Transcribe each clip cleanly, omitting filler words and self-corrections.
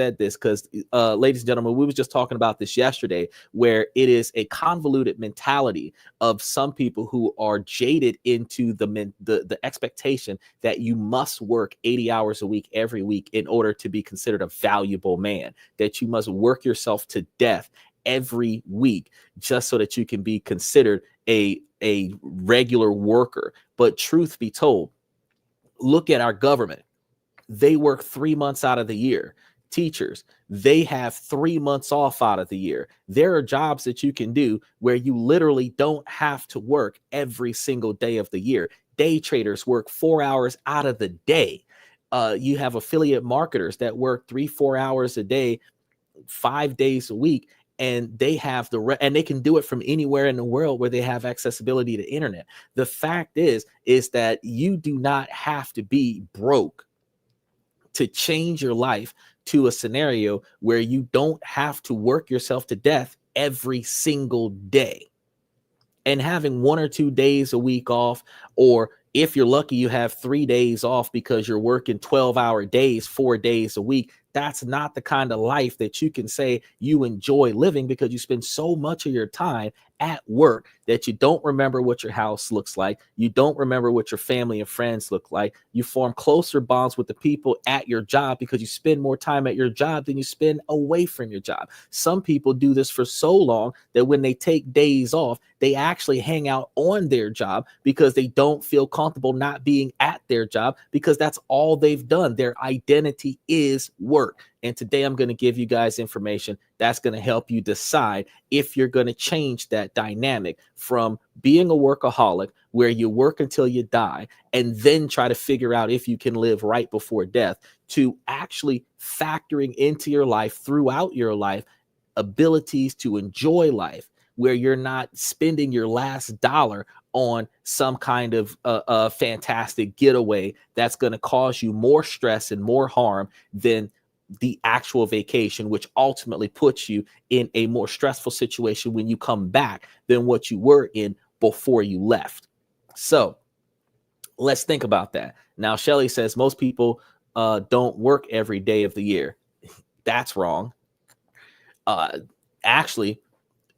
said this because, ladies and gentlemen, we was just talking about this yesterday, where it is a convoluted mentality of some people who are jaded into the expectation that you must work 80 hours a week every week in order to be considered a valuable man, that you must work yourself to death every week just so that you can be considered a regular worker. But truth be told, look at our government. They work 3 months out of the year. Teachers, they have 3 months off out of the year. There are jobs that you can do where you literally don't have to work every single day of the year. Day traders work 4 hours out of the day. You have affiliate marketers that work 3-4 hours a day, 5 days a week, and they have and they can do it from anywhere in the world where they have accessibility to internet. The fact is that you do not have to be broke to change your life to a scenario where you don't have to work yourself to death every single day. And having 1 or 2 days a week off, or if you're lucky, you have 3 days off because you're working 12-hour days, 4 days a week. That's not the kind of life that you can say you enjoy living, because you spend so much of your time at work that you don't remember what your house looks like. You don't remember what your family and friends look like. You form closer bonds with the people at your job because you spend more time at your job than you spend away from your job. Some people do this for so long that when they take days off, they actually hang out on their job because they don't feel comfortable not being at their job, because that's all they've done. Their identity is work. And today I'm going to give you guys information that's going to help you decide if you're going to change that dynamic from being a workaholic, where you work until you die and then try to figure out if you can live right before death, to actually factoring into your life, throughout your life, abilities to enjoy life, where you're not spending your last dollar on some kind of fantastic getaway that's going to cause you more stress and more harm than the actual vacation, which ultimately puts you in a more stressful situation when you come back than what you were in before you left. So let's think about that. Now, Shelly says most people don't work every day of the year. That's wrong. Actually,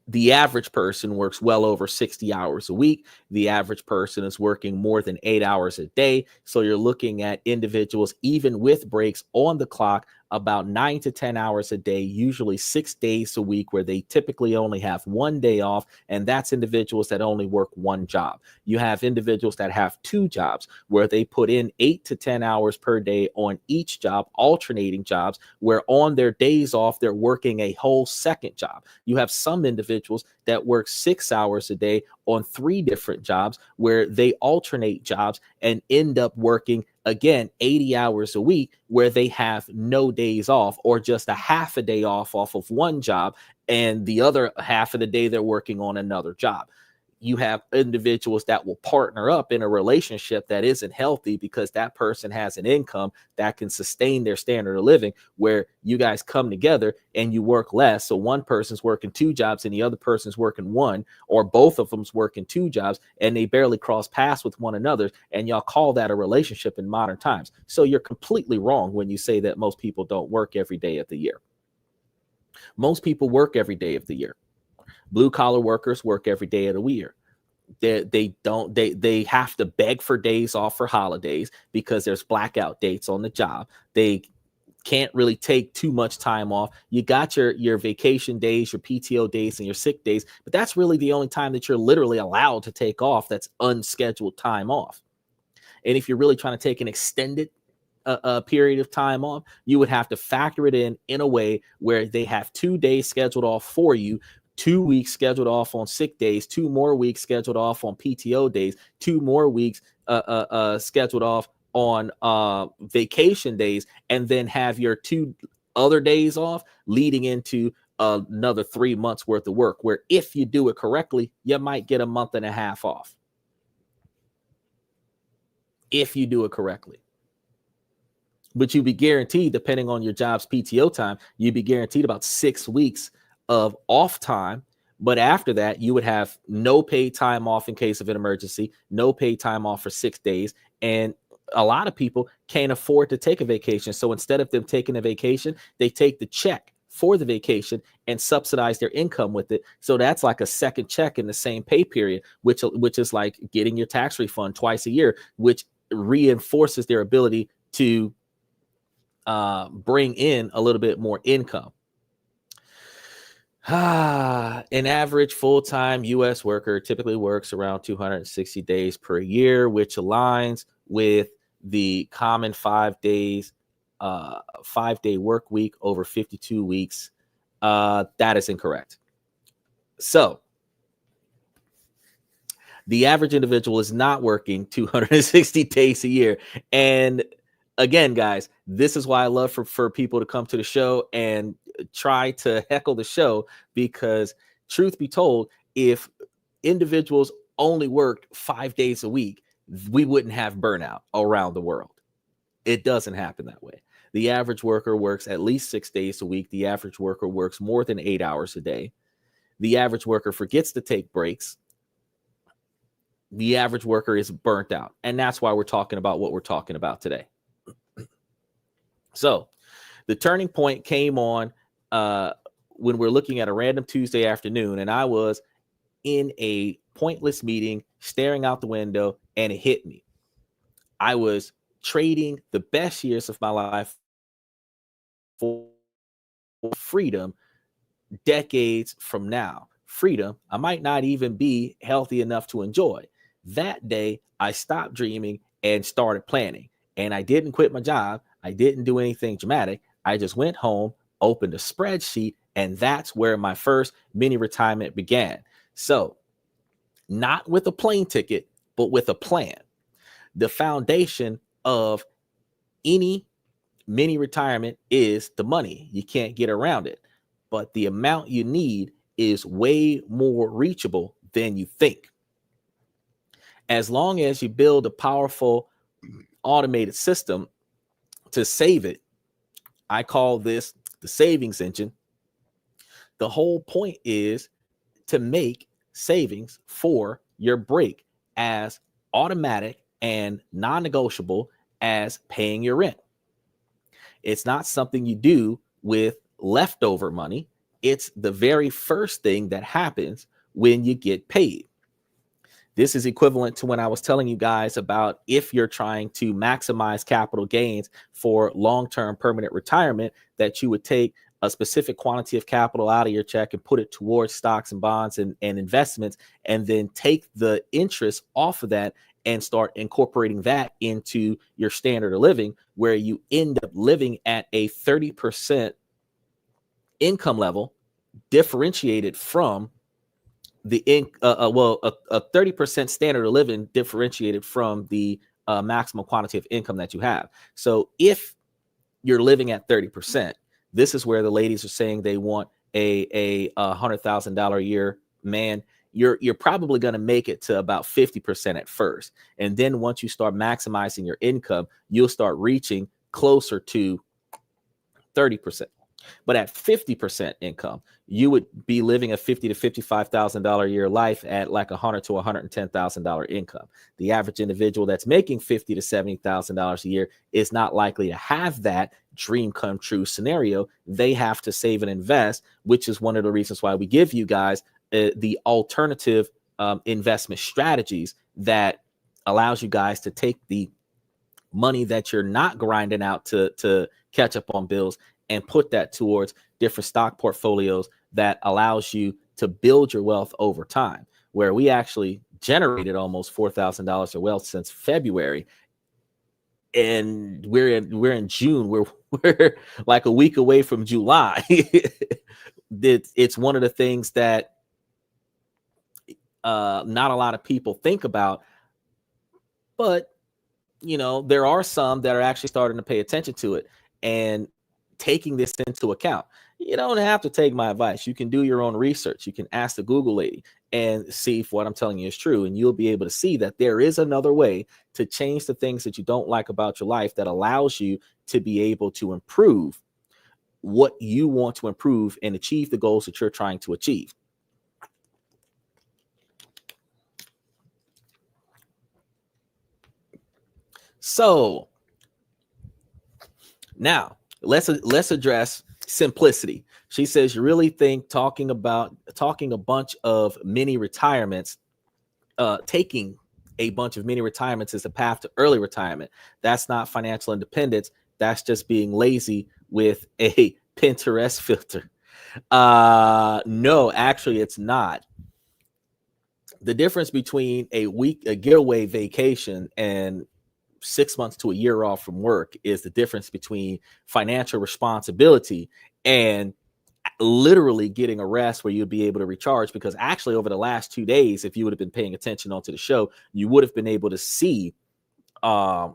the average person works well over 60 hours a week. The average person is working more than 8 hours a day. So you're looking at individuals, even with breaks on the clock, about 9 to 10 hours a day, usually 6 days a week, where they typically only have 1 day off. And that's individuals that only work 1 job. You have individuals that have 2 jobs, where they put in 8 to 10 hours per day on each job, alternating jobs, where on their days off, they're working a whole second job. You have some individuals that work 6 hours a day on 3 different jobs, where they alternate jobs and end up working, again, 80 hours a week, where they have no days off, or just a half a day off of 1 job, and the other half of the day they're working on another job. You have individuals that will partner up in a relationship that isn't healthy, because that person has an income that can sustain their standard of living, where you guys come together and you work less. So one person's working 2 jobs and the other person's working 1, or both of them's working 2 jobs and they barely cross paths with one another. And y'all call that a relationship in modern times. So you're completely wrong when you say that most people don't work every day of the year. Most people work every day of the year. Blue collar workers work every day of the year. They have to beg for days off for holidays because there's blackout dates on the job. They can't really take too much time off. You got your vacation days, your PTO days, and your sick days, but that's really the only time that you're literally allowed to take off that's unscheduled time off. And if you're really trying to take an extended period of time off, you would have to factor it in a way where they have 2 days scheduled off for you, 2 weeks scheduled off on sick days, 2 more weeks scheduled off on PTO days, 2 more weeks scheduled off on vacation days, and then have your 2 other days off leading into another 3 months worth of work, where if you do it correctly, you might get a month and a half off. If you do it correctly. But you'd be guaranteed, depending on your job's PTO time, you'd be guaranteed about 6 weeks of off time. But after that, you would have no paid time off in case of an emergency, no paid time off for 6 days, and a lot of people can't afford to take a vacation. So instead of them taking a vacation, they take the check for the vacation and subsidize their income with it. So that's like a second check in the same pay period, which is like getting your tax refund twice a year, which reinforces their ability to bring in a little bit more income. An average full-time U.S. worker typically works around 260 days per year, which aligns with the common 5-day work week over 52 weeks. That is incorrect. So the average individual is not working 260 days a year. And again, guys, this is why I love for people to come to the show and try to heckle the show, because truth be told, if individuals only worked 5 days a week, we wouldn't have burnout around the world. It doesn't happen that way. The average worker works at least 6 days a week. The average worker works more than 8 hours a day. The average worker forgets to take breaks. The average worker is burnt out. And that's why we're talking about what we're talking about today. So the turning point came on when we're looking at a random Tuesday afternoon, and I was in a pointless meeting, staring out the window, and it hit me. I was trading the best years of my life for freedom decades from now. Freedom I might not even be healthy enough to enjoy. That day, I stopped dreaming and started planning. And I didn't quit my job. I didn't do anything dramatic. I just went home, opened a spreadsheet, and that's where my first mini retirement began. So, not with a plane ticket, but with a plan. The foundation of any mini retirement is the money. You can't get around it. But the amount you need is way more reachable than you think. As long as you build a powerful automated system to save it, I call this the savings engine. The whole point is to make savings for your break as automatic and non-negotiable as paying your rent. It's not something you do with leftover money. It's the very first thing that happens when you get paid. This is equivalent to when I was telling you guys about if you're trying to maximize capital gains for long-term permanent retirement, that you would take a specific quantity of capital out of your check and put it towards stocks and bonds and investments, and then take the interest off of that and start incorporating that into your standard of living, where you end up living at a 30% income level differentiated from a 30% standard of living differentiated from the maximum quantity of income that you have. So if you're living at 30%, this is where the ladies are saying they want a $100,000 a year man. You're probably going to make it to about 50% at first. And then once you start maximizing your income, you'll start reaching closer to 30%. But at 50% income, you would be living a $50,000 to $55,000 a year life at like $100,000 to $110,000 income. The average individual that's making $50,000 to $70,000 a year is not likely to have that dream come true scenario. They have to save and invest, which is one of the reasons why we give you guys the alternative investment strategies that allows you guys to take the money that you're not grinding out to catch up on bills and put that towards different stock portfolios that allows you to build your wealth over time, where we actually generated almost $4,000 of wealth since February. And we're in June. We're like a week away from July. It's one of the things that not a lot of people think about, but there are some that are actually starting to pay attention to it and taking this into account. You don't have to take my advice. You can do your own research. You can ask the Google lady and see if what I'm telling you is true. And you'll be able to see that there is another way to change the things that you don't like about your life that allows you to be able to improve what you want to improve and achieve the goals that you're trying to achieve. So now let's address simplicity. She says, you really think talking a bunch of mini retirements, taking a bunch of mini retirements is the path to early retirement? That's not financial independence. That's just being lazy with a Pinterest filter. No, actually, it's not. The difference between a getaway vacation and 6 months to a year off from work is the difference between financial responsibility and literally getting a rest where you'd be able to recharge. Because actually, over the last 2 days, if you would have been paying attention onto the show, you would have been able to see the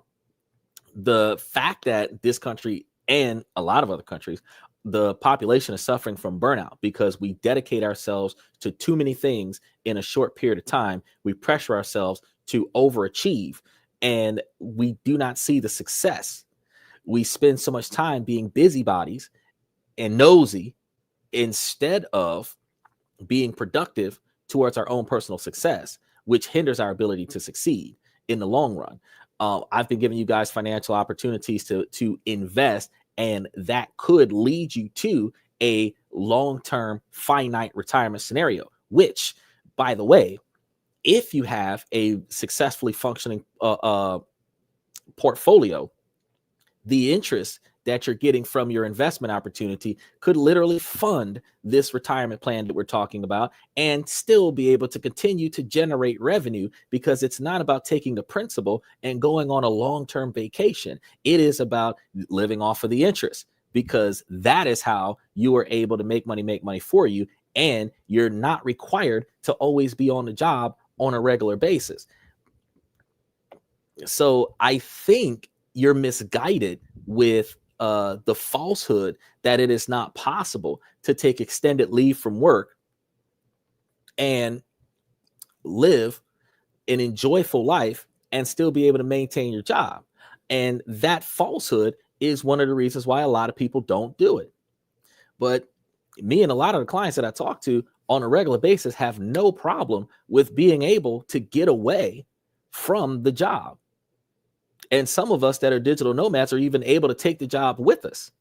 fact that this country and a lot of other countries, the population is suffering from burnout because we dedicate ourselves to too many things in a short period of time. We pressure ourselves to overachieve and we do not see the success. We spend so much time being busybodies and nosy instead of being productive towards our own personal success, which hinders our ability to succeed in the long run. I've been giving you guys financial opportunities to invest, and that could lead you to a long-term finite retirement scenario, which, by the way, if you have a successfully functioning portfolio, the interest that you're getting from your investment opportunity could literally fund this retirement plan that we're talking about and still be able to continue to generate revenue, because it's not about taking the principal and going on a long-term vacation. It is about living off of the interest, because that is how you are able to make money for you, and you're not required to always be on the job on a regular basis. So I think you're misguided with the falsehood that it is not possible to take extended leave from work and live an enjoyable life and still be able to maintain your job. And that falsehood is one of the reasons why a lot of people don't do it. But me and a lot of the clients that I talk to on a regular basis have no problem with being able to get away from the job. And some of us that are digital nomads are even able to take the job with us.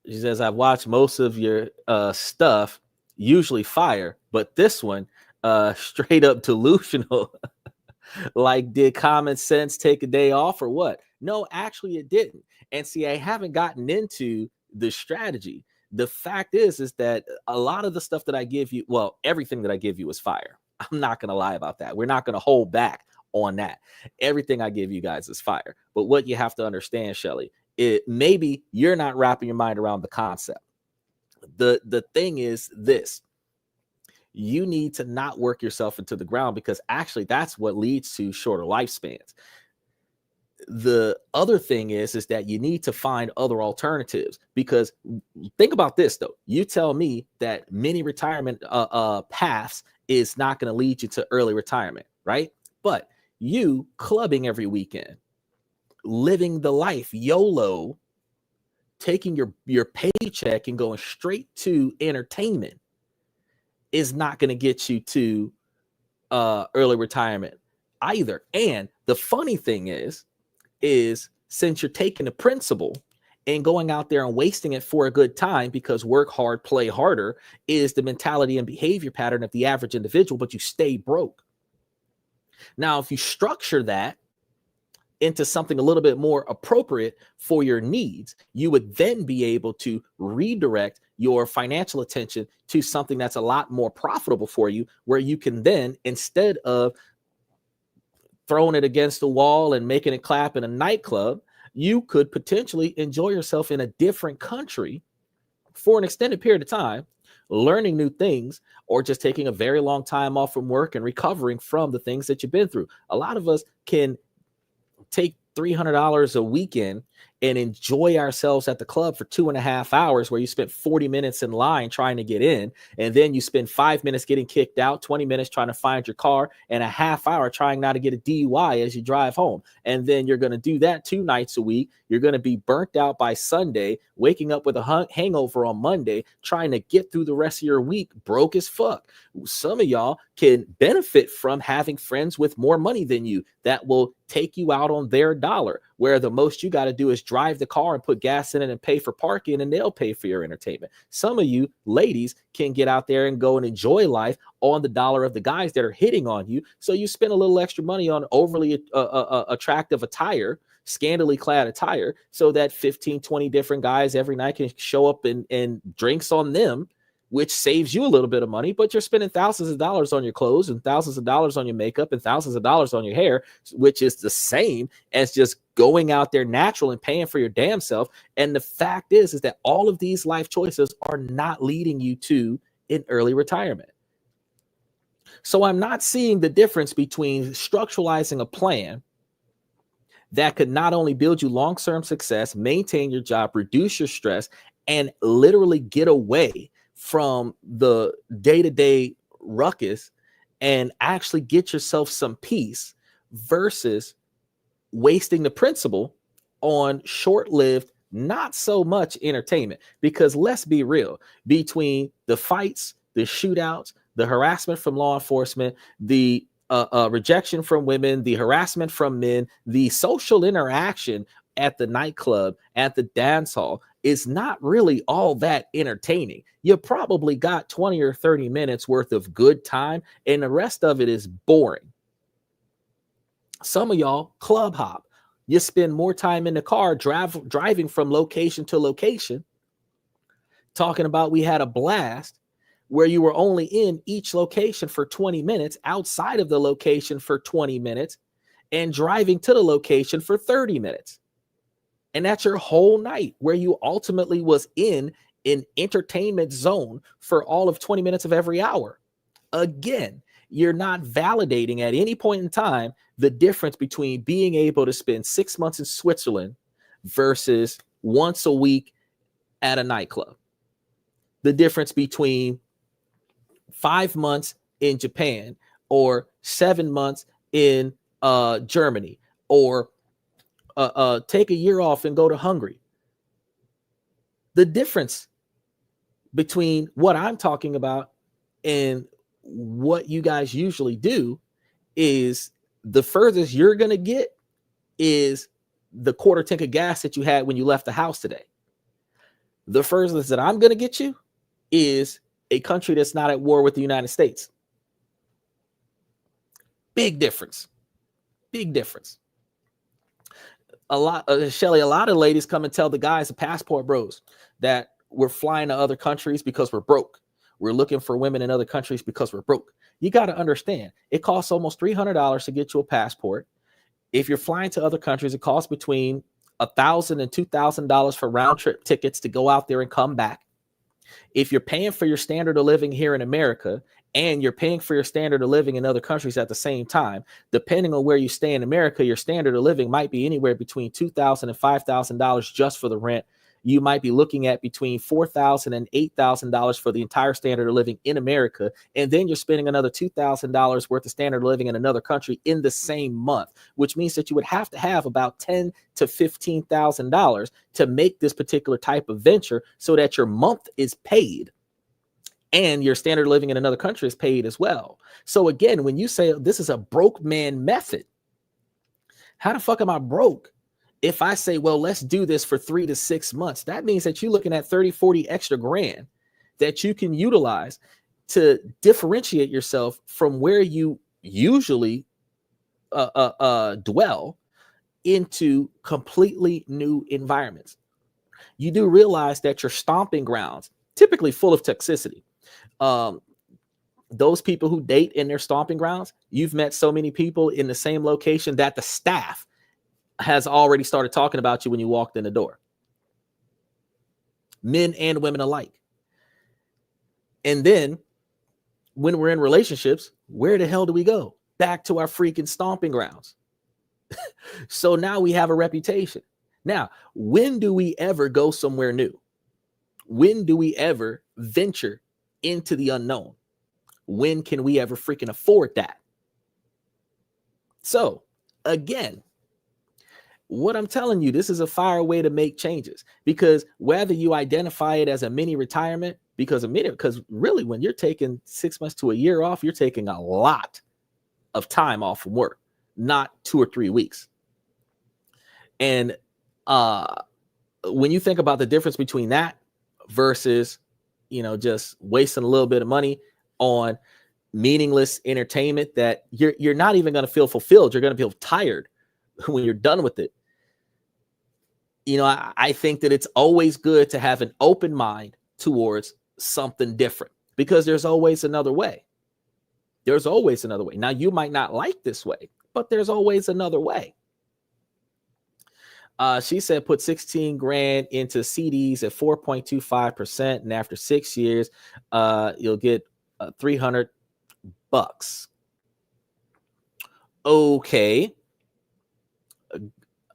She says, I've watched most of your stuff, usually fire, but this one, straight up delusional. Like, did common sense take a day off or what? No, actually it didn't. And see, I haven't gotten into the strategy. The fact is that a lot of the stuff that I give you, well, everything that I give you is fire. I'm not going to lie about that. We're not going to hold back on that. Everything I give you guys is fire. But what you have to understand, Shelly, maybe you're not wrapping your mind around the concept. The thing is this: you need to not work yourself into the ground, because actually that's what leads to shorter lifespans. The other thing is that you need to find other alternatives, because think about this though. You tell me that mini retirement paths is not going to lead you to early retirement, right? But you clubbing every weekend, living the life, YOLO, taking your paycheck and going straight to entertainment is not going to get you to early retirement either. And the funny thing is since you're taking the principle and going out there and wasting it for a good time, because work hard, play harder is the mentality and behavior pattern of the average individual, but you stay broke. Now, if you structure that into something a little bit more appropriate for your needs, you would then be able to redirect your financial attention to something that's a lot more profitable for you, where you can then, instead of throwing it against the wall and making it clap in a nightclub, you could potentially enjoy yourself in a different country for an extended period of time, learning new things, or just taking a very long time off from work and recovering from the things that you've been through. A lot of us can take $300 a weekend and enjoy ourselves at the club for 2.5 hours, where you spent 40 minutes in line trying to get in, and then you spend 5 minutes getting kicked out, 20 minutes trying to find your car, and a half hour trying not to get a DUI as you drive home. And then you're going to do that 2 nights a week. You're going to be burnt out by Sunday, waking up with a hangover on Monday, trying to get through the rest of your week broke as fuck. Some of y'all can benefit from having friends with more money than you that will take you out on their dollar, where the most you got to do is drive the car and put gas in it and pay for parking, and they'll pay for your entertainment. Some of you ladies can get out there and go and enjoy life on the dollar of the guys that are hitting on you. So you spend a little extra money on overly attractive attire, scantily clad attire, so that 15, 20 different guys every night can show up and drinks on them, which saves you a little bit of money, but you're spending thousands of dollars on your clothes and thousands of dollars on your makeup and thousands of dollars on your hair, which is the same as just going out there natural and paying for your damn self. And the fact is that all of these life choices are not leading you to an early retirement. So I'm not seeing the difference between structuralizing a plan that could not only build you long-term success, maintain your job, reduce your stress, and literally get away from the day-to-day ruckus and actually get yourself some peace, versus wasting the principal on short-lived, not so much entertainment. Because let's be real, between the fights, the shootouts, the harassment from law enforcement, the rejection from women, the harassment from men, the social interaction at the nightclub, at the dance hall, is not really all that entertaining. You probably got 20 or 30 minutes worth of good time, and the rest of it is boring. Some of y'all club hop. You spend more time in the car driving from location to location, talking about we had a blast, where you were only in each location for 20 minutes, outside of the location for 20 minutes, and driving to the location for 30 minutes. And that's your whole night, where you ultimately was in an entertainment zone for all of 20 minutes of every hour. Again, you're not validating at any point in time the difference between being able to spend 6 months in Switzerland versus once a week at a nightclub. The difference between 5 months in Japan or 7 months in Germany, or take a year off and go to Hungary. The difference between what I'm talking about and what you guys usually do is the furthest you're going to get is the quarter tank of gas that you had when you left the house today. The furthest that I'm going to get you is a country that's not at war with the United States. Big difference. Big difference. Shelly, a lot of ladies come and tell the guys, the passport bros, that we're flying to other countries because we're broke. We're looking for women in other countries because we're broke. You got to understand, it costs almost $300 to get you a passport. If you're flying to other countries, it costs between $1,000 and $2,000 for round trip tickets to go out there and come back. If you're paying for your standard of living here in America, and you're paying for your standard of living in other countries at the same time, depending on where you stay in America, your standard of living might be anywhere between $2,000 and $5,000 just for the rent. You might be looking at between $4,000 and $8,000 for the entire standard of living in America. And then you're spending another $2,000 worth of standard of living in another country in the same month, which means that you would have to have about $10,000 to $15,000 to make this particular type of venture, so that your month is paid and your standard of living in another country is paid as well. So again, when you say this is a broke man method, how the fuck am I broke? If I say, well, let's do this for 3 to 6 months, that means that you're looking at 30, 40 extra grand that you can utilize to differentiate yourself from where you usually dwell into completely new environments. You do realize that your stomping grounds, typically full of toxicity, those people who date in their stomping grounds, you've met so many people in the same location that the staff has already started talking about you when you walked in the door. Men and women alike. And then when we're in relationships, where the hell do we go? Back to our freaking stomping grounds. So now we have a reputation. Now, when do we ever go somewhere new? When do we ever venture into the unknown? When can we ever freaking afford that? So, again, what I'm telling you, this is a fire way to make changes, because whether you identify it as a mini retirement, because really when you're taking 6 months to a year off, you're taking a lot of time off from work, not 2 or 3 weeks. And when you think about the difference between that versus, just wasting a little bit of money on meaningless entertainment that you're not even going to feel fulfilled, you're going to feel tired when you're done with it. I think that it's always good to have an open mind towards something different, because there's always another way. There's always another way. Now, you might not like this way, but there's always another way. She said, put 16 grand into CDs at 4.25%. And after 6 years, you'll get $300. Okay.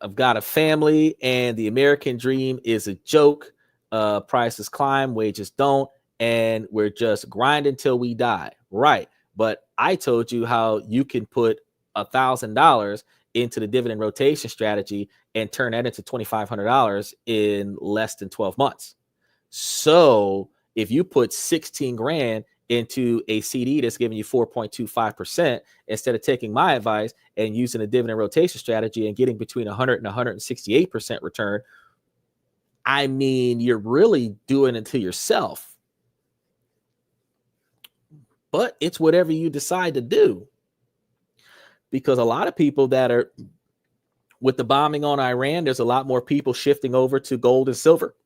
I've got a family and the American dream is a joke. Prices climb, wages don't, and we're just grinding till we die. Right. But I told you how you can put $1,000 into the dividend rotation strategy and turn that into $2,500 in less than 12 months. So if you put 16 grand into a CD that's giving you 4.25%, instead of taking my advice and using a dividend rotation strategy and getting between 100 and 168% return, I mean, you're really doing it to yourself. But it's whatever you decide to do. Because a lot of people that are with the bombing on Iran, there's a lot more people shifting over to gold and silver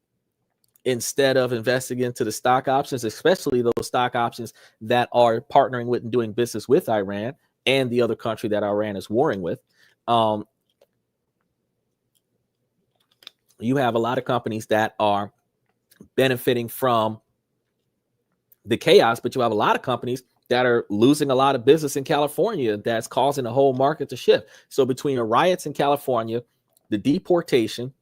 instead of investing into the stock options, especially those stock options that are partnering with and doing business with Iran and the other country that Iran is warring with. You have a lot of companies that are benefiting from the chaos, but you have a lot of companies that are losing a lot of business in California that's causing the whole market to shift. So between the riots in California, the deportation,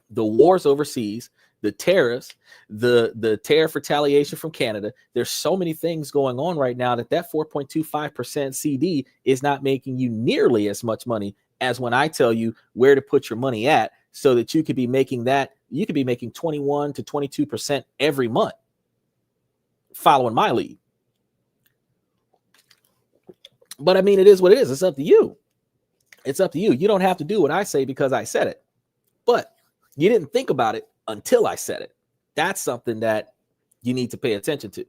the wars overseas, the tariffs, the tariff retaliation from Canada, there's so many things going on right now that 4.25% CD is not making you nearly as much money as when I tell you where to put your money at, so that you could be making 21 to 22% every month following my lead. But I mean, it is what it is. It's up to you. It's up to you. You don't have to do what I say because I said it. But you didn't think about it until I said it. That's something that you need to pay attention to.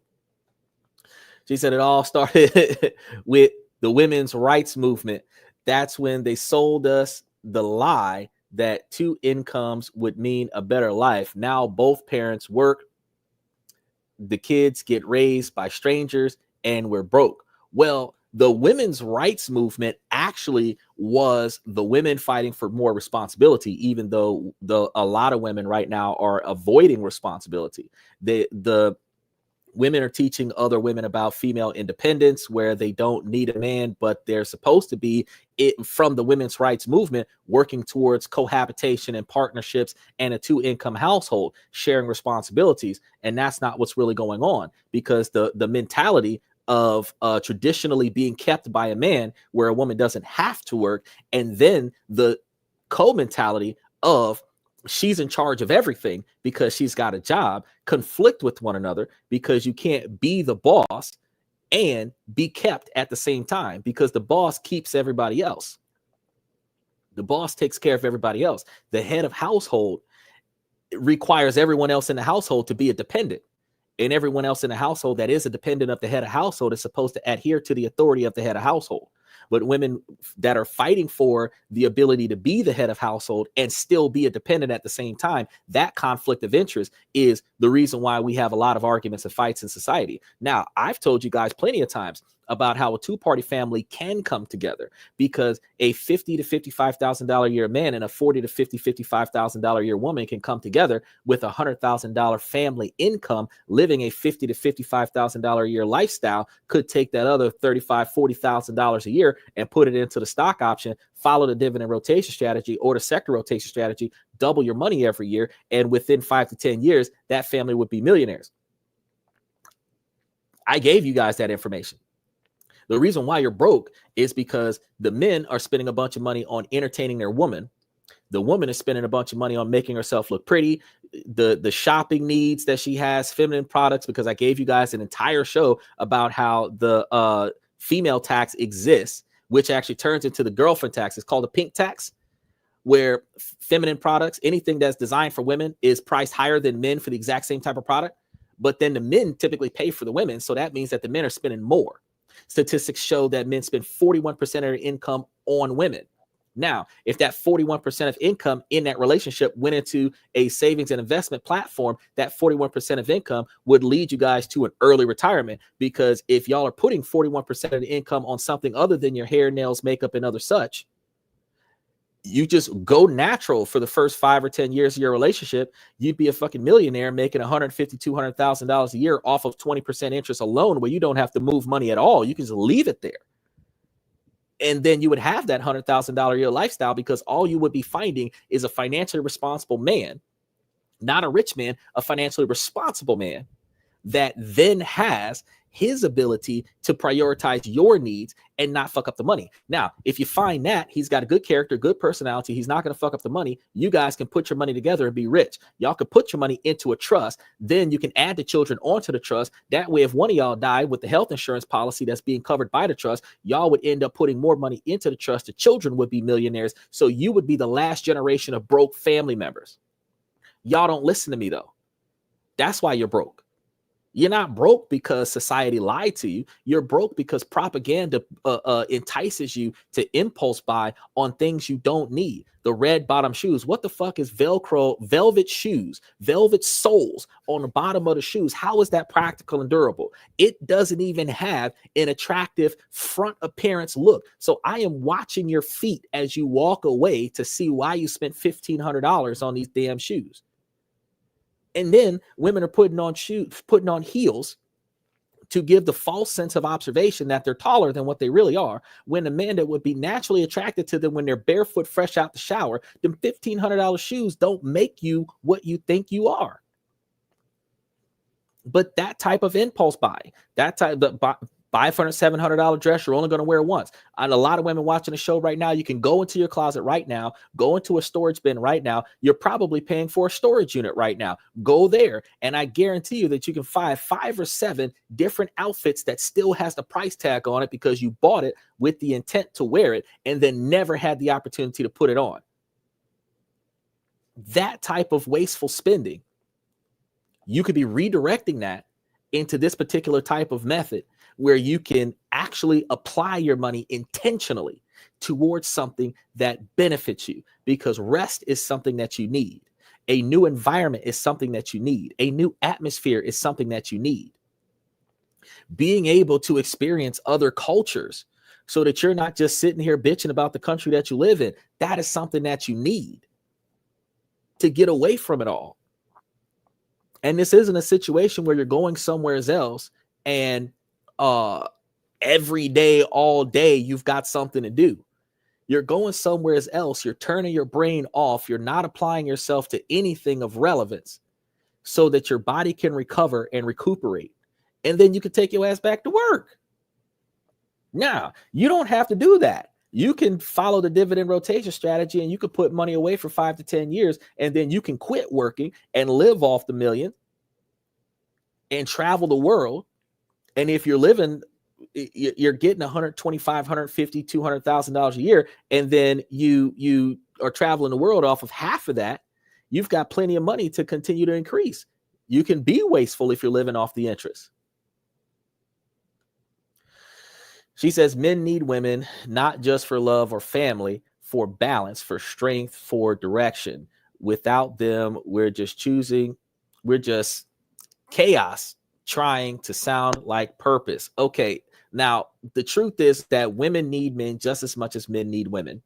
She said it all started with the women's rights movement. That's when they sold us the lie that 2 incomes would mean a better life. Now both parents work, the kids get raised by strangers, and we're broke. Well, the women's rights movement actually was the women fighting for more responsibility, even though a lot of women right now are avoiding responsibility. The women are teaching other women about female independence, where they don't need a man, but they're supposed to be from the women's rights movement working towards cohabitation and partnerships and a 2-income household, sharing responsibilities. And that's not what's really going on, because the mentality of traditionally being kept by a man, where a woman doesn't have to work, and then the co-mentality of she's in charge of everything because she's got a job, conflict with one another, because you can't be the boss and be kept at the same time, because the boss keeps everybody else. The boss takes care of everybody else. The head of household requires everyone else in the household to be a dependent. And everyone else in the household that is a dependent of the head of household is supposed to adhere to the authority of the head of household. But women that are fighting for the ability to be the head of household and still be a dependent at the same time, that conflict of interest is the reason why we have a lot of arguments and fights in society. Now, I've told you guys plenty of times, about how a two-party family can come together, because a $50,000 to $55,000 a year man and a $40,000 to $55,000 a year woman can come together with $100,000 family income, living a $50,000 to $55,000 a year lifestyle, could take that other $35,000, $40,000 a year and put it into the stock option, follow the dividend rotation strategy or the sector rotation strategy, double your money every year, and within 5 to 10 years, that family would be millionaires. I gave you guys that information. The reason why you're broke is because the men are spending a bunch of money on entertaining their woman. The woman is spending a bunch of money on making herself look pretty. The shopping needs that she has, feminine products, because I gave you guys an entire show about how the female tax exists, which actually turns into the girlfriend tax. It's called a pink tax, where feminine products, anything that's designed for women, is priced higher than men for the exact same type of product. But then the men typically pay for the women. So that means that the men are spending more. Statistics show that men spend 41% of their income on women. Now, if that 41% of income in that relationship went into a savings and investment platform, that 41% of income would lead you guys to an early retirement. Because if y'all are putting 41% of the income on something other than your hair, nails, makeup, and other such, you just go natural for the first 5 or 10 years of your relationship, you'd be a fucking millionaire making $150,000, $200,000 a year off of 20% interest alone, where you don't have to move money at all. You can just leave it there. And then you would have that $100,000 a year lifestyle, because all you would be finding is a financially responsible man, not a rich man, a financially responsible man that then has his ability to prioritize your needs and not fuck up the money. Now, if you find that he's got a good character, good personality, he's not going to fuck up the money, you guys can put your money together and be rich. Y'all can put your money into a trust. Then you can add the children onto the trust. That way, if one of y'all died with the health insurance policy that's being covered by the trust, y'all would end up putting more money into the trust. The children would be millionaires. So you would be the last generation of broke family members. Y'all don't listen to me, though. That's why you're broke. You're not broke because society lied to you. You're broke because propaganda entices you to impulse buy on things you don't need. The red bottom shoes. What the fuck is velvet shoes, velvet soles on the bottom of the shoes? How is that practical and durable? It doesn't even have an attractive front appearance look. So I am watching your feet as you walk away to see why you spent $1,500 on these damn shoes. And then women are putting on heels to give the false sense of observation that they're taller than what they really are, when a man that would be naturally attracted to them when they're barefoot, fresh out the shower, them $1,500 shoes don't make you what you think you are. But that type of impulse buying, that type of $500, $700 dress you're only going to wear once. And a lot of women watching the show right now, you can go into your closet right now, go into a storage bin right now. You're probably paying for a storage unit right now. Go there, and I guarantee you that you can find 5 or 7 different outfits that still has the price tag on it, because you bought it with the intent to wear it and then never had the opportunity to put it on. That type of wasteful spending, you could be redirecting that into this particular type of method, where you can actually apply your money intentionally towards something that benefits you, because rest is something that you need. A new environment is something that you need. A new atmosphere is something that you need. Being able to experience other cultures so that you're not just sitting here bitching about the country that you live in, that is something that you need to get away from it all. And this isn't a situation where you're going somewhere else and every day, all day, you've got something to do. You're going somewhere else. You're turning your brain off. You're not applying yourself to anything of relevance so that your body can recover and recuperate. And then you can take your ass back to work. Now, you don't have to do that. You can follow the dividend rotation strategy, and you can put money away for 5 to 10 years, and then you can quit working and live off the million and travel the world. And if you're living, you're getting $125,000, $150,000, $200,000 a year, and then you are traveling the world off of half of that, you've got plenty of money to continue to increase. You can be wasteful if you're living off the interest. She says men need women not just for love or family, for balance, for strength, for direction. Without them, we're just chaos trying to sound like purpose. Okay, Now, the truth is that women need men just as much as men need women.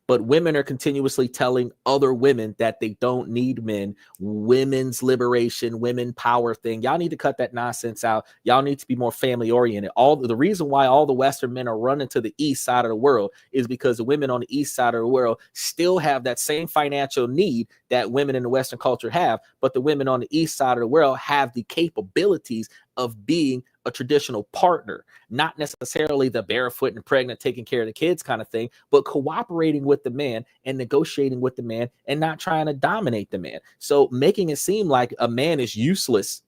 But women are continuously telling other women that they don't need men. Women's liberation, women power thing. Y'all need to cut that nonsense out. Y'all need to be more family oriented. All the reason why all the Western men are running to the east side of the world is because the women on the east side of the world still have that same financial need that women in the Western culture have. But the women on the east side of the world have the capabilities of being a traditional partner, not necessarily the barefoot and pregnant, taking care of the kids kind of thing, but cooperating with the man and negotiating with the man and not trying to dominate the man. So making it seem like a man is useless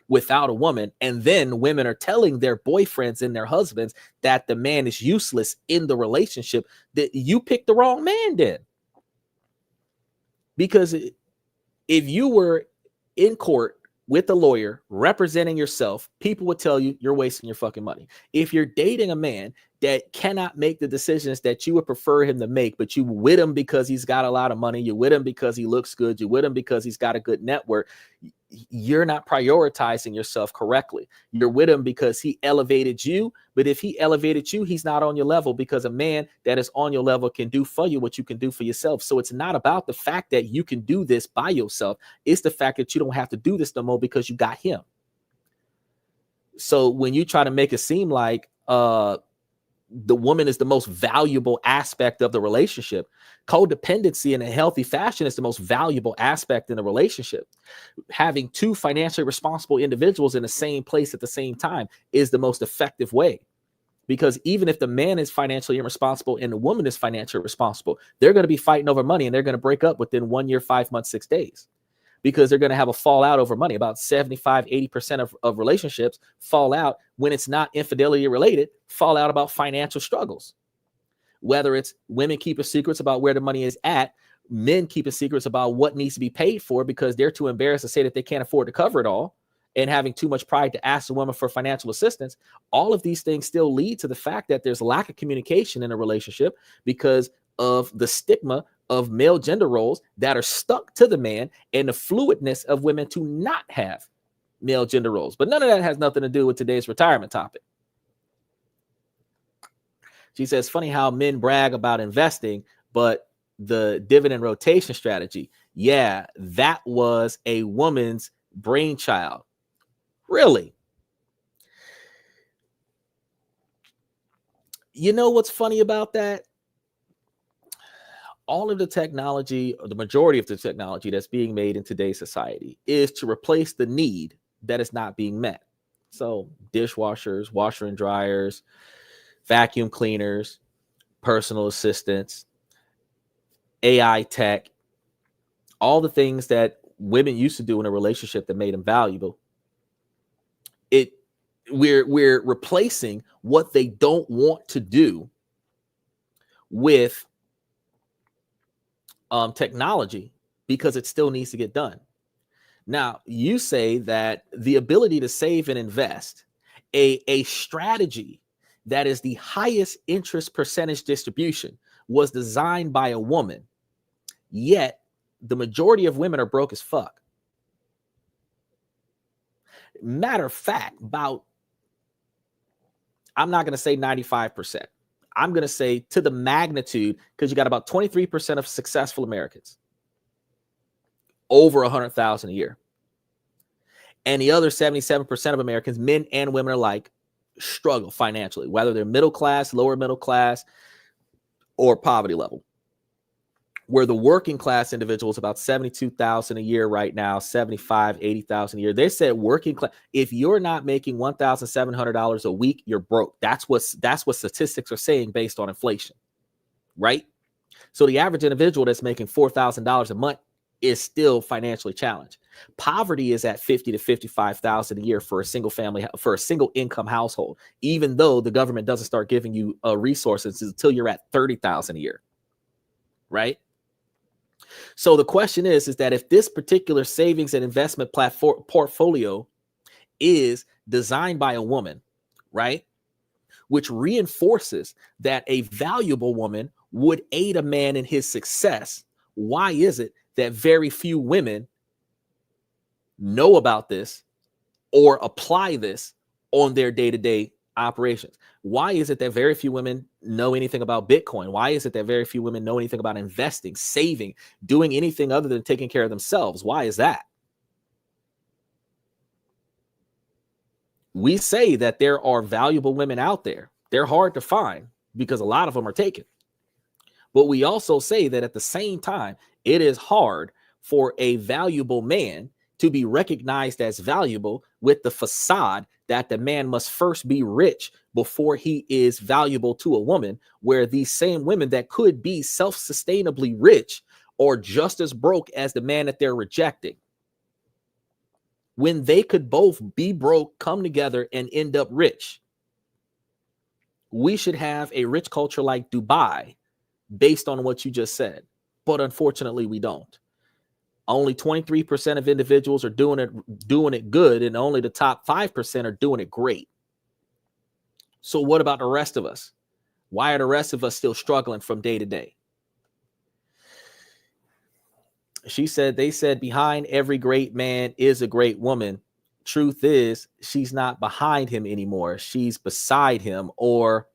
without a woman, and then women are telling their boyfriends and their husbands that the man is useless in the relationship, that you picked the wrong man then. Because if you were in court with a lawyer representing yourself, people would tell you you're wasting your fucking money. If you're dating a man that cannot make the decisions that you would prefer him to make, but you with him because he's got a lot of money, you're with him because he looks good, you're with him because he's got a good network, you're not prioritizing yourself correctly. You're with him because he elevated you, but if he elevated you, he's not on your level, because a man that is on your level can do for you what you can do for yourself. So it's not about the fact that you can do this by yourself. It's the fact that you don't have to do this no more because you got him. So when you try to make it seem like the woman is the most valuable aspect of the relationship, codependency in a healthy fashion is the most valuable aspect in a relationship. Having two financially responsible individuals in the same place at the same time is the most effective way. Because even if the man is financially irresponsible and the woman is financially responsible, they're going to be fighting over money, and they're going to break up within 1 year, 5 months, 6 days. Because they're going to have a fallout over money. About 75-80% of relationships fall out when it's not infidelity related, fall out about financial struggles. Whether it's women keeping secrets about where the money is at, men keeping secrets about what needs to be paid for because they're too embarrassed to say that they can't afford to cover it all, and having too much pride to ask a woman for financial assistance. All of these things still lead to the fact that there's lack of communication in a relationship because of the stigma of male gender roles that are stuck to the man and the fluidness of women to not have male gender roles. But none of that has nothing to do with today's retirement topic. She says, funny how men brag about investing, but the dividend rotation strategy, yeah, that was a woman's brainchild. Really? You know what's funny about that? All of the technology, or the majority of the technology that's being made in today's society, is to replace the need that is not being met. So dishwashers, washer and dryers, vacuum cleaners, personal assistants, AI tech, all the things that women used to do in a relationship that made them valuable. We're replacing what they don't want to do with technology because it still needs to get done. Now, you say that the ability to save and invest, a strategy that is the highest interest percentage distribution, was designed by a woman, yet the majority of women are broke as fuck. Matter of fact, I'm not going to say 95%. I'm going to say to the magnitude, because you got about 23% of successful Americans over 100,000 a year. And the other 77% of Americans, men and women alike, struggle financially, whether they're middle class, lower middle class, or poverty level. Where the working class individual is about 72,000 a year right now, 75, 80,000 a year. They said working class, if you're not making $1,700 a week, you're broke. That's what statistics are saying based on inflation, right? So the average individual that's making $4,000 a month is still financially challenged. Poverty is at 50 to 55,000 a year for a single income household, even though the government doesn't start giving you resources until you're at 30,000 a year, right? So the question is that if this particular savings and investment portfolio is designed by a woman, right, which reinforces that a valuable woman would aid a man in his success, why is it that very few women know about this or apply this on their day-to-day operations. Why is it that very few women know anything about Bitcoin? Why is it that very few women know anything about investing, saving, doing anything other than taking care of themselves? Why is that? We say that there are valuable women out there. They're hard to find because a lot of them are taken. But we also say that at the same time, it is hard for a valuable man to be recognized as valuable with the facade that the man must first be rich before he is valuable to a woman, where these same women that could be self-sustainably rich are just as broke as the man that they're rejecting. When they could both be broke, come together, and end up rich. We should have a rich culture like Dubai based on what you just said. But unfortunately, we don't. Only 23% of individuals are doing it good, and only the top 5% are doing it great. So what about the rest of us? Why are the rest of us still struggling from day to day? She said, they said behind every great man is a great woman. Truth is, she's not behind him anymore. She's beside him or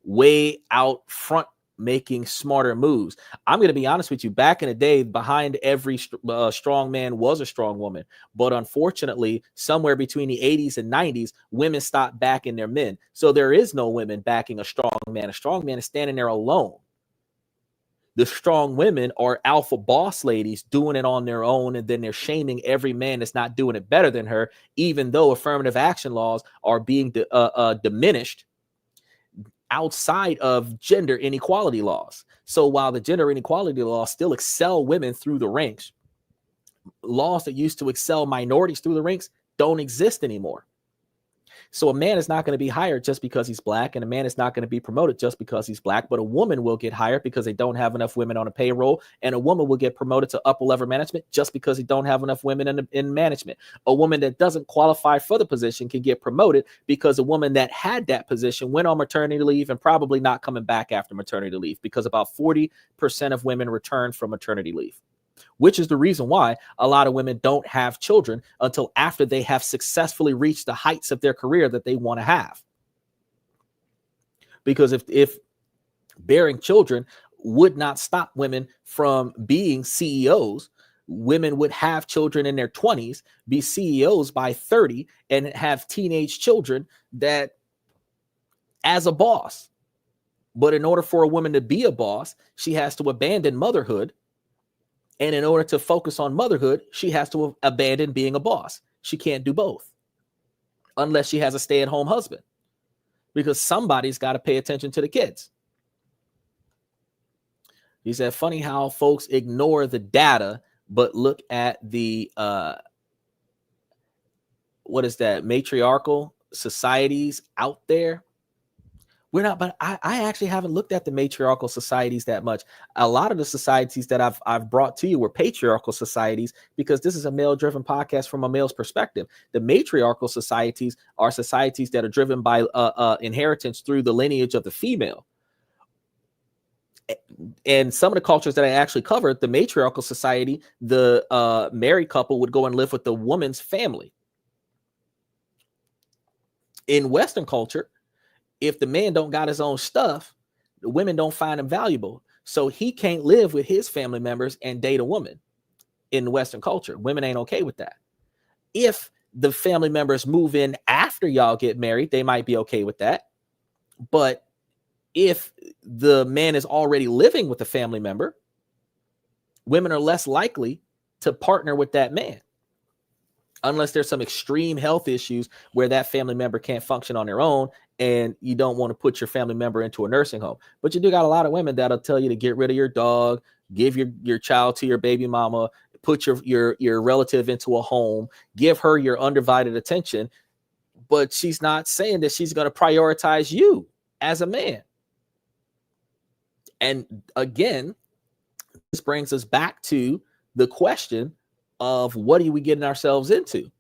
way out front, making smarter moves. I'm going to be honest with you. Back in the day, behind every strong man was a strong woman. But unfortunately, somewhere between the 80s and 90s, women stopped backing their men. So there is no women backing a strong man. A strong man is standing there alone. The strong women are alpha boss ladies doing it on their own, and then they're shaming every man that's not doing it better than her, even though affirmative action laws are being diminished outside of gender inequality laws. So while the gender inequality laws still excel women through the ranks, laws that used to excel minorities through the ranks don't exist anymore. So a man is not going to be hired just because he's black, and a man is not going to be promoted just because he's black, but a woman will get hired because they don't have enough women on a payroll, and a woman will get promoted to upper level management just because they don't have enough women in management. A woman that doesn't qualify for the position can get promoted because a woman that had that position went on maternity leave and probably not coming back after maternity leave, because about 40% of women return from maternity leave, which is the reason why a lot of women don't have children until after they have successfully reached the heights of their career that they want to have. Because if bearing children would not stop women from being CEOs, women would have children in their 20s, be CEOs by 30, and have teenage children that as a boss. But in order for a woman to be a boss, she has to abandon motherhood. And in order to focus on motherhood, she has to abandon being a boss. She can't do both unless she has a stay-at-home husband, because somebody's got to pay attention to the kids. He said, funny how folks ignore the data, but look at the, what is that, matriarchal societies out there. We're not, but I actually haven't looked at the matriarchal societies that much. A lot of the societies that I've brought to you were patriarchal societies, because this is a male-driven podcast from a male's perspective. The matriarchal societies are societies that are driven by inheritance through the lineage of the female. And some of the cultures that I actually covered, the matriarchal society, the married couple would go and live with the woman's family. In Western culture, if the man don't got his own stuff, the women don't find him valuable. So he can't live with his family members and date a woman. In Western culture, women ain't okay with that. If the family members move in after y'all get married, they might be okay with that. But if the man is already living with a family member, women are less likely to partner with that man, unless there's some extreme health issues where that family member can't function on their own, and you don't want to put your family member into a nursing home. But you do got a lot of women that'll tell you to get rid of your dog, give your child to your baby mama, put your relative into a home, give her your undivided attention. But she's not saying that she's going to prioritize you as a man. And again, this brings us back to the question of what are we getting ourselves into?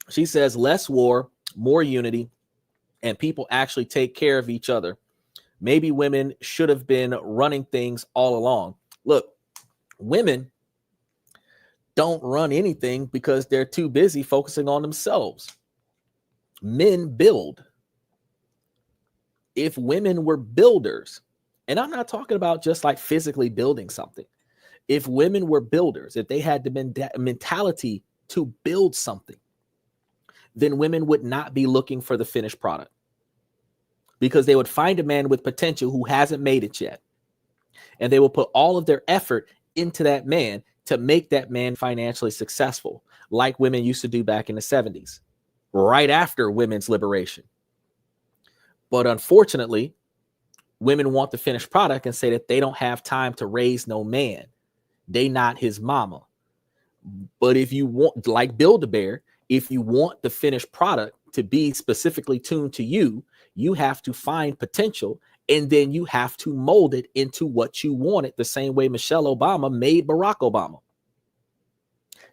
She says less war, more unity, and people actually take care of each other. Maybe women should have been running things all along. Look, women don't run anything because they're too busy focusing on themselves. Men build. If women were builders, and I'm not talking about just like physically building something. If women were builders, if they had the mentality to build something, then women would not be looking for the finished product, because they would find a man with potential who hasn't made it yet. And they will put all of their effort into that man to make that man financially successful, like women used to do back in the 70s, right after women's liberation. But unfortunately, women want the finished product and say that they don't have time to raise no man. They not his mama. But if you want, like Build-A-Bear, if you want the finished product to be specifically tuned to you, you have to find potential, and then you have to mold it into what you want it, the same way Michelle Obama made Barack Obama,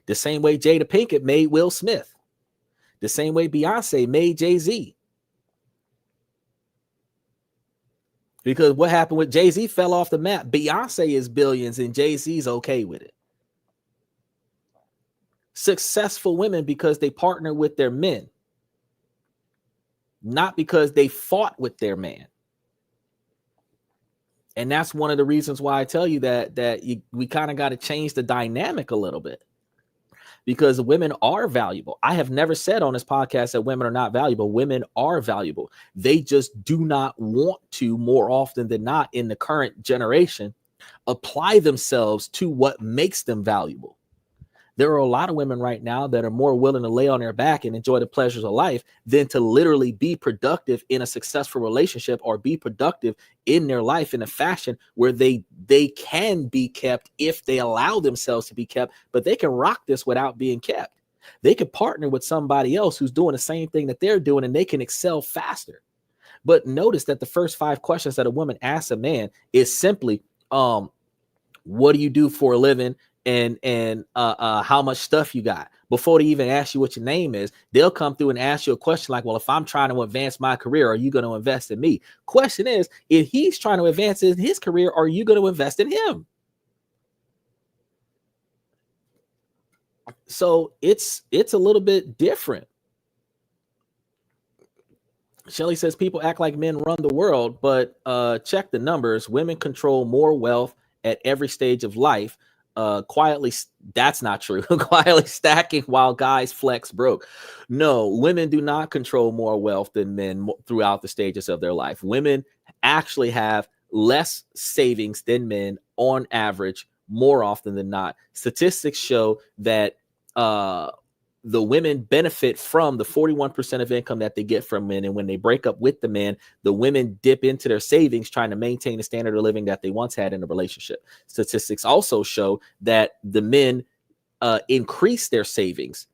the same way Jada Pinkett made Will Smith, the same way Beyonce made Jay-Z. Because what happened with Jay-Z fell off the map. Beyonce is billions and Jay-Z's okay with it. Successful women because they partner with their men, not because they fought with their man. And that's one of the reasons why I tell you that we kind of got to change the dynamic a little bit, because women are valuable. I have never said on this podcast that women are not valuable. Women are valuable. They just do not want to, more often than not in the current generation, apply themselves to what makes them valuable. There are a lot of women right now that are more willing to lay on their back and enjoy the pleasures of life than to literally be productive in a successful relationship, or be productive in their life in a fashion where they can be kept if they allow themselves to be kept, but they can rock this without being kept. They can partner with somebody else who's doing the same thing that they're doing, and they can excel faster. But notice that the first 5 questions that a woman asks a man is simply, what do you do for a living? And how much stuff you got. Before they even ask you what your name is, they'll come through and ask you a question like, well, if I'm trying to advance my career, are you going to invest in me? Question is, if he's trying to advance in his career, are you going to invest in him? So it's a little bit different. Shelly says people act like men run the world, but check the numbers. Women control more wealth at every stage of life. Quietly, that's not true. Quietly stacking while guys flex broke. No, women do not control more wealth than men throughout the stages of their life. Women actually have less savings than men on average, more often than not. Statistics show that the women benefit from the 41% of income that they get from men. And when they break up with the man, the women dip into their savings trying to maintain the standard of living that they once had in a relationship. Statistics also show that the men increase their savings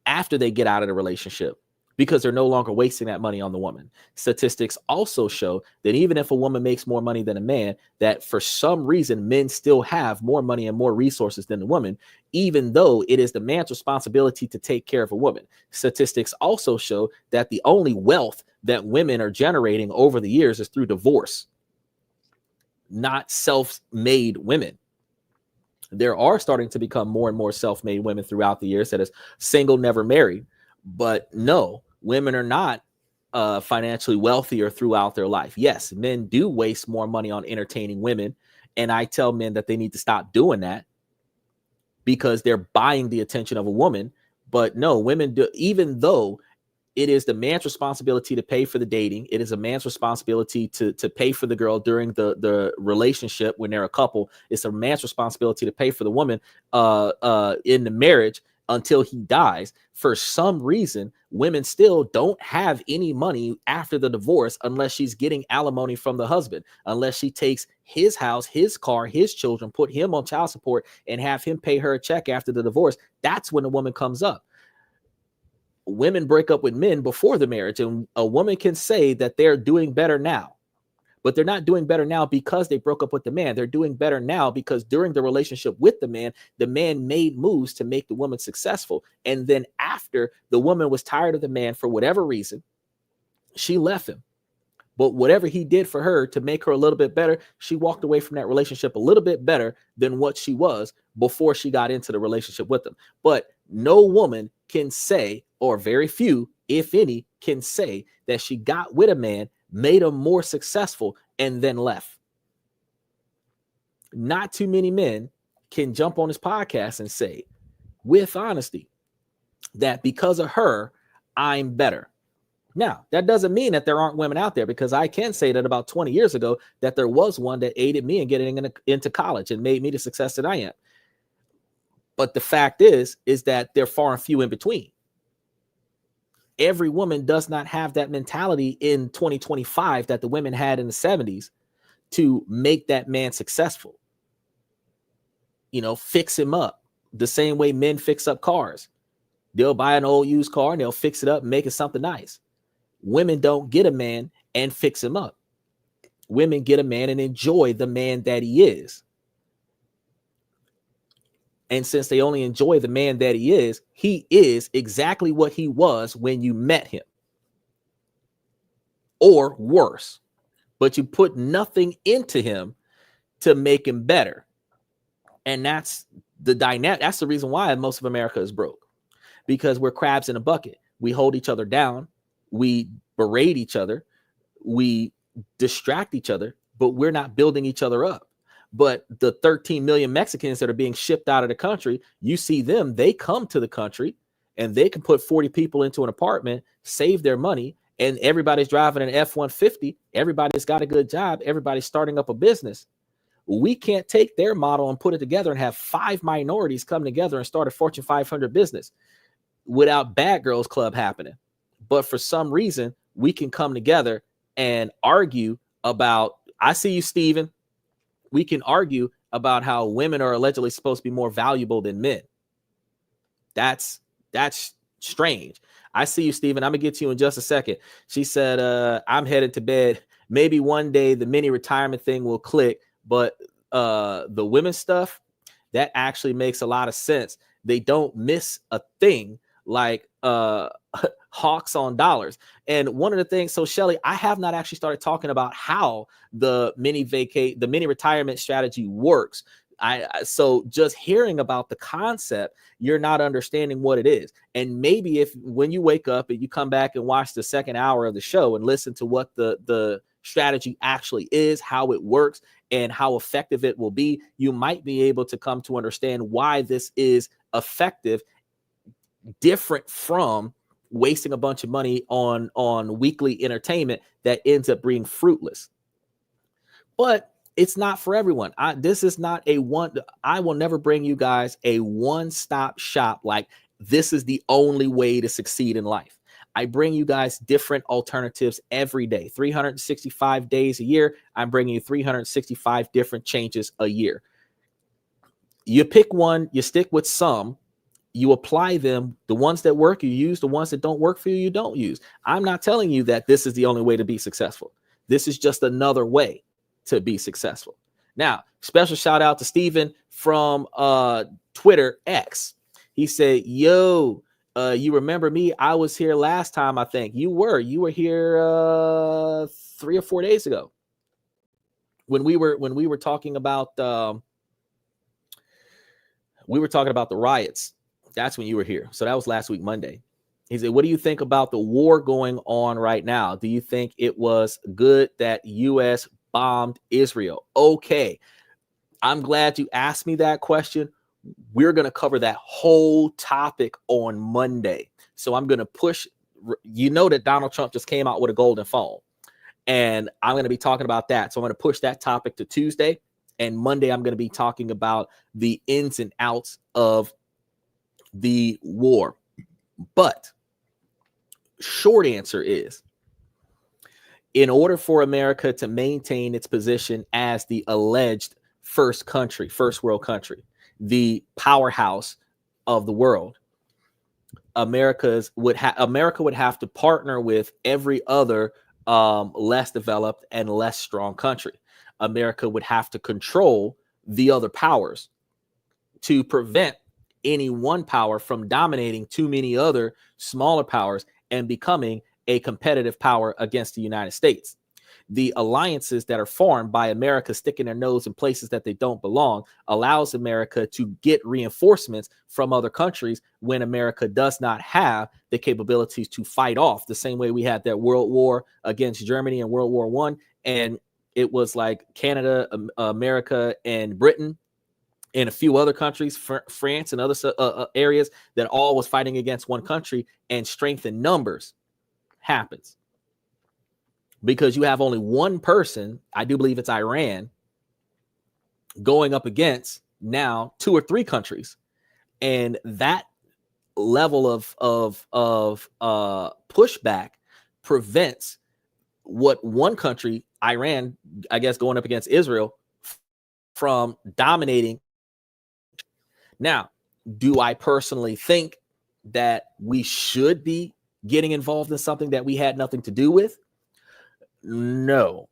after they get out of the relationship, because they're no longer wasting that money on the woman. Statistics also show that even if a woman makes more money than a man, that for some reason men still have more money and more resources than the woman, even though it is the man's responsibility to take care of a woman. Statistics also show that the only wealth that women are generating over the years is through divorce, not self-made women. There are starting to become more and more self-made women throughout the years that is single, never married. But no, women are not financially wealthier throughout their life. Yes, men do waste more money on entertaining women. And I tell men that they need to stop doing that, because they're buying the attention of a woman. But no, women do, even though it is the man's responsibility to pay for the dating, it is a man's responsibility to pay for the girl during the relationship when they're a couple. It's a man's responsibility to pay for the woman in the marriage until he dies. For some reason, women still don't have any money after the divorce unless she's getting alimony from the husband, unless she takes his house, his car, his children, put him on child support, and have him pay her a check after the divorce. That's when the woman comes up. Women break up with men before the marriage, and a woman can say that they're doing better now. But they're not doing better now because they broke up with the man. They're doing better now because during the relationship with the man made moves to make the woman successful. And then after the woman was tired of the man for whatever reason, she left him. But whatever he did for her to make her a little bit better, she walked away from that relationship a little bit better than what she was before she got into the relationship with him. But no woman can say, or very few if any, can say that she got with a man, made him more successful, and then left? Not too many men can jump on this podcast and say, with honesty, that because of her, I'm better. Now, that doesn't mean that there aren't women out there, because I can say that about 20 years ago that there was one that aided me in getting into college and made me the success that I am. But the fact is that they're far and few in between. Every woman does not have that mentality in 2025 that the women had in the 70s to make that man successful. Fix him up the same way men fix up cars. They'll buy an old used car and they'll fix it up and make it something nice. Women don't get a man and fix him up. Women get a man and enjoy the man that he is. And since they only enjoy the man that he is exactly what he was when you met him, or worse, but you put nothing into him to make him better. And that's the dynamic. That's the reason why most of America is broke, because we're crabs in a bucket. We hold each other down. We berate each other. We distract each other, but we're not building each other up. But the 13 million Mexicans that are being shipped out of the country, you see them, they come to the country and they can put 40 people into an apartment, save their money, and everybody's driving an F-150. Everybody's got a good job. Everybody's starting up a business. We can't take their model and put it together and have 5 minorities come together and start a Fortune 500 business without Bad Girls Club happening. But for some reason, we can come together and argue about, I see you, Steven. We can argue about how women are allegedly supposed to be more valuable than men. That's strange. I see you, Steven. I'm going to get to you in just a second. She said, I'm headed to bed. Maybe one day the mini retirement thing will click, but the women's stuff, that actually makes a lot of sense. They don't miss a thing like hawks on dollars. And one of the things, so Shelly, I have not actually started talking about how the mini retirement strategy works. So just hearing about the concept, you're not understanding what it is. And maybe if when you wake up and you come back and watch the second hour of the show and listen to what the strategy actually is, how it works, and how effective it will be, you might be able to come to understand why this is effective, different from wasting a bunch of money on weekly entertainment that ends up being fruitless. But it's not for everyone. This is not I will never bring you guys a one-stop shop like this is the only way to succeed in life. I bring you guys different alternatives every day, 365 days a year. I'm bringing you 365 different changes a year. You pick one, you stick with some, you apply them. The ones that work, you use. The ones that don't work for you, you don't use. I'm not telling you that this is the only way to be successful. This is just another way to be successful. Now, special shout out to Steven from Twitter X. He said, yo, you remember me? I was here last time, I think. You were here 3 or 4 days ago when we were talking about the riots. That's when you were here. So that was last week, Monday. He said, what do you think about the war going on right now? Do you think it was good that U.S. bombed Israel? Okay. I'm glad you asked me that question. We're going to cover that whole topic on Monday. So I'm going to push, that Donald Trump just came out with a golden phone, and I'm going to be talking about that. So I'm going to push that topic to Tuesday, and Monday I'm going to be talking about the ins and outs of the war. But short answer is, in order for America to maintain its position as the alleged first world country, the powerhouse of the world, America would have to partner with every other less developed and less strong country. America would have to control the other powers to prevent any one power from dominating too many other smaller powers and becoming a competitive power against the United States. the alliances that are formed by America sticking their nose in places that they don't belong allows America to get reinforcements from other countries when America does not have the capabilities to fight off, the same way we had that world war against Germany in World War I. And it was like Canada, America, and Britain, and a few other countries, France and other areas, that all was fighting against one country, and strength in numbers happens. Because you have only one person, I do believe it's Iran, going up against now 2 or 3 countries. And that level of pushback prevents what one country, Iran, I guess, going up against Israel, from dominating. Now, do I personally think that we should be getting involved in something that we had nothing to do with? No.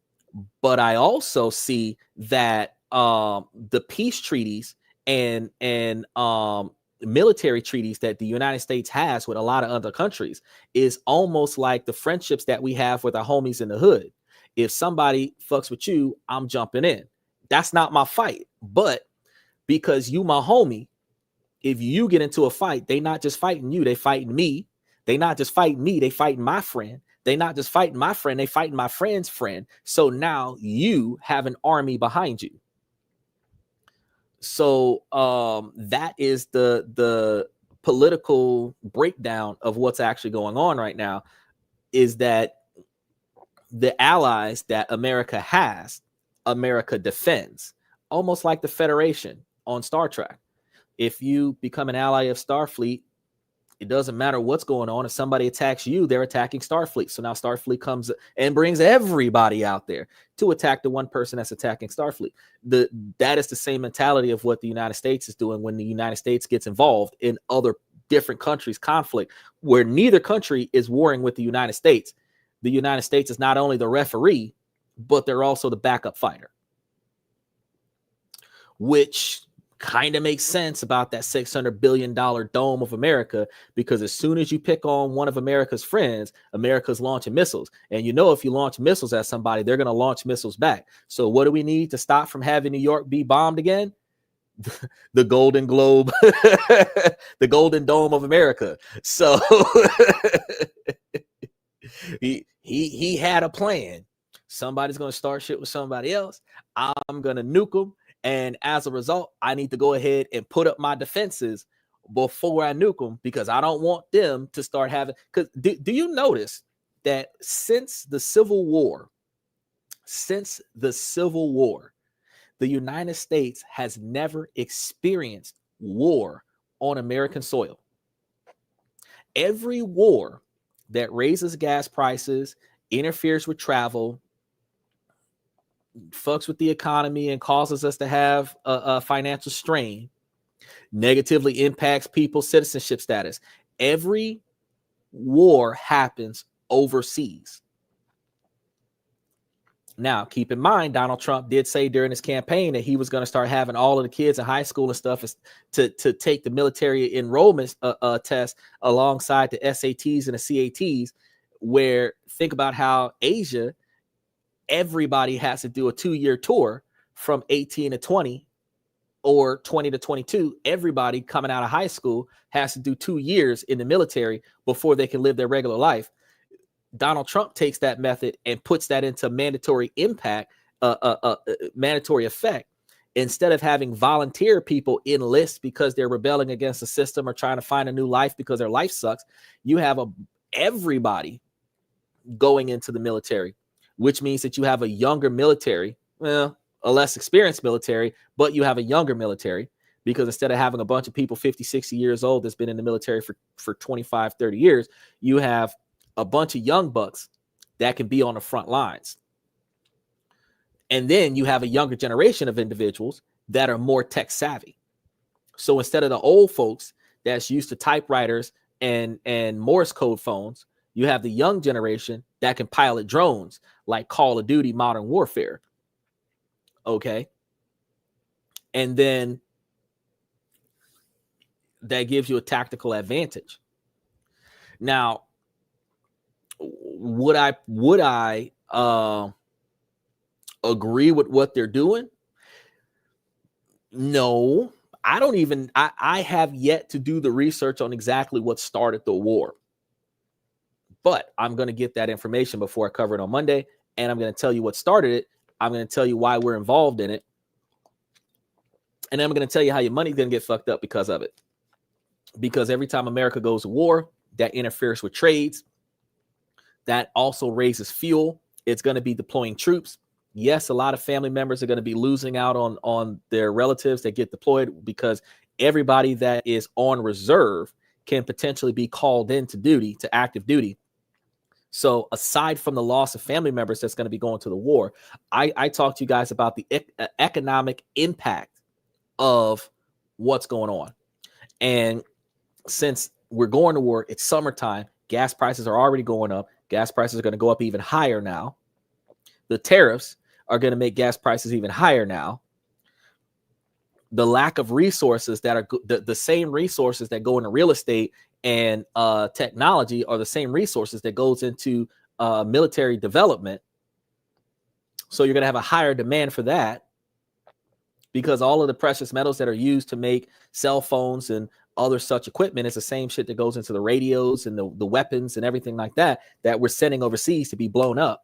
But I also see that the peace treaties and military treaties that the United States has with a lot of other countries is almost like the friendships that we have with our homies in the hood. If somebody fucks with you, I'm jumping in. That's not my fight. But because you my homie, if you get into a fight, they not just fighting you, they fighting me. They not just fighting me, they fighting my friend. They not just fighting my friend, they fighting my friend's friend. So now you have an army behind you. So that is the political breakdown of what's actually going on right now, is that the allies that America has, America defends, almost like the Federation on Star Trek. If you become an ally of Starfleet, it doesn't matter what's going on. If somebody attacks you, they're attacking Starfleet. So now Starfleet comes and brings everybody out there to attack the one person that's attacking Starfleet. That is the same mentality of what the United States is doing when the United States gets involved in other different countries' conflict, where neither country is warring with the United States. The United States is not only the referee, but they're also the backup fighter, which kind of makes sense about that $600 billion dome of America, because as soon as you pick on one of America's friends, America's launching missiles. And you know, if you launch missiles at somebody, they're going to launch missiles back. So what do we need to stop from having New York be bombed again? The Golden Globe, the Golden Dome of America. So he had a plan. Somebody's going to start shit with somebody else. I'm going to nuke them. And as a result, I need to go ahead and put up my defenses before I nuke them, because I don't want them to start having. Because do you notice that since the Civil War, the United States has never experienced war on American soil? Every war that raises gas prices, interferes with travel, fucks with the economy, and causes us to have a financial strain, negatively impacts people's citizenship status. Every war happens overseas. Now, keep in mind, Donald Trump did say during his campaign that he was going to start having all of the kids in high school and stuff to take the military enrollment test alongside the SATs and the CATs, where think about how Asia, everybody has to do a 2-year tour from 18 to 20 or 20 to 22. Everybody coming out of high school has to do 2 years in the military before they can live their regular life. Donald Trump takes that method and puts that into mandatory mandatory effect. Instead of having volunteer people enlist because they're rebelling against the system or trying to find a new life because their life sucks, you have everybody going into the military, which means that you have a younger military, well, a less experienced military, but you have a younger military, because instead of having a bunch of people 50, 60 years old that's been in the military for 25, 30 years, you have a bunch of young bucks that can be on the front lines. And then you have a younger generation of individuals that are more tech savvy. So instead of the old folks that's used to typewriters and Morse code phones, you have the young generation that can pilot drones like Call of Duty Modern Warfare. Okay. And then that gives you a tactical advantage. Now, would I agree with what they're doing? No, I don't even, I have yet to do the research on exactly what started the war. But I'm going to get that information before I cover it on Monday. And I'm going to tell you what started it. I'm going to tell you why we're involved in it. And then I'm going to tell you how your money's going to get fucked up because of it. Because every time America goes to war, that interferes with trades. That also raises fuel. It's going to be deploying troops. Yes, a lot of family members are going to be losing out on their relatives that get deployed, because everybody that is on reserve can potentially be called into duty, to active duty. So aside from the loss of family members that's going to be going to the war, I talked to you guys about the economic impact of what's going on. And since we're going to war, it's summertime, gas prices are already going up. Gas prices are going to go up even higher now. The tariffs are going to make gas prices even higher now. The lack of resources that are the same resources that go into real estate and technology are the same resources that goes into military development. So you're going to have a higher demand for that, because all of the precious metals that are used to make cell phones and other such equipment is the same shit that goes into the radios and the weapons and everything like that we're sending overseas to be blown up.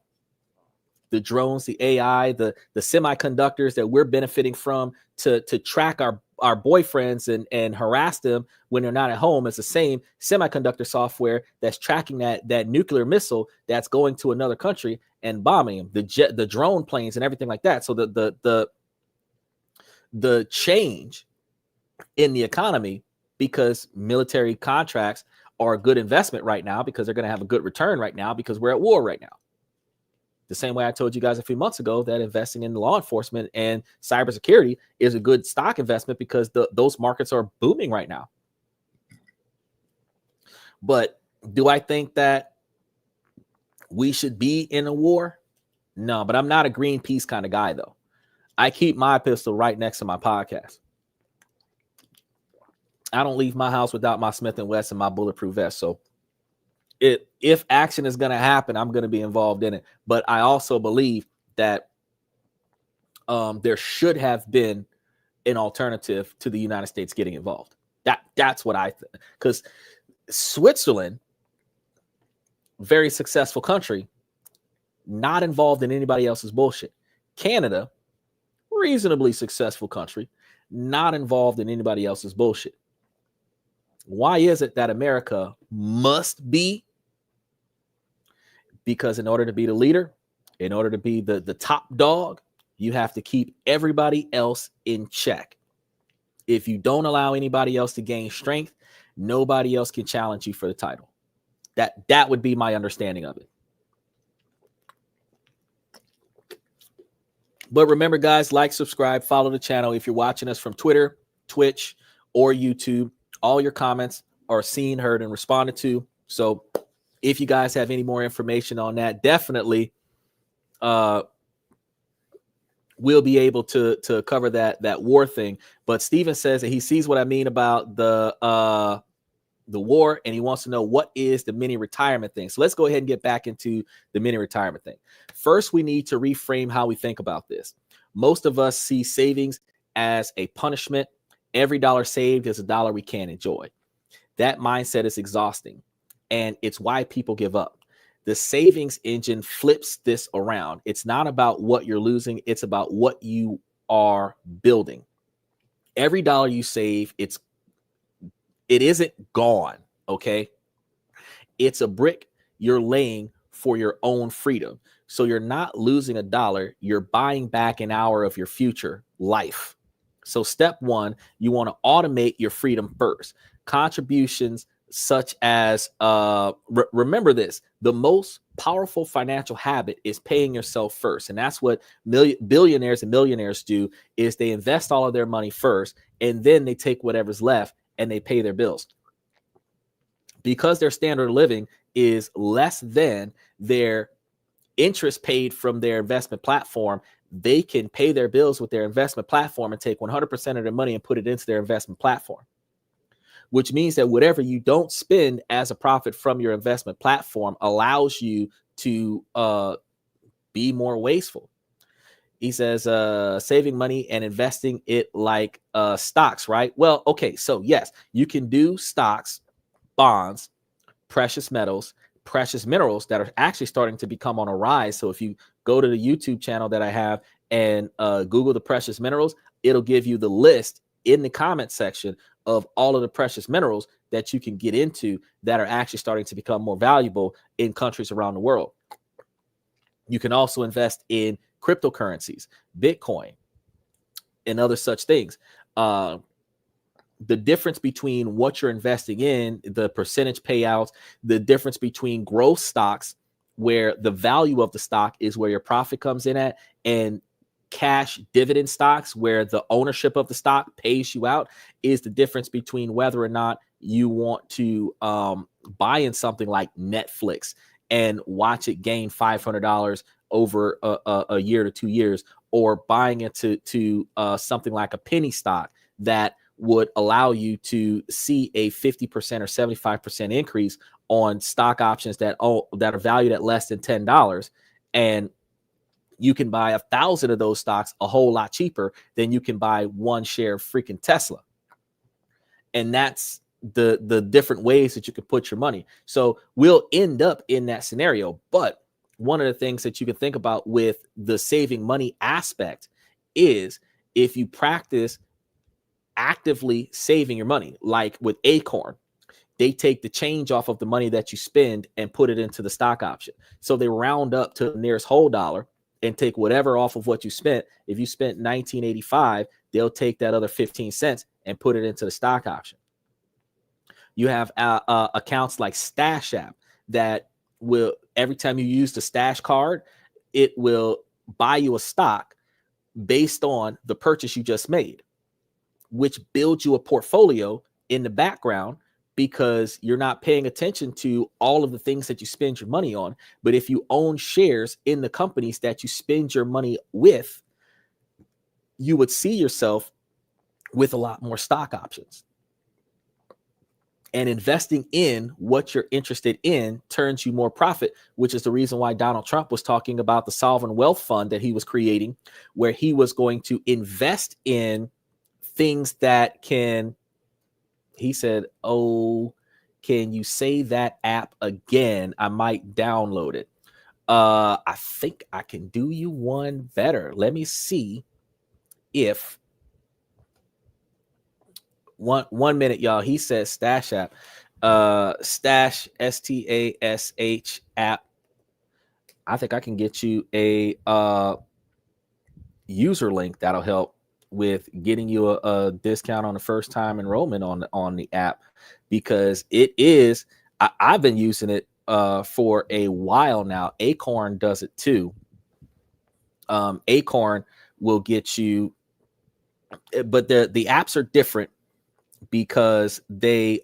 The drones, the AI, the semiconductors that we're benefiting from to track our boyfriends and harass them when they're not at home. It's the same semiconductor software that's tracking that nuclear missile that's going to another country and bombing them, the drone planes and everything like that. So the change in the economy, because military contracts are a good investment right now, because they're going to have a good return right now, because we're at war right now. The same way I told you guys a few months ago that investing in law enforcement and cybersecurity is a good stock investment, because those markets are booming right now. But do I think that we should be in a war? No, but I'm not a Greenpeace kind of guy, though. I keep my pistol right next to my podcast. I don't leave my house without my Smith & Wesson and my bulletproof vest. So if action is going to happen, I'm going to be involved in it. But I also believe that there should have been an alternative to the United States getting involved. That's what I think. Because Switzerland, very successful country, not involved in anybody else's bullshit. Canada, reasonably successful country, not involved in anybody else's bullshit. Why is it that America must be? Because in order to be the leader, in order to be the top dog, you have to keep everybody else in check. If you don't allow anybody else to gain strength, nobody else can challenge you for the title. That would be my understanding of it. But remember, guys, like, subscribe, follow the channel. If you're watching us from Twitter, Twitch, or YouTube, all your comments are seen, heard, and responded to. So if you guys have any more information on that, definitely we'll be able to cover that war thing. But Steven says that he sees what I mean about the war, and he wants to know what is the mini retirement thing. So let's go ahead and get back into the mini retirement thing. First, we need to reframe how we think about this. Most of us see savings as a punishment. Every dollar saved is a dollar we can't enjoy. That mindset is exhausting, and it's why people give up. The savings engine flips this around. It's not about what you're losing. It's about what you are building. Every dollar you save, it isn't gone, okay? It's a brick you're laying for your own freedom. So you're not losing a dollar. You're buying back an hour of your future life. So step one, you want to automate your freedom first. Contributions such as, remember this, the most powerful financial habit is paying yourself first. And that's what billionaires and millionaires do, is they invest all of their money first, and then they take whatever's left and they pay their bills. Because their standard of living is less than their interest paid from their investment platform, they can pay their bills with their investment platform and take 100% of their money and put it into their investment platform, which means that whatever you don't spend as a profit from your investment platform allows you to be more wasteful. He says, saving money and investing it like stocks, right? Well, okay, so yes, you can do stocks, bonds, precious metals, precious minerals that are actually starting to become on a rise. So if you go to the YouTube channel that I have and Google the precious minerals, it'll give you the list in the comment section of all of the precious minerals that you can get into that are actually starting to become more valuable in countries around the world. You can also invest in cryptocurrencies, Bitcoin, and other such things. The difference between what you're investing in, the percentage payouts, the difference between growth stocks, where the value of the stock is where your profit comes in at, and cash dividend stocks, where the ownership of the stock pays you out, is the difference between whether or not you want to buy in something like Netflix and watch it gain $500 over a year to 2 years, or buying into something like a penny stock that would allow you to see a 50% or 75% increase on stock options that are valued at less than $10. And you can buy 1,000 of those stocks a whole lot cheaper than you can buy one share of freaking Tesla. And that's the different ways that you can put your money. So we'll end up in that scenario. But one of the things that you can think about with the saving money aspect is, if you practice actively saving your money, like with Acorn, they take the change off of the money that you spend and put it into the stock option. So they round up to the nearest whole dollar and take whatever off of what you spent. If you spent $19.85, they'll take that other 15 cents and put it into the stock option. You have accounts like Stash App that will, every time you use the Stash card, it will buy you a stock based on the purchase you just made, which builds you a portfolio in the background, because you're not paying attention to all of the things that you spend your money on. But if you own shares in the companies that you spend your money with, you would see yourself with a lot more stock options. And investing in what you're interested in turns you more profit, which is the reason why Donald Trump was talking about the sovereign wealth fund that he was creating, where he was going to invest in things that can, he said, oh, can you say that app again? I might download it. I think I can do you one better. Let me see if one minute, y'all. He says Stash app. Stash, STASH app. I think I can get you a user link that'll help with getting you a discount on the first time enrollment on the app, because it is, I've been using it for a while now. Acorn does it too. Acorn will get you, but the apps are different because they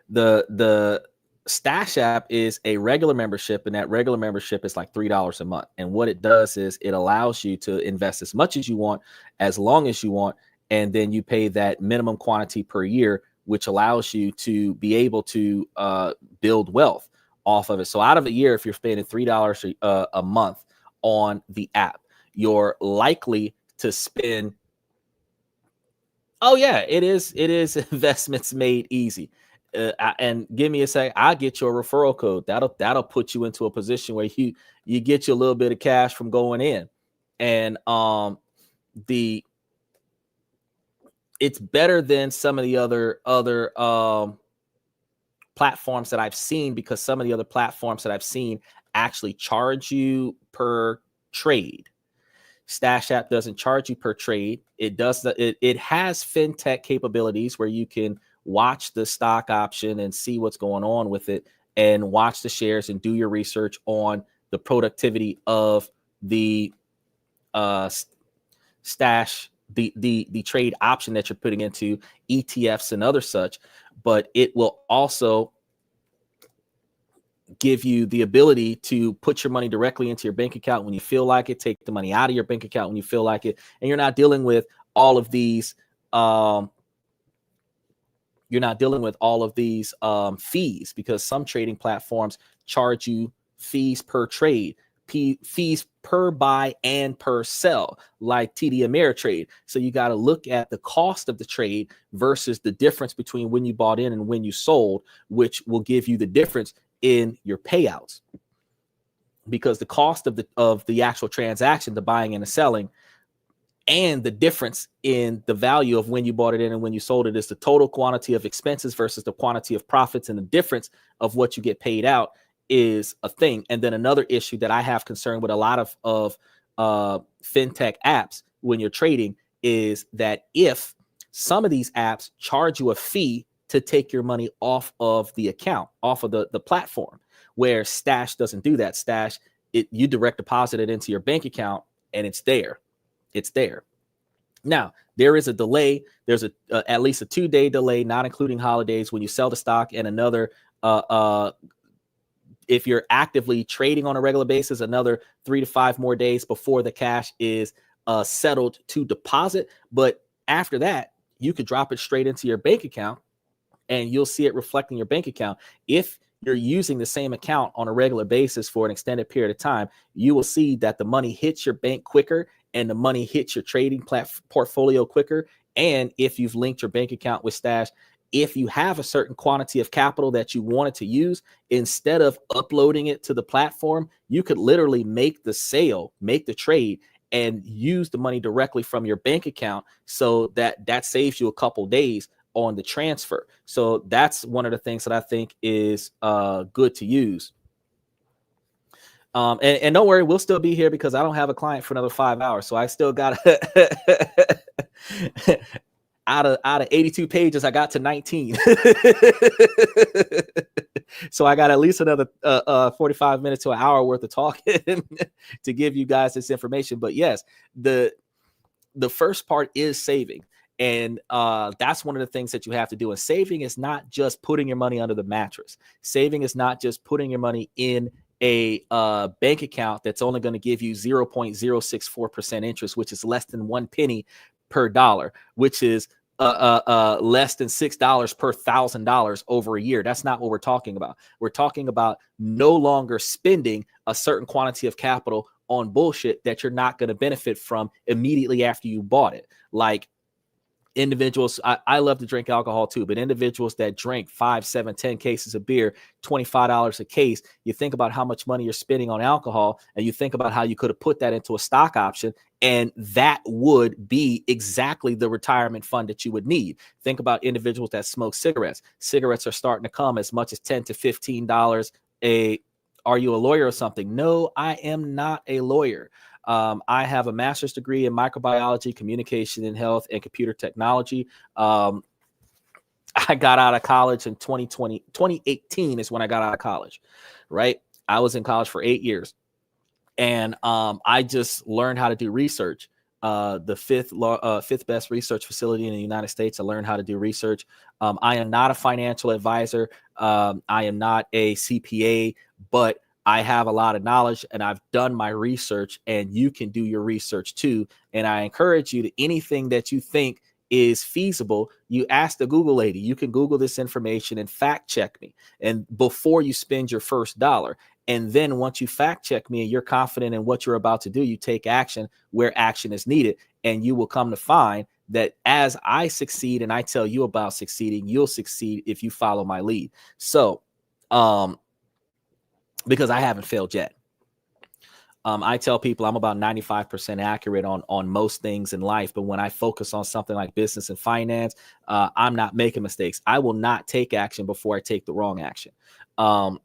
the Stash app is a regular membership, and that regular membership is like $3 a month. And what it does is it allows you to invest as much as you want, as long as you want, and then you pay that minimum quantity per year, which allows you to be able to build wealth off of it. So out of a year, if you're spending $3 a month on the app, you're likely to spend. Oh yeah, it is investments made easy. And give me a sec, I'll get your referral code. That'll put you into a position where you get you a little bit of cash from going in. And it's better than some of the other platforms that I've seen, because some of the other platforms that I've seen actually charge you per trade. Stash app doesn't charge you per trade. It has fintech capabilities where you can watch the stock option and see what's going on with it, and watch the shares and do your research on the productivity of the stash, the trade option that you're putting into ETFs and other such. But it will also give you the ability to put your money directly into your bank account when you feel like it, take the money out of your bank account when you feel like it, and you're not dealing with all of these fees, because some trading platforms charge you fees per trade, fees per buy and per sell, like TD Ameritrade. So you got to look at the cost of the trade versus the difference between when you bought in and when you sold, which will give you the difference in your payouts. Because the cost of the actual transaction, the buying and the selling, and the difference in the value of when you bought it in and when you sold it is the total quantity of expenses versus the quantity of profits, and the difference of what you get paid out is a thing. And then another issue that I have concern with a lot of fintech apps when you're trading is that if some of these apps charge you a fee to take your money off of the account, off of the platform, where Stash doesn't do that. Stash, you direct deposit it into your bank account and it's there. It's there. Now, there is a delay. There's at least a 2-day delay, not including holidays, when you sell the stock, and another if you're actively trading on a regular basis, another 3 to 5 more days before the cash is settled to deposit. But after that, you could drop it straight into your bank account and you'll see it reflecting your bank account. If you're using the same account on a regular basis for an extended period of time, you will see that the money hits your bank quicker and the money hits your trading portfolio quicker. And if you've linked your bank account with Stash, if you have a certain quantity of capital that you wanted to use, instead of uploading it to the platform, you could literally make the sale, make the trade, and use the money directly from your bank account. So that saves you a couple days on the transfer. So that's one of the things that I think is good to use. And don't worry, we'll still be here because I don't have a client for another 5 hours. So I still got out of 82 pages, I got to 19. So I got at least another 45 minutes to an hour worth of talking to give you guys this information. But yes, the first part is saving. And that's one of the things that you have to do. And saving is not just putting your money under the mattress. Saving is not just putting your money in a bank account that's only going to give you 0.064% interest, which is less than 1 penny per dollar, which is less than $6 per $1,000 over a year. That's not what we're talking about. We're talking about no longer spending a certain quantity of capital on bullshit that you're not going to benefit from immediately after you bought it. Like individuals, I love to drink alcohol too, but individuals that drink 5, 7, 10 cases of beer, $25 a case, you think about how much money you're spending on alcohol, and you think about how you could have put that into a stock option, and that would be exactly the retirement fund that you would need. Think about individuals that smoke cigarettes. Cigarettes are starting to come as much as $10 to $15 a. Are you a lawyer or something? No, I am not a lawyer. I have a master's degree in microbiology, communication and health, and computer technology. I got out of college in 2018 is when I got out of college, right? I was in college for 8 years, and I just learned how to do research. The fifth best research facility in the United States. I learned how to do research. I am not a financial advisor. I am not a CPA, but I have a lot of knowledge and I've done my research, and you can do your research too. And I encourage you to anything that you think is feasible, you ask the Google lady. You can Google this information and fact check me. And before you spend your first dollar. And then once you fact check me and you're confident in what you're about to do, you take action where action is needed. And you will come to find that as I succeed and I tell you about succeeding, you'll succeed if you follow my lead. So, because I haven't failed yet. I tell people I'm about 95% accurate on most things in life. But when I focus on something like business and finance, I'm not making mistakes. I will not take action before I take the wrong action. But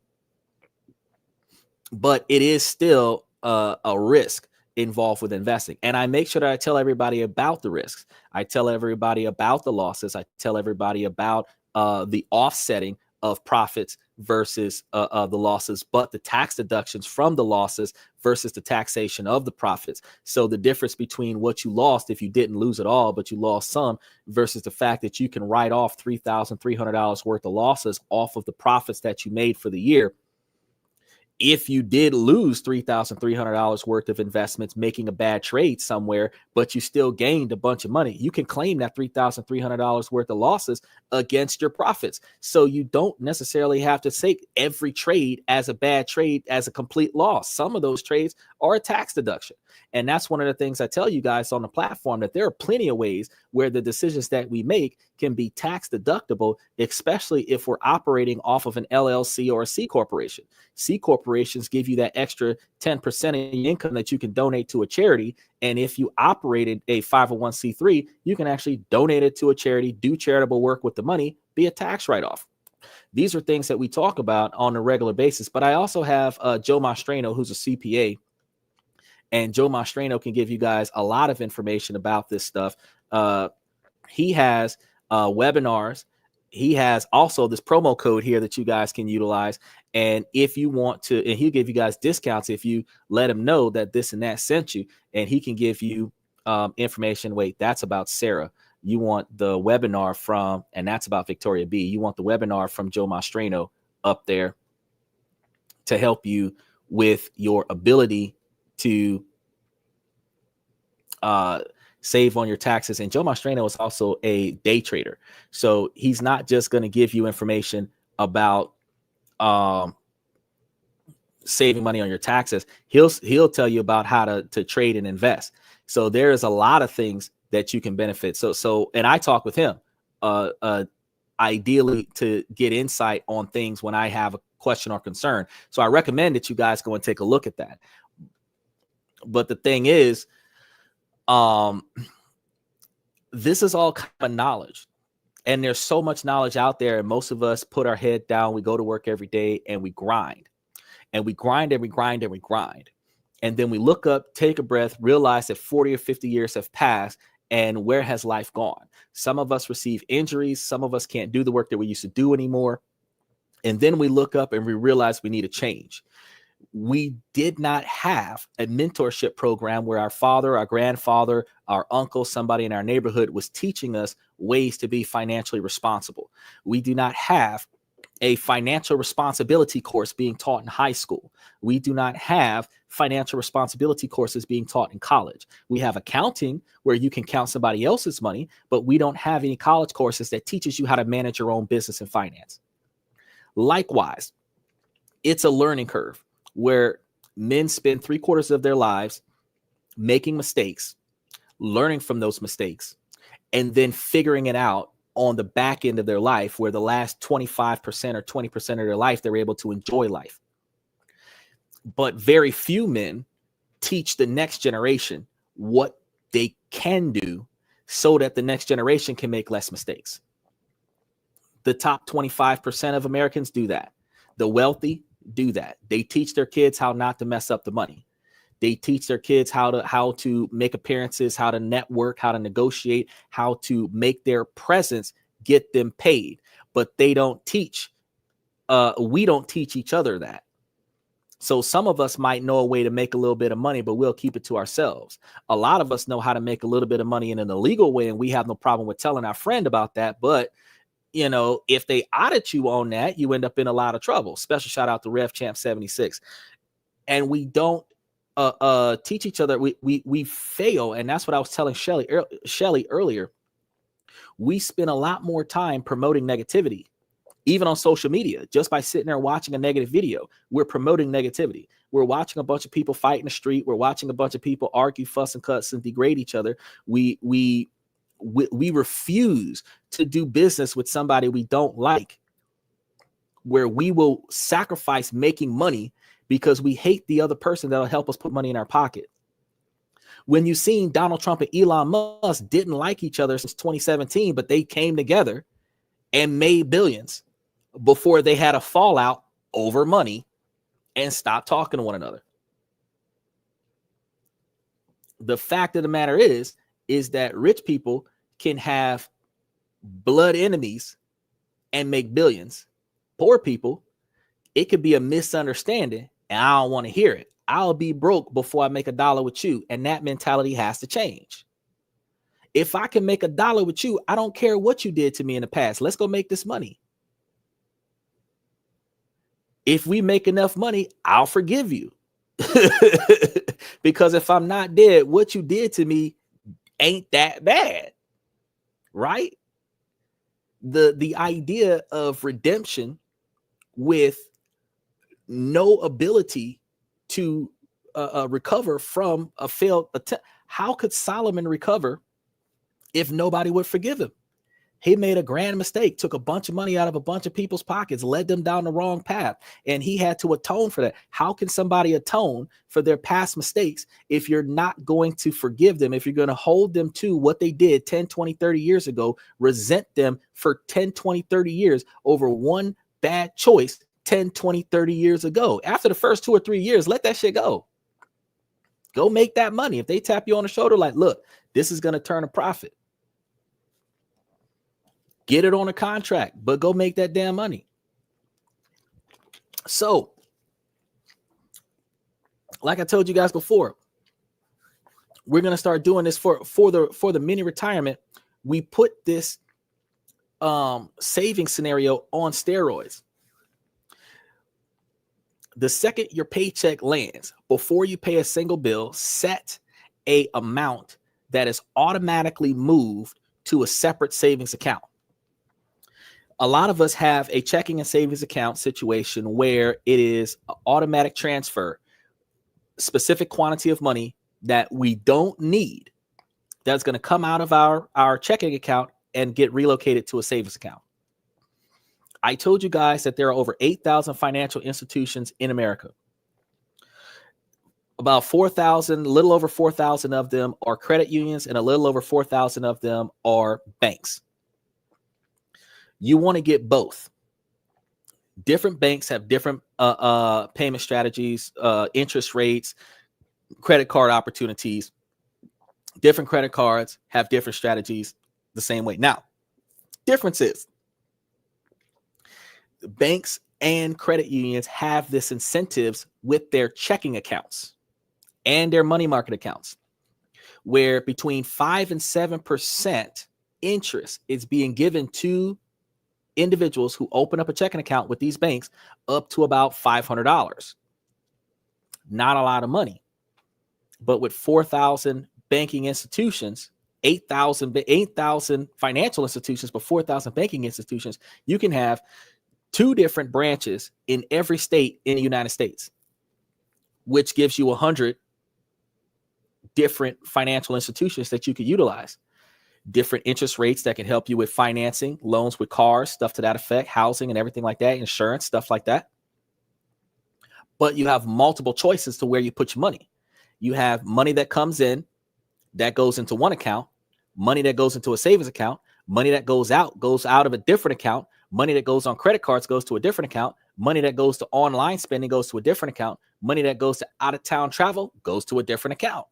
it is still a risk involved with investing. And I make sure that I tell everybody about the risks. I tell everybody about the losses. I tell everybody about the offsetting of profits versus the losses, but the tax deductions from the losses versus the taxation of the profits. So the difference between what you lost if you didn't lose it all, but you lost some, versus the fact that you can write off $3,300 worth of losses off of the profits that you made for the year if you did lose $3,300 worth of investments making a bad trade somewhere, but you still gained a bunch of money, you can claim that $3,300 worth of losses against your profits. So you don't necessarily have to take every trade as a bad trade, as a complete loss. Some of those trades are a tax deduction. And that's one of the things I tell you guys on the platform, that there are plenty of ways where the decisions that we make can be tax deductible, especially if we're operating off of an LLC or a C corporation. C corporations give you that extra 10% of your income that you can donate to a charity. And if you operated a 501c3, you can actually donate it to a charity, do charitable work with the money, be a tax write-off. These are things that we talk about on a regular basis. But I also have Joe Mastrano, who's a CPA. And Joe Mastrano can give you guys a lot of information about this stuff. He has webinars. He has also this promo code here that you guys can utilize. And if you want to, and he'll give you guys discounts if you let him know that this and that sent you, and he can give you information. Wait, that's about Sarah. You want the webinar from, and that's about Victoria B. You want the webinar from Joe Mastrano up there to help you with your ability to save on your taxes. And Joe Mastrano is also a day trader. So he's not just going to give you information about saving money on your taxes. He'll tell you about how to trade and invest. So there is a lot of things that you can benefit. So and I talk with him ideally to get insight on things when I have a question or concern. So I recommend that you guys go and take a look at that. But the thing is, this is all kind of knowledge, and there's so much knowledge out there, and most of us put our head down, we go to work every day, and we grind and we grind and we grind and we grind. And then we look up, take a breath, realize that 40 or 50 years have passed, and where has life gone? Some of us receive injuries. Some of us can't do the work that we used to do anymore. And then we look up and we realize we need a change. We did not have a mentorship program where our father, our grandfather, our uncle, somebody in our neighborhood was teaching us ways to be financially responsible. We do not have a financial responsibility course being taught in high school. We do not have financial responsibility courses being taught in college. We have accounting where you can count somebody else's money, but we don't have any college courses that teaches you how to manage your own business and finance. Likewise, it's a learning curve where men spend 3/4 of their lives making mistakes, learning from those mistakes, and then figuring it out on the back end of their life, where the last 25% or 20% of their life, they're able to enjoy life. But very few men teach the next generation what they can do so that the next generation can make less mistakes. The top 25% of Americans do that. The wealthy do that. They teach their kids how not to mess up the money. They teach their kids how to make appearances, how to network, how to negotiate, how to make their presence get them paid. But they don't teach. We don't teach each other that. So some of us might know a way to make a little bit of money, but we'll keep it to ourselves. A lot of us know how to make a little bit of money in an illegal way, and we have no problem with telling our friend about that. But you know, if they audit you on that, you end up in a lot of trouble. Special shout out to Rev Champ 76. And we don't teach each other. We fail. And that's what I was telling Shelly earlier. We spend a lot more time promoting negativity, even on social media, just by sitting there watching a negative video. We're promoting negativity. We're watching a bunch of people fight in the street. We're watching a bunch of people argue, fuss and cuss and degrade each other. We refuse to do business with somebody we don't like, where we will sacrifice making money because we hate the other person that'll help us put money in our pocket. When you've seen Donald Trump and Elon Musk didn't like each other since 2017, but they came together and made billions before they had a fallout over money and stopped talking to one another. The fact of the matter is that rich people can have blood enemies and make billions. Poor people, it could be a misunderstanding and I don't want to hear it. I'll be broke before I make $1 with you. And that mentality has to change. If I can make $1 with you, I don't care what you did to me in the past. Let's go make this money. If we make enough money, I'll forgive you. Because if I'm not dead, what you did to me ain't that bad, right? The idea of redemption with no ability to recover from a failed attempt. How could Solomon recover if nobody would forgive him? He made a grand mistake, took a bunch of money out of a bunch of people's pockets, led them down the wrong path, and he had to atone for that. How can somebody atone for their past mistakes if you're not going to forgive them, if you're going to hold them to what they did 10, 20, 30 years ago, resent them for 10, 20, 30 years over one bad choice 10, 20, 30 years ago? After the first 2 or 3 years, let that shit go. Go make that money. If they tap you on the shoulder like, look, this is going to turn a profit, get it on a contract, but go make that damn money. So, like I told you guys before, we're going to start doing this for the mini retirement. We put this saving scenario on steroids. The second your paycheck lands, before you pay a single bill, set a amount that is automatically moved to a separate savings account. A lot of us have a checking and savings account situation where it is an automatic transfer, specific quantity of money that we don't need, that's going to come out of our checking account and get relocated to a savings account. I told you guys that there are over 8,000 financial institutions in America. About 4,000, a little over 4,000 of them are credit unions, and a little over 4,000 of them are banks. You want to get both. Different banks have different payment strategies, interest rates, credit card opportunities. Different credit cards have different strategies the same way. Now, difference is banks and credit unions have this incentives with their checking accounts and their money market accounts, where between 5 and 7% interest is being given to individuals who open up a checking account with these banks, up to about $500. Not a lot of money, but with 4,000 banking institutions, 8,000 financial institutions, but 4,000 banking institutions, you can have 2 different branches in every state in the United States, which gives you 100 different financial institutions that you could utilize. Different interest rates that can help you with financing, loans with cars, stuff to that effect, housing and everything like that, insurance, stuff like that. But you have multiple choices to where you put your money. You have money that comes in, that goes into one account, money that goes into a savings account, money that goes out of a different account, money that goes on credit cards goes to a different account, money that goes to online spending goes to a different account, money that goes to out of town travel goes to a different account.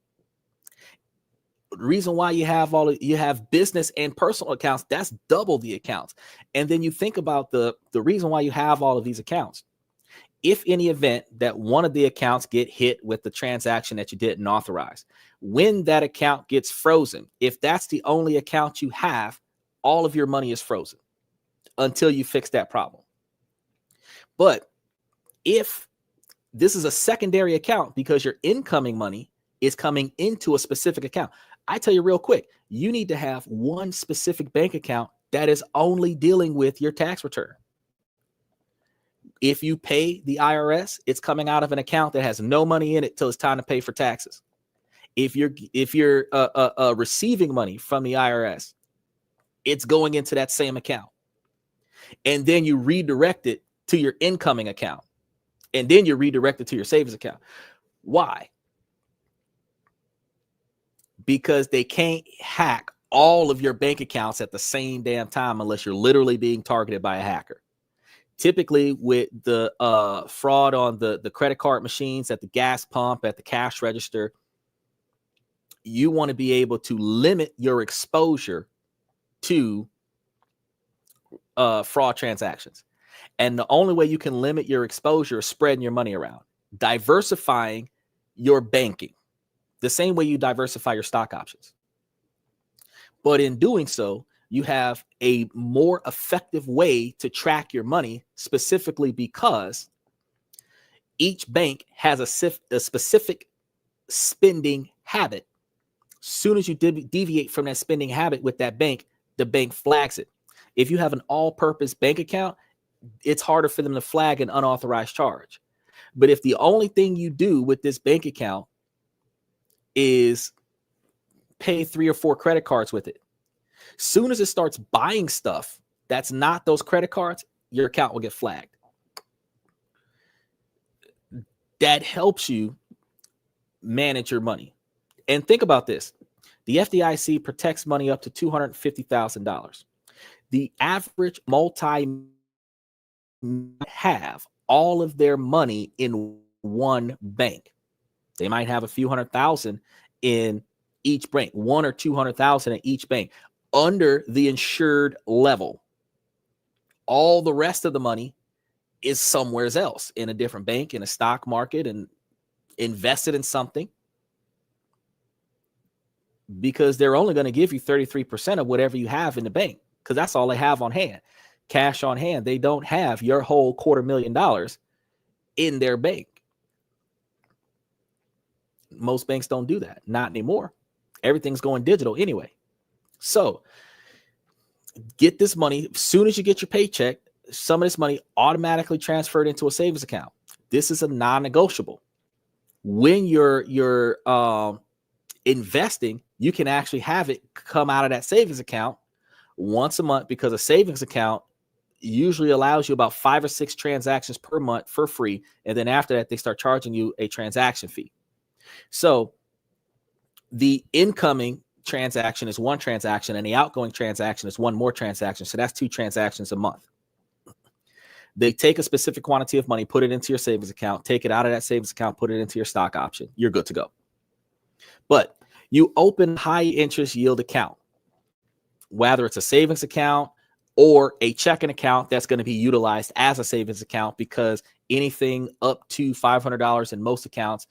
The reason why you have business and personal accounts, that's double the accounts. And then you think about the reason why you have all of these accounts. If any event that one of the accounts get hit with the transaction that you didn't authorize, when that account gets frozen, if that's the only account you have, all of your money is frozen until you fix that problem. But if this is a secondary account because your incoming money is coming into a specific account, I tell you real quick, you need to have one specific bank account that is only dealing with your tax return. If you pay the IRS, it's coming out of an account that has no money in it till it's time to pay for taxes. If you're receiving money from the IRS, it's going into that same account. And then you redirect it to your incoming account. And then you redirect it to your savings account. Why? Because they can't hack all of your bank accounts at the same damn time unless you're literally being targeted by a hacker. Typically with the fraud on the credit card machines, at the gas pump, at the cash register, you want to be able to limit your exposure to fraud transactions. And the only way you can limit your exposure is spreading your money around, diversifying your banking, the same way you diversify your stock options. But in doing so, you have a more effective way to track your money, specifically because Each bank has a specific spending habit. Soon as you deviate from that spending habit with that bank, the bank flags it. If you have an all-purpose bank account, it's harder for them to flag an unauthorized charge. But if the only thing you do with this bank account is pay 3 or 4 credit cards with it, soon as it starts buying stuff that's not those credit cards, your account will get flagged. That helps you manage your money. And think about this. The FDIC protects money up to $250,000. The average multi have all of their money in one bank. They might have a few $100,000 in each bank, 100,000 or 200,000 in each bank under the insured level. All the rest of the money is somewhere else, in a different bank, in a stock market, and invested in something, because they're only going to give you 33% of whatever you have in the bank, because that's all they have on hand, cash on hand. They don't have your whole $250,000 in their bank. Most banks don't do that. Not anymore. Everything's going digital anyway. So get this money. As soon as you get your paycheck, some of this money automatically transferred into a savings account. This is a non-negotiable. When you're investing, you can actually have it come out of that savings account once a month, because a savings account usually allows you about 5 or 6 transactions per month for free. And then after that, they start charging you a transaction fee. So the incoming transaction is one transaction, and the outgoing transaction is one more transaction. So that's 2 transactions a month. They take a specific quantity of money, put it into your savings account, take it out of that savings account, put it into your stock option. You're good to go. But you open high interest yield account, whether it's a savings account or a checking account that's going to be utilized as a savings account, because anything up to $500 in most accounts,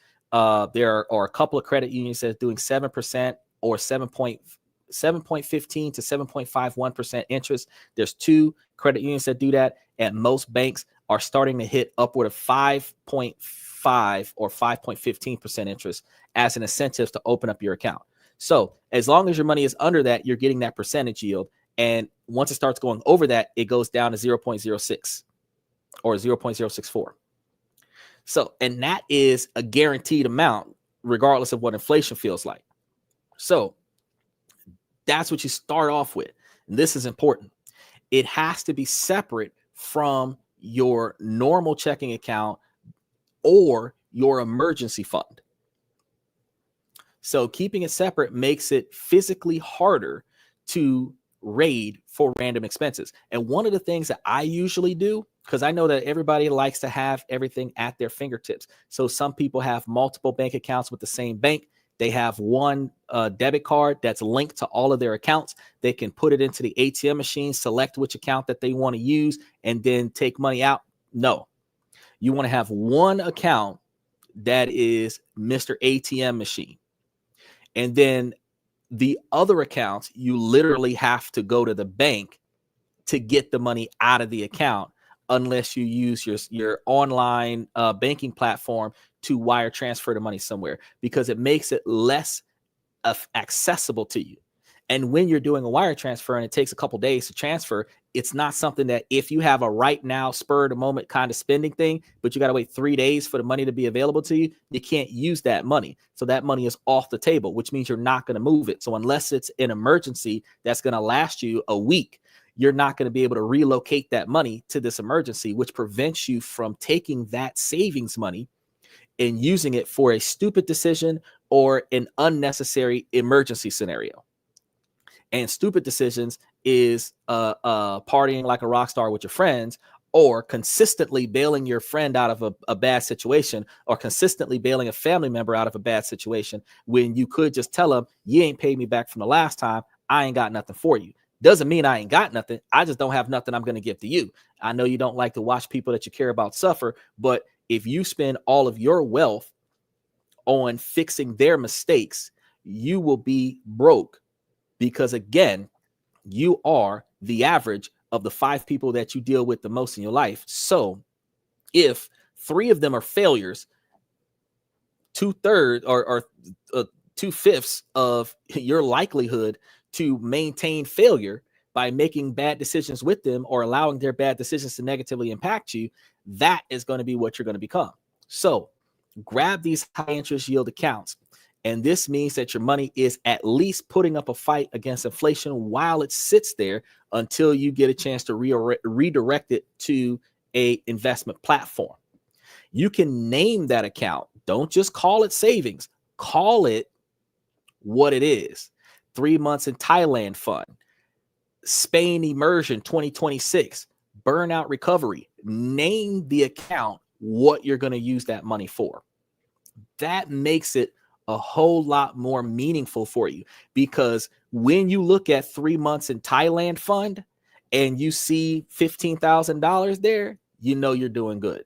there are a couple of credit unions that are doing 7% or 7.15 to 7.51% interest. There's 2 credit unions that do that, and most banks are starting to hit upward of 5.5 or 5.15% interest as an incentive to open up your account. So as long as your money is under that, you're getting that percentage yield. And once it starts going over that, it goes down to 0.06 or 0.064. So, and that is a guaranteed amount, regardless of what inflation feels like. So that's what you start off with. And this is important. It has to be separate from your normal checking account or your emergency fund. So keeping it separate makes it physically harder to raid for random expenses. And one of the things that I usually do, because I know that everybody likes to have everything at their fingertips. So some people have multiple bank accounts with the same bank. They have one debit card that's linked to all of their accounts. They can put it into the ATM machine, select which account that they want to use, and then take money out. No, you want to have one account that is Mr. ATM machine. And then the other accounts, you literally have to go to the bank to get the money out of the account, unless you use your online banking platform to wire transfer the money somewhere, because it makes it less accessible to you. And when you're doing a wire transfer and it takes a couple days to transfer, it's not something that, if you have a right now spur of the moment kind of spending thing, but you got to wait 3 days for the money to be available to you, you can't use that money. So that money is off the table, which means you're not going to move it. So unless it's an emergency that's going to last you a week, you're not going to be able to relocate that money to this emergency, which prevents you from taking that savings money and using it for a stupid decision or an unnecessary emergency scenario. And stupid decisions is partying like a rock star with your friends, or consistently bailing your friend out of a bad situation, or consistently bailing a family member out of a bad situation, when you could just tell them, you ain't paid me back from the last time, I ain't got nothing for you. Doesn't mean I ain't got nothing. I just don't have nothing I'm going to give to you. I know you don't like to watch people that you care about suffer, but if you spend all of your wealth on fixing their mistakes, you will be broke, because again, you are the average of the 5 people that you deal with the most in your life. So if 3 of them are failures, 2/3 or 2/5 of your likelihood to maintain failure by making bad decisions with them or allowing their bad decisions to negatively impact you, that is going to be what you're going to become. So grab these high interest yield accounts. And this means that your money is at least putting up a fight against inflation while it sits there until you get a chance to redirect it to a investment platform. You can name that account. Don't just call it savings. Call it what it is. 3 months in Thailand fund, Spain immersion 2026, burnout recovery. Name the account what you're going to use that money for. That makes it a whole lot more meaningful for you, because when you look at 3 months in Thailand fund and you see $15,000 there, you know you're doing good.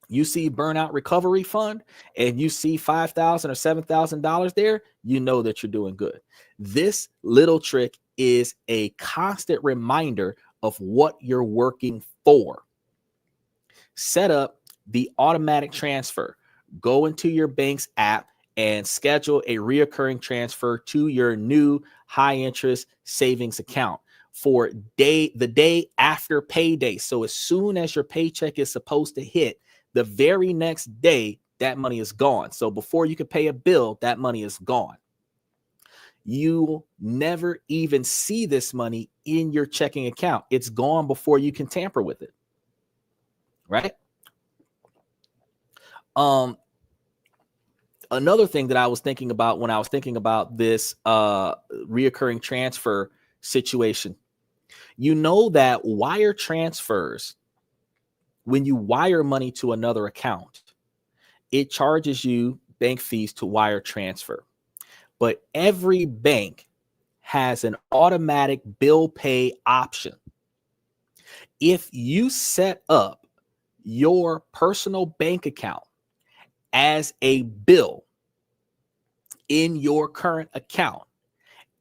You see burnout recovery fund and you see $5,000 or $7,000 there, you know that you're doing good. This little trick is a constant reminder of what you're working for. Set up the automatic transfer. Go into your bank's app and schedule a reoccurring transfer to your new high interest savings account for the day after payday. So as soon as your paycheck is supposed to hit, the very next day, that money is gone. So before you can pay a bill, that money is gone. You never even see this money in your checking account. It's gone before you can tamper with it. Right? Another thing that I was thinking about when I was thinking about this reoccurring transfer situation, you know that wire transfers, when you wire money to another account, it charges you bank fees to wire transfer. But every bank has an automatic bill pay option. If you set up your personal bank account as a bill in your current account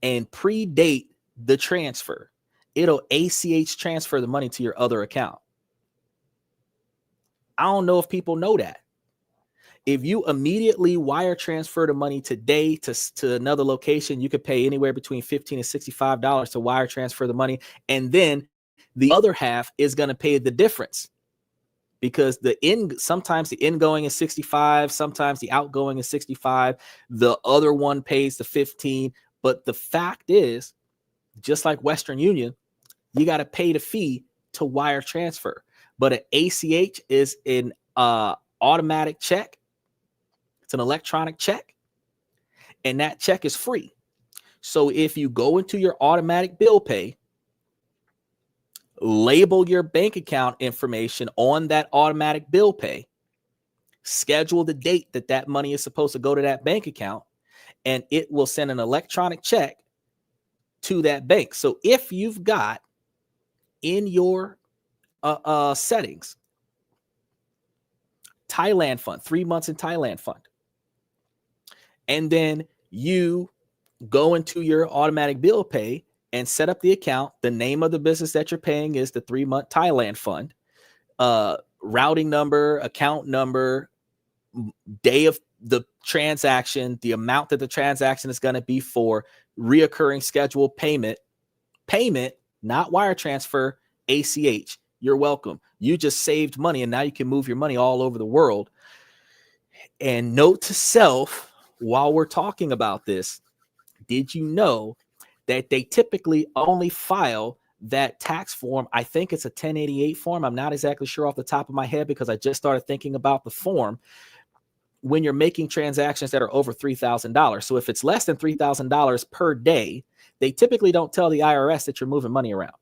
and predate the transfer, it'll ACH transfer the money to your other account. I don't know if people know that. If you immediately wire transfer the money today to another location, you could pay anywhere between $15 and $65 to wire transfer the money. And then the other half is going to pay the difference, because sometimes the ingoing is 65, sometimes the outgoing is 65. The other one pays the 15. But the fact is, just like Western Union, you got to pay the fee to wire transfer. But an ACH is an automatic check. It's an electronic check, and that check is free. So if you go into your automatic bill pay, label your bank account information on that automatic bill pay, schedule the date that that money is supposed to go to that bank account, and it will send an electronic check to that bank. So if you've got in your settings, Thailand fund, 3 months in Thailand fund, and then you go into your automatic bill pay and set up the account, the name of the business that you're paying is the 3 month Thailand fund, routing number, account number, day of the transaction, the amount that the transaction is going to be for, reoccurring scheduled payment, not wire transfer, ACH. You're welcome. You just saved money, and now you can move your money all over the world. And note to self, while we're talking about this, did you know that they typically only file that tax form? I think it's a 1088 form. I'm not exactly sure off the top of my head because I just started thinking about the form when you're making transactions that are over $3,000. So if it's less than $3,000 per day, they typically don't tell the IRS that you're moving money around.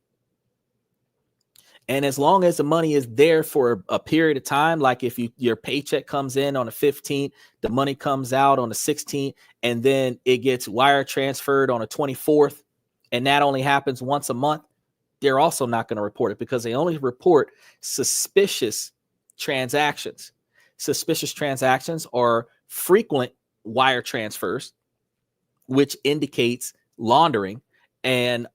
And as long as the money is there for a period of time, like if your paycheck comes in on the 15th, the money comes out on the 16th, and then it gets wire transferred on the 24th, and that only happens once a month, they're also not going to report it, because they only report suspicious transactions. Suspicious transactions are frequent wire transfers, which indicates laundering. And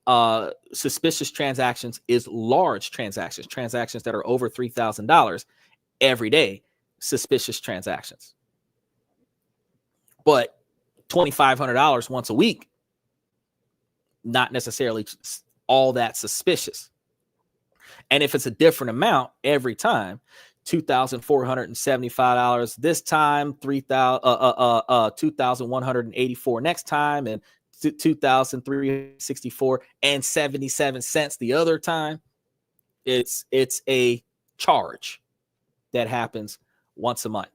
suspicious transactions is large transactions that are over $3,000. every day, suspicious transactions. But $2,500 once a week, not necessarily all that suspicious. And if it's a different amount every time, $2,475 this time, $2,184 next time, and $2,364.77 the other time, it's a charge that happens once a month.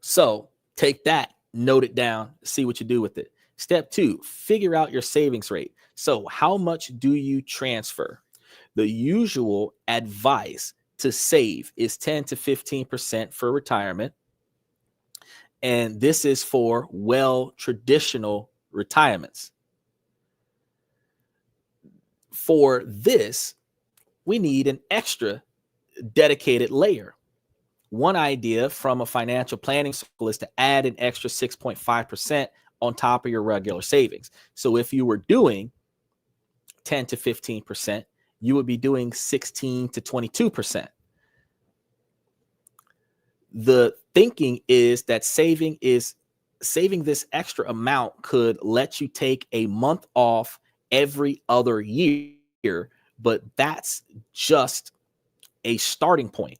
So take that, note it down, see what you do with it. Step 2, figure out your savings rate. So how much do you transfer? The usual advice to save is 10 to 15% for retirement. And this is for traditional retirements. For this, we need an extra dedicated layer. One idea from a financial planning circle is to add an extra 6.5% on top of your regular savings. So if you were doing 10 to 15%, you would be doing 16 to 22%. The thinking is that saving this extra amount could let you take a month off every other year, but that's just a starting point.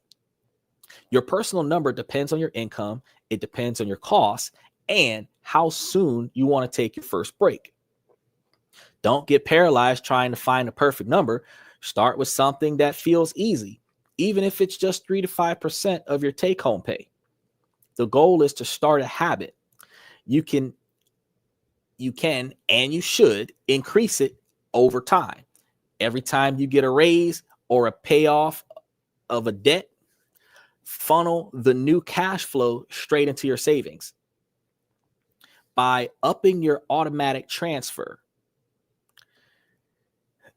Your personal number depends on your income, it depends on your costs, and how soon you want to take your first break. Don't get paralyzed trying to find a perfect number. Start with something that feels easy, even if it's just 3 to 5% of your take-home pay. The goal is to start a habit. You can and you should increase it over time. Every time you get a raise or a payoff of a debt, funnel the new cash flow straight into your savings. By upping your automatic transfer,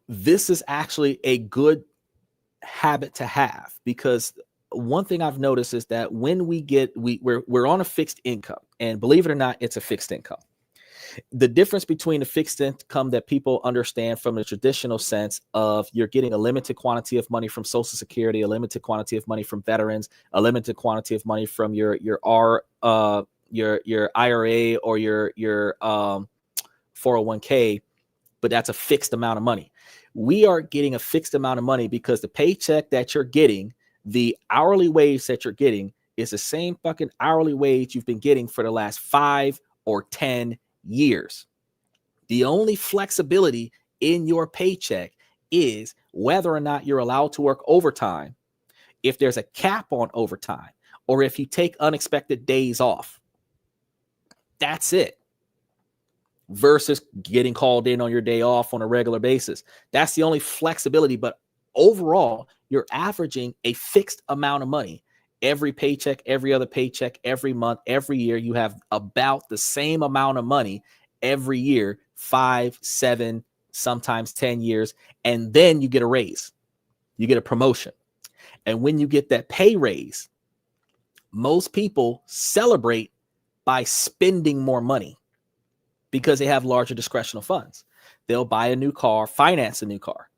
this is actually a good habit to have, because one thing I've noticed is that when we're on a fixed income, and believe it or not, it's a fixed income. The difference between the fixed income that people understand from the traditional sense of you're getting a limited quantity of money from Social Security, a limited quantity of money from veterans, a limited quantity of money from your IRA or your 401k, but that's a fixed amount of money. We are getting a fixed amount of money because the paycheck that you're getting, the hourly wage that you're getting, is the same fucking hourly wage you've been getting for the last 5 or 10 years. The only flexibility in your paycheck is whether or not you're allowed to work overtime, if there's a cap on overtime, or if you take unexpected days off. That's it. Versus getting called in on your day off on a regular basis. That's the only flexibility. But overall, you're averaging a fixed amount of money. Every paycheck, every other paycheck, every month, every year, you have about the same amount of money every year, 5, 7, sometimes 10 years. And then you get a raise. You get a promotion. And when you get that pay raise, most people celebrate by spending more money, because they have larger discretional funds. They'll buy a new car, finance a new car,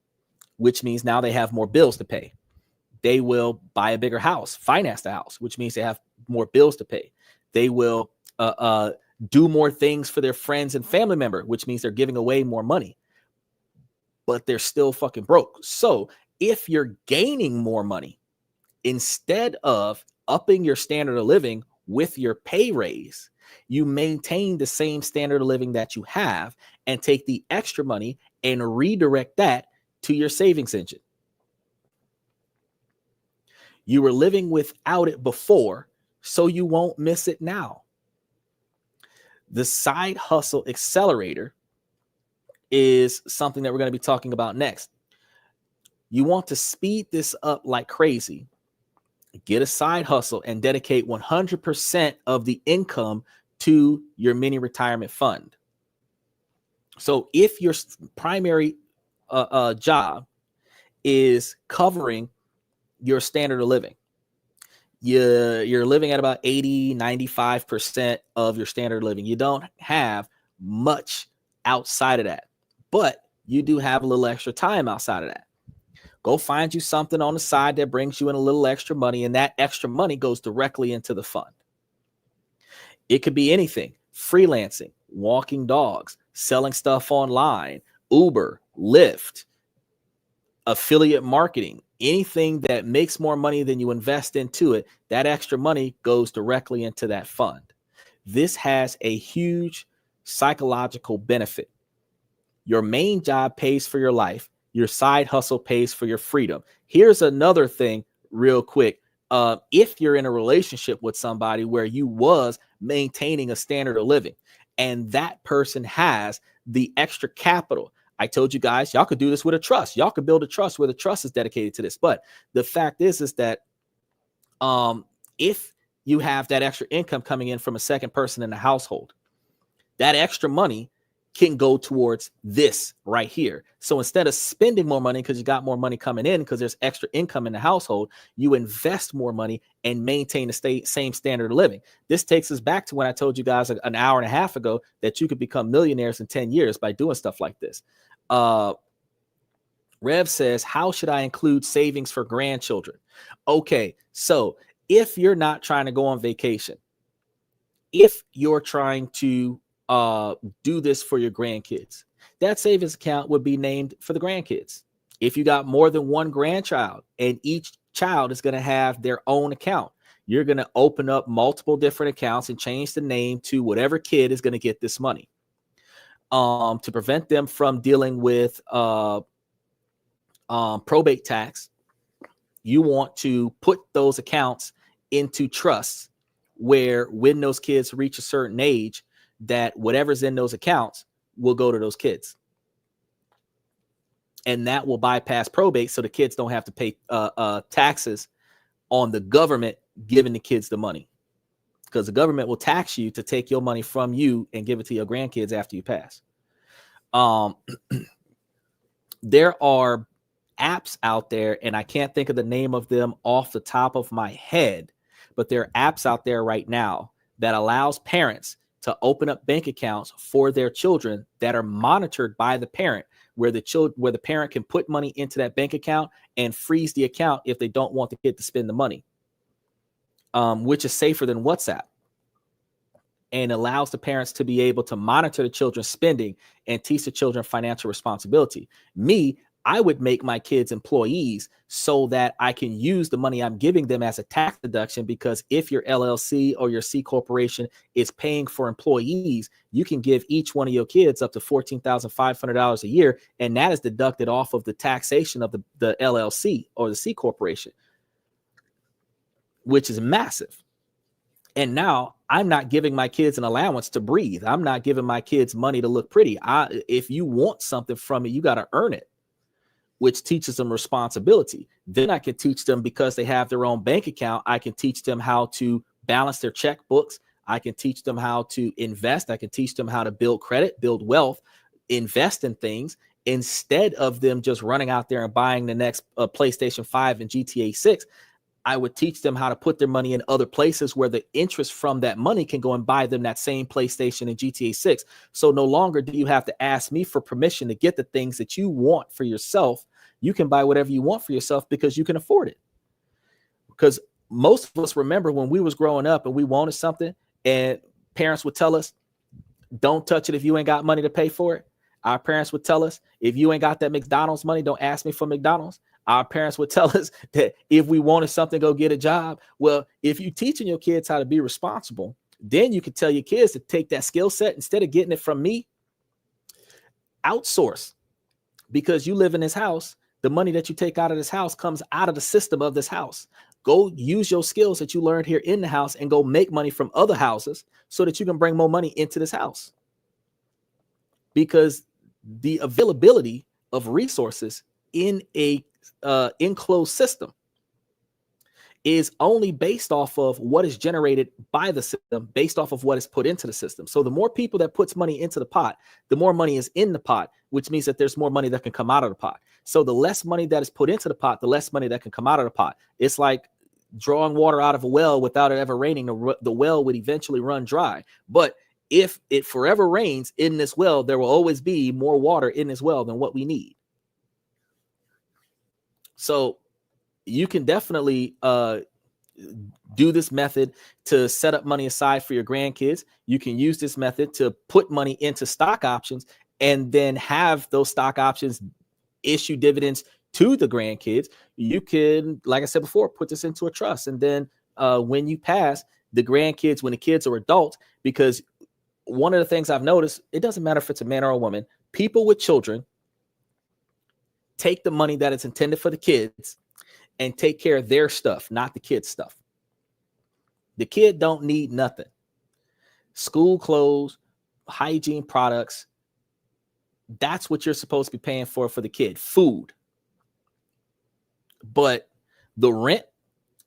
which means now they have more bills to pay. They will buy a bigger house, finance the house, which means they have more bills to pay. They will do more things for their friends and family member, which means they're giving away more money, but they're still fucking broke. So if you're gaining more money, instead of upping your standard of living with your pay raise, you maintain the same standard of living that you have and take the extra money and redirect that to your savings engine. You were living without it before, so you won't miss it now. The side hustle accelerator is something that we're going to be talking about next. You want to speed this up like crazy. Get a side hustle and dedicate 100% of the income to your mini retirement fund. So if your primary job is covering your standard of living, you're living at about 80, 95% of your standard of living. You don't have much outside of that, but you do have a little extra time outside of that. Go find you something on the side that brings you in a little extra money, and that extra money goes directly into the fund. It could be anything: freelancing, walking dogs, selling stuff online, Uber, Lyft, affiliate marketing, anything that makes more money than you invest into it. That extra money goes directly into that fund. This has a huge psychological benefit. Your main job pays for your life. Your side hustle pays for your freedom. Here's another thing real quick. If you're in a relationship with somebody where you was maintaining a standard of living and that person has the extra capital, I told you guys, y'all could do this with a trust. Y'all could build a trust where the trust is dedicated to this. But the fact is that if you have that extra income coming in from a second person in the household, that extra money can go towards this right here. So instead of spending more money because you got more money coming in because there's extra income in the household, you invest more money and maintain the same standard of living. This takes us back to when I told you guys an hour and a half ago that you could become millionaires in 10 years by doing stuff like this. Rev says, how should I include savings for grandchildren? Okay, so if you're not trying to go on vacation, if you're trying to do this for your grandkids, that savings account would be named for the grandkids. If you got more than one grandchild and each child is going to have their own account, you're going to open up multiple different accounts and change the name to whatever kid is going to get this money. To prevent them from dealing with probate tax, you want to put those accounts into trusts where when those kids reach a certain age, that whatever's in those accounts will go to those kids. And that will bypass probate, so the kids don't have to pay taxes on the government giving the kids the money. Because the government will tax you to take your money from you and give it to your grandkids after you pass. There are apps out there, and I can't think of the name of them off the top of my head, but there are apps out there right now that allows parents to open up bank accounts for their children that are monitored by the parent, where the parent can put money into that bank account and freeze the account if they don't want the kid to spend the money, which is safer than WhatsApp, and allows the parents to be able to monitor the children's spending and teach the children financial responsibility. I would make my kids employees so that I can use the money I'm giving them as a tax deduction, because if your LLC or your C corporation is paying for employees, you can give each one of your kids up to $14,500 a year, and that is deducted off of the taxation of the LLC or the C corporation, which is massive. And now I'm not giving my kids an allowance to breathe. I'm not giving my kids money to look pretty. If you want something from me, you got to earn it, which teaches them responsibility. Then I can teach them, because they have their own bank account, I can teach them how to balance their checkbooks. I can teach them how to invest. I can teach them how to build credit, build wealth, invest in things, instead of them just running out there and buying the next PlayStation 5 and GTA 6. I would teach them how to put their money in other places where the interest from that money can go and buy them that same PlayStation and GTA 6. So no longer do you have to ask me for permission to get the things that you want for yourself. You can buy whatever you want for yourself because you can afford it. Because most of us remember when we was growing up and we wanted something and parents would tell us, don't touch it if you ain't got money to pay for it. Our parents would tell us, if you ain't got that McDonald's money, don't ask me for McDonald's. Our parents would tell us that if we wanted something, go get a job. Well, if you're teaching your kids how to be responsible, then you can tell your kids to take that skill set, instead of getting it from me, outsource. Because you live in this house, the money that you take out of this house comes out of the system of this house. Go use your skills that you learned here in the house and go make money from other houses so that you can bring more money into this house. Because the availability of resources in a enclosed system is only based off of what is generated by the system, based off of what is put into the system. So the more people that puts money into the pot, the more money is in the pot, which means that there's more money that can come out of the pot. So the less money that is put into the pot, the less money that can come out of the pot. It's like drawing water out of a well without it ever raining. The well would eventually run dry. But if it forever rains in this well, there will always be more water in this well than what we need. So you can definitely do this method to set up money aside for your grandkids. You can use this method to put money into stock options and then have those stock options issue dividends to the grandkids. You can, like I said before, put this into a trust. And then when you pass, the grandkids, when the kids are adults, because one of the things I've noticed, it doesn't matter if it's a man or a woman, people with children take the money that is intended for the kids and take care of their stuff, not the kids' stuff. The kid don't need nothing. School clothes, hygiene products, that's what you're supposed to be paying for the kid. Food. But the rent,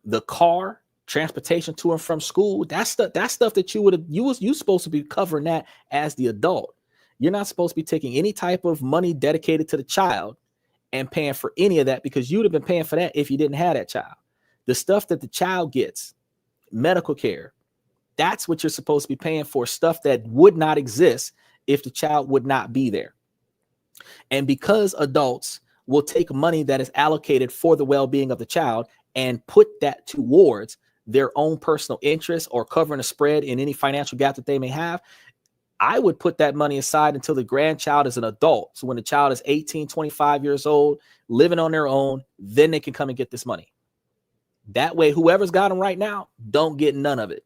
the car, transportation to and from school, that's stuff that you supposed to be covering that as the adult. You're not supposed to be taking any type of money dedicated to the child and paying for any of that, because you would have been paying for that if you didn't have that child. The stuff that the child gets, medical care, that's what you're supposed to be paying for, stuff that would not exist if the child would not be there. And because adults will take money that is allocated for the well-being of the child and put that towards their own personal interests or covering a spread in any financial gap that they may have, I would put that money aside until the grandchild is an adult. So when the child is 18, 25 years old, living on their own, then they can come and get this money. That way, whoever's got them right now don't get none of it.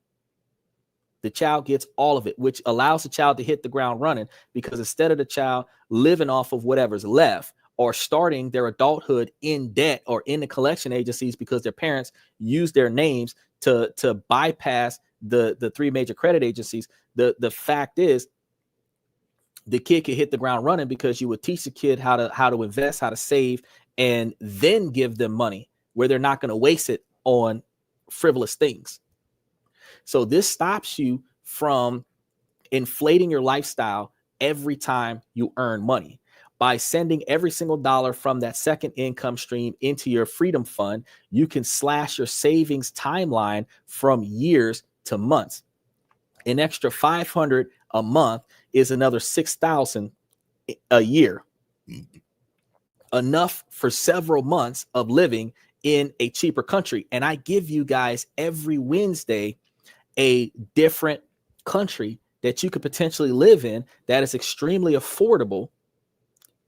The child gets all of it, which allows the child to hit the ground running, because instead of the child living off of whatever's left or starting their adulthood in debt or in the collection agencies because their parents use their names to bypass the three major credit agencies, the fact is the kid could hit the ground running because you would teach the kid how to invest, how to save, and then give them money where they're not going to waste it on frivolous things. So this stops you from inflating your lifestyle every time you earn money. By sending every single dollar from that second income stream into your freedom fund, you can slash your savings timeline from years to months. An extra $500 a month is another $6,000 a year. Enough for several months of living in a cheaper country. And I give you guys every Wednesday a different country that you could potentially live in that is extremely affordable.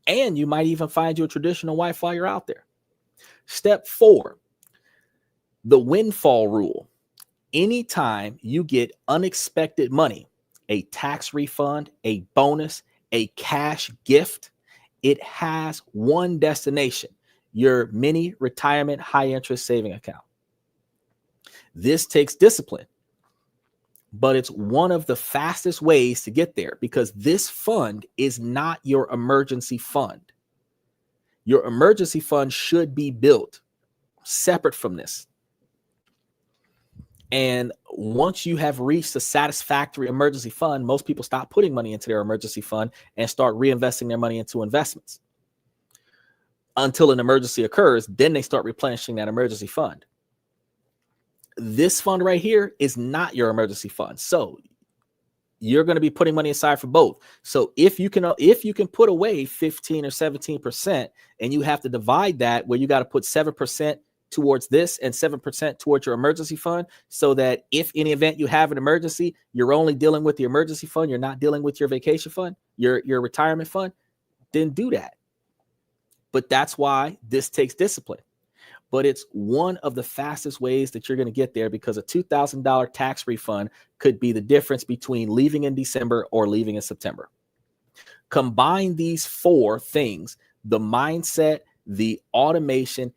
And you might even find you a traditional wife while you're out there. Step 4, the windfall rule. Anytime you get unexpected money, a tax refund, a bonus, a cash gift, it has one destination: your mini retirement high interest saving account. This takes discipline, but it's one of the fastest ways to get there, because this fund is not your emergency fund. Your emergency fund should be built separate from this. And once you have reached a satisfactory emergency fund, most people stop putting money into their emergency fund and start reinvesting their money into investments until an emergency occurs. Then they start replenishing that emergency fund. This fund right here is not your emergency fund. So you're going to be putting money aside for both. So if you can put away 15 or 17%, and you have to divide that, where you got to put 7% towards this and 7% towards your emergency fund, so that if in the event you have an emergency, you're only dealing with the emergency fund, you're not dealing with your vacation fund, your retirement fund, then do that. But that's why this takes discipline. But it's one of the fastest ways that you're going to get there, because a $2,000 tax refund could be the difference between leaving in December or leaving in September. Combine these 4 things: the mindset, the automation,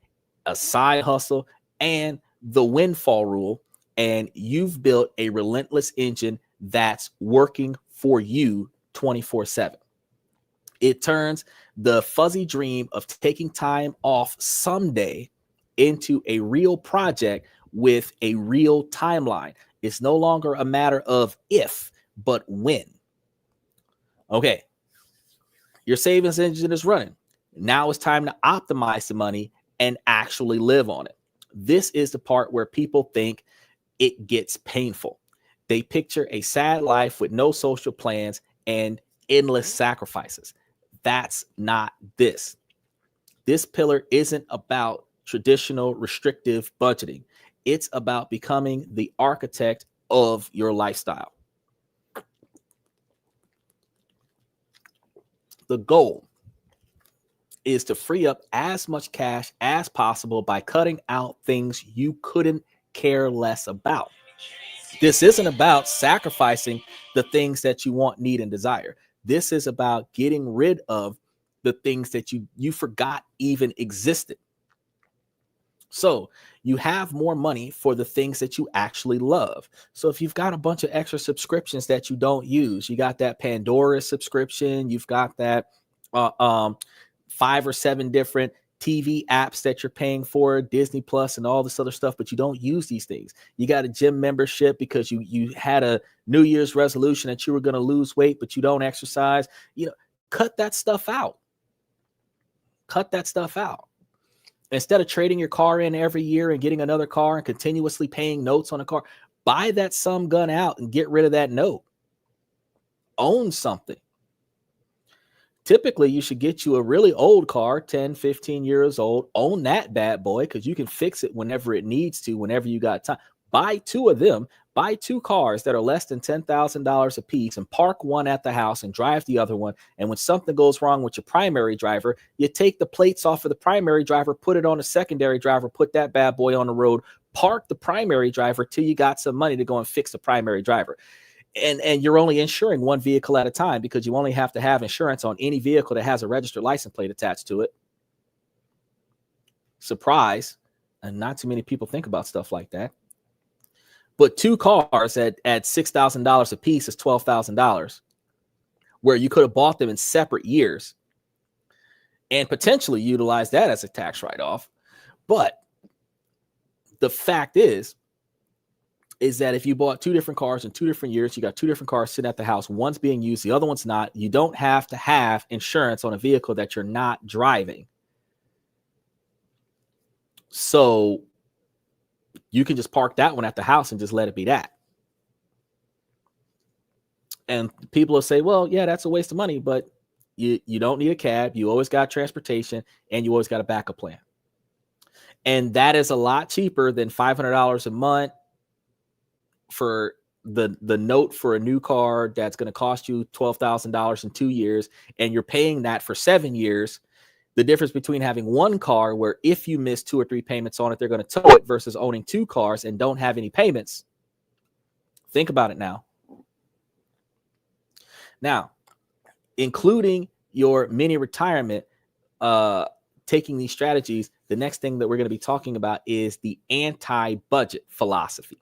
a side hustle, and the windfall rule, and you've built a relentless engine that's working for you 24/7. It turns the fuzzy dream of taking time off someday into a real project with a real timeline. It's no longer a matter of if, but when. Okay, your savings engine is running. Now it's time to optimize the money and actually live on it. This is the part where people think it gets painful. They picture a sad life with no social plans and endless sacrifices. That's not this. This pillar isn't about traditional restrictive budgeting. It's about becoming the architect of your lifestyle. The goal is to free up as much cash as possible by cutting out things you couldn't care less about. This isn't about sacrificing the things that you want, need, and desire. This is about getting rid of the things that you forgot even existed. So you have more money for the things that you actually love. So if you've got a bunch of extra subscriptions that you don't use, you got that Pandora subscription, you've got that 5 or 7 different TV apps that you're paying for, Disney Plus and all this other stuff, but you don't use these things. You got a gym membership because you had a New Year's resolution that you were going to lose weight, but you don't exercise. Cut that stuff out. Cut that stuff out. Instead of trading your car in every year and getting another car and continuously paying notes on a car, buy that some gun out and get rid of that note. Own something. Typically, you should get you a really old car, 10, 15 years old. Own that bad boy because you can fix it whenever it needs to, whenever you got time. Buy 2 of them. Buy 2 cars that are less than $10,000 a piece and park one at the house and drive the other one. And when something goes wrong with your primary driver, you take the plates off of the primary driver, put it on a secondary driver, put that bad boy on the road, park the primary driver till you got some money to go and fix the primary driver. And you're only insuring one vehicle at a time because you only have to have insurance on any vehicle that has a registered license plate attached to it. Surprise. And not too many people think about stuff like that. But 2 cars at $6,000 a piece is $12,000, where you could have bought them in separate years and potentially utilize that as a tax write-off. But the fact is that if you bought 2 different cars in 2 different years, you got 2 different cars sitting at the house, one's being used, the other one's not. You don't have to have insurance on a vehicle that you're not driving. So you can just park that one at the house and just let it be that. And people will say, well, yeah, that's a waste of money, but you don't need a cab. You always got transportation and you always got a backup plan. And that is a lot cheaper than $500 a month for the note for a new car that's going to cost you $12,000 in 2 years. And you're paying that for 7 years. The difference between having one car where if you miss 2 or 3 payments on it, they're going to tow it versus owning 2 cars and don't have any payments. Think about it now. Now, including your mini retirement, taking these strategies, the next thing that we're going to be talking about is the anti-budget philosophy.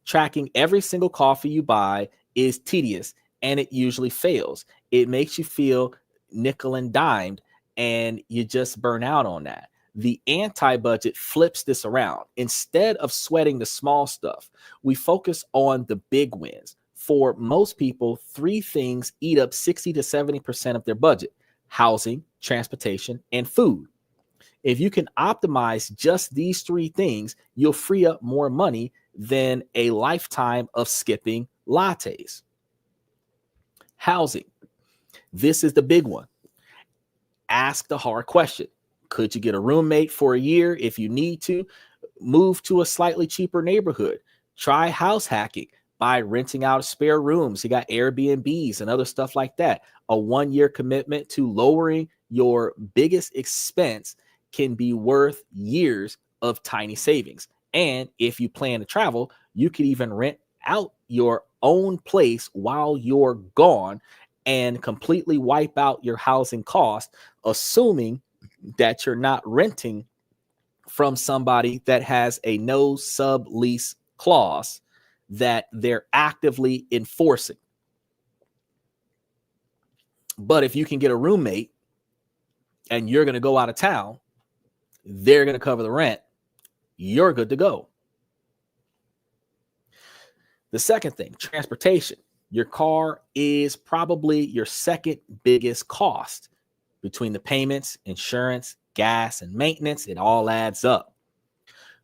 Tracking every single coffee you buy is tedious and it usually fails. It makes you feel nickel and dimed and you just burn out on that. The anti-budget flips this around. Instead of sweating the small stuff, we focus on the big wins. For most people, 3 things eat up 60 to 70% of their budget: housing, transportation, and food. If you can optimize just these 3 things, you'll free up more money than a lifetime of skipping lattes. Housing. This is the big one. Ask the hard question. Could you get a roommate for a year if you need to? Move to a slightly cheaper neighborhood. Try house hacking by renting out spare rooms. You got Airbnbs and other stuff like that. A 1-year commitment to lowering your biggest expense can be worth years of tiny savings. And if you plan to travel, you could even rent out your own place while you're gone and completely wipe out your housing cost, assuming that you're not renting from somebody that has a no sublease clause that they're actively enforcing. But if you can get a roommate and you're going to go out of town, they're going to cover the rent. You're good to go. The second thing, transportation. Your car is probably your second biggest cost. Between the payments, insurance, gas, and maintenance, it all adds up.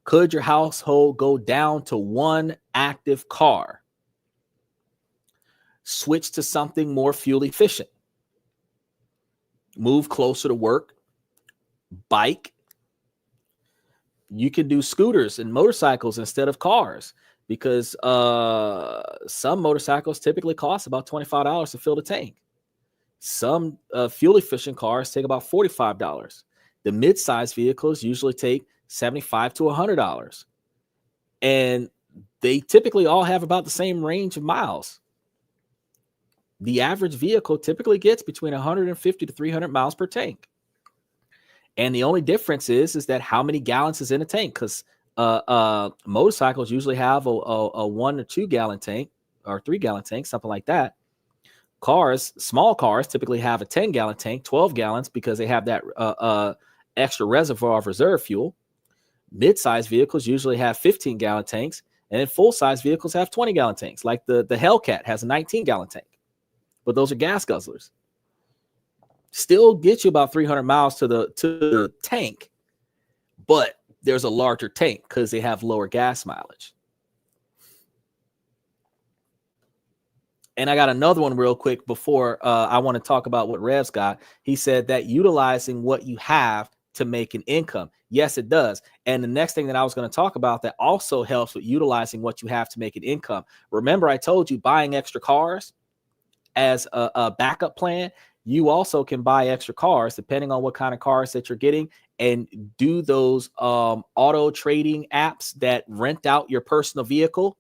Could your household go down to 1 active car? Switch to something more fuel efficient. Move closer to work. Bike. You can do scooters and motorcycles instead of cars, because some motorcycles typically cost about $25 to fill the tank. Some fuel efficient cars take about $45. The mid-sized vehicles usually take $75 to $100. And they typically all have about the same range of miles. The average vehicle typically gets between 150 to 300 miles per tank. And the only difference is that how many gallons is in a tank, because motorcycles usually have a 1 or 2 gallon tank or 3 gallon tank, something like that. Cars, small cars, typically have a 10 gallon tank, 12 gallons, because they have that extra reservoir of reserve fuel. Mid-sized vehicles usually have 15-gallon tanks, and then full-size vehicles have 20-gallon tanks. Like the Hellcat has a 19-gallon tank, but those are gas guzzlers. Still get you about 300 miles to the tank, but there's a larger tank because they have lower gas mileage. And I got another one real quick before I want to talk about what Rev's got. He said that utilizing what you have to make an income. Yes, it does. And the next thing that I was going to talk about that also helps with utilizing what you have to make an income. Remember, I told you buying extra cars as a backup plan. You also can buy extra cars depending on what kind of cars that you're getting, and do those auto trading apps that rent out your personal vehicle,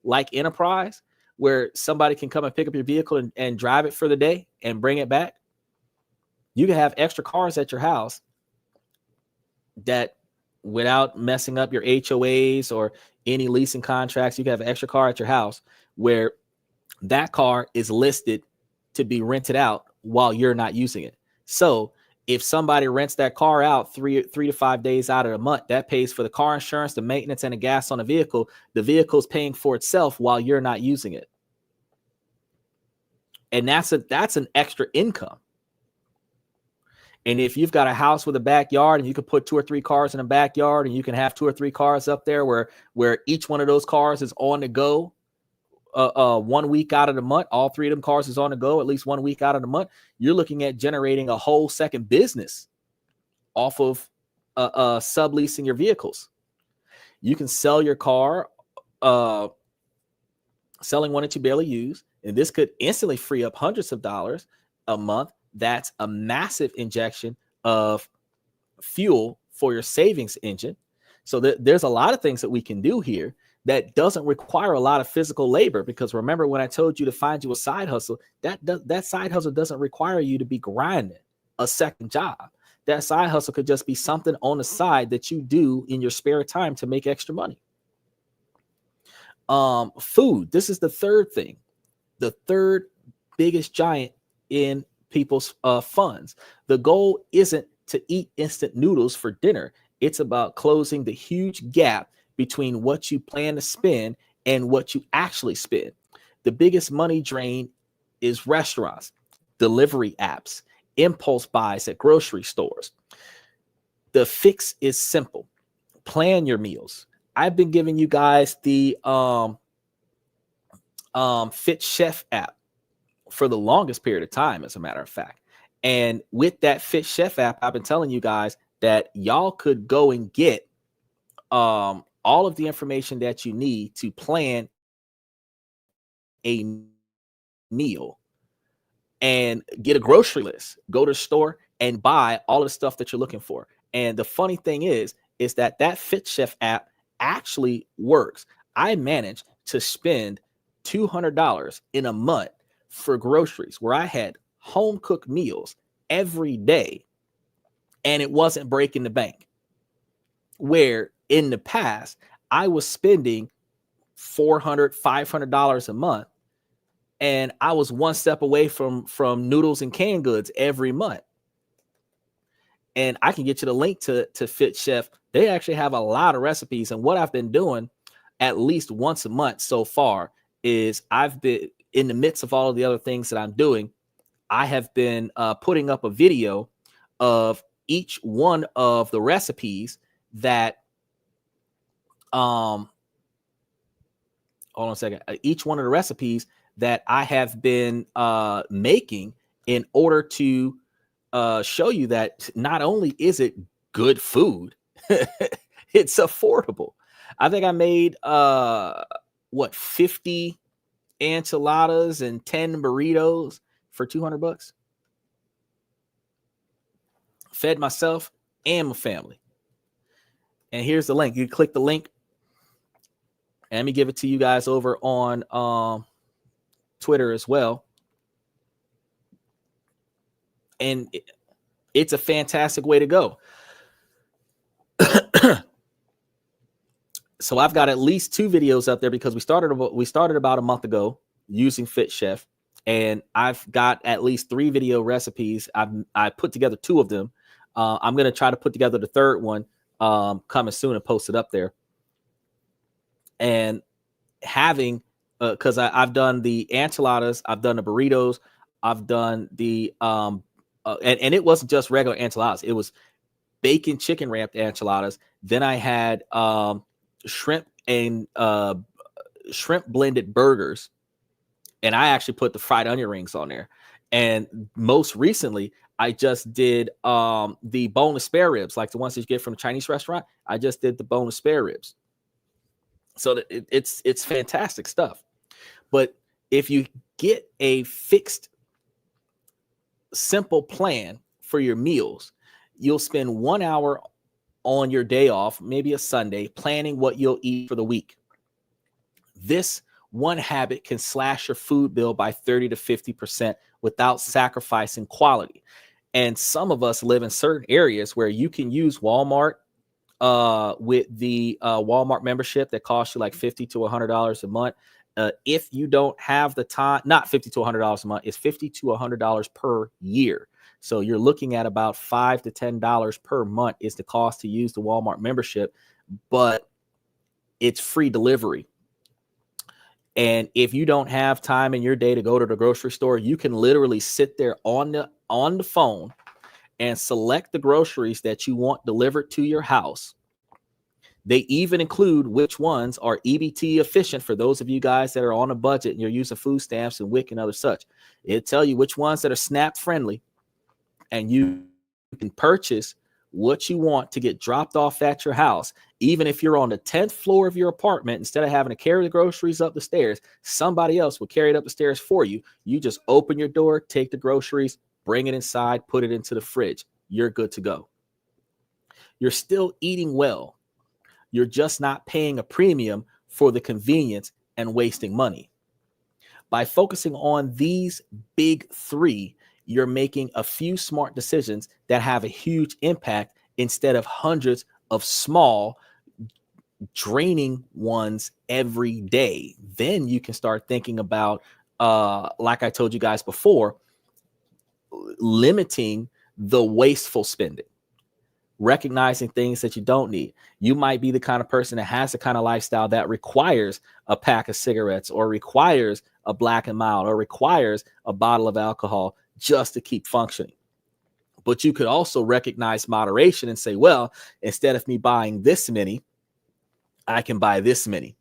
like Enterprise, where somebody can come and pick up your vehicle and drive it for the day and bring it back. You can have extra cars at your house that, without messing up your HOAs or any leasing contracts, you can have an extra car at your house where that car is listed to be rented out while you're not using it. So if somebody rents that car out 3 to 5 days out of the month, that pays for the car insurance, the maintenance, and the gas on the vehicle. The vehicle's paying for itself while you're not using it. And that's an extra income. And if you've got a house with a backyard and you can put 2 or 3 cars in a backyard, and you can have 2 or 3 cars up there where each one of those cars is on the go 1 week out of the month, all 3 of them cars is on the go at least 1 week out of the month, you're looking at generating a whole second business off of subleasing your vehicles. You can sell your car, selling one that you barely use, and this could instantly free up hundreds of dollars a month. That's a massive injection of fuel for your savings engine. So there's a lot of things that we can do here that doesn't require a lot of physical labor, because remember when I told you to find you a side hustle, that side hustle doesn't require you to be grinding a second job. That side hustle could just be something on the side that you do in your spare time to make extra money. Food. This is the third thing, the third biggest giant in people's funds. The goal isn't to eat instant noodles for dinner. It's about closing the huge gap between what you plan to spend and what you actually spend. The biggest money drain is restaurants, delivery apps, impulse buys at grocery stores. The fix is simple. Plan your meals. I've been giving you guys the Fit Chef app for the longest period of time, as a matter of fact. And with that Fit Chef app, I've been telling you guys that y'all could go and get all of the information that you need to plan a meal and get a grocery list. Go to the store and buy all of the stuff that you're looking for. And the funny thing is that Fit Chef app actually works. I managed to spend $200 in a month for groceries, where I had home cooked meals every day, and it wasn't breaking the bank. Where in the past I was spending $400, $500 a month, and I was one step away from noodles and canned goods every month. And I can get you the link to Fit Chef. They actually have a lot of recipes, and what I've been doing at least once a month so far is, I've been in the midst of all of the other things that I'm doing, I have been putting up a video of each one of the recipes that hold on a second. Each one of the recipes that I have been making, in order to show you that not only is it good food, It's affordable. I think I made 50 enchiladas and 10 burritos for $200. Fed myself and my family. And here's the link. You click the link. And let me give it to you guys over on Twitter as well. And it's a fantastic way to go. So I've got at least 2 videos up there because we started about a month ago using Fit Chef, and I've got at least 3 video recipes. I put together 2 of them. I'm going to try to put together the third one coming soon and post it up there. And having, because I've done the enchiladas, I've done the burritos, I've done the and it wasn't just regular enchiladas. It was bacon chicken wrapped enchiladas. Then I had shrimp and shrimp blended burgers, and I actually put the fried onion rings on there. And most recently, I just did the boneless spare ribs, like the ones that you get from a Chinese restaurant. I just did the boneless spare ribs. So it's fantastic stuff. But if you get a fixed, simple plan for your meals, you'll spend 1 hour on your day off, maybe a Sunday, planning what you'll eat for the week. This one habit can slash your food bill by 30 to 50% without sacrificing quality. And some of us live in certain areas where you can use Walmart with the Walmart membership that costs you like $50 to $100 a month. If you don't have the time, not $50 to $100 a month, it's $50 to $100 per year. So you're looking at about $5 to $10 per month is the cost to use the Walmart membership, but it's free delivery. And if you don't have time in your day to go to the grocery store, you can literally sit there on the phone and select the groceries that you want delivered to your house. They even include which ones are EBT efficient for those of you guys that are on a budget and you're using food stamps and WIC and other such. It'll tell you which ones that are SNAP friendly, and you can purchase what you want to get dropped off at your house. Even if you're on the 10th floor of your apartment, instead of having to carry the groceries up the stairs, somebody else will carry it up the stairs for you. You just open your door, take the groceries, bring it inside, put it into the fridge. You're good to go. You're still eating well. You're just not paying a premium for the convenience and wasting money. By focusing on these big 3, you're making a few smart decisions that have a huge impact instead of hundreds of small, draining ones every day. Then you can start thinking about, like I told you guys before, limiting the wasteful spending. Recognizing things that you don't need. You might be the kind of person that has the kind of lifestyle that requires a pack of cigarettes or requires a Black and Mild or requires a bottle of alcohol just to keep functioning. But you could also recognize moderation and say, well, instead of me buying this many, I can buy this many.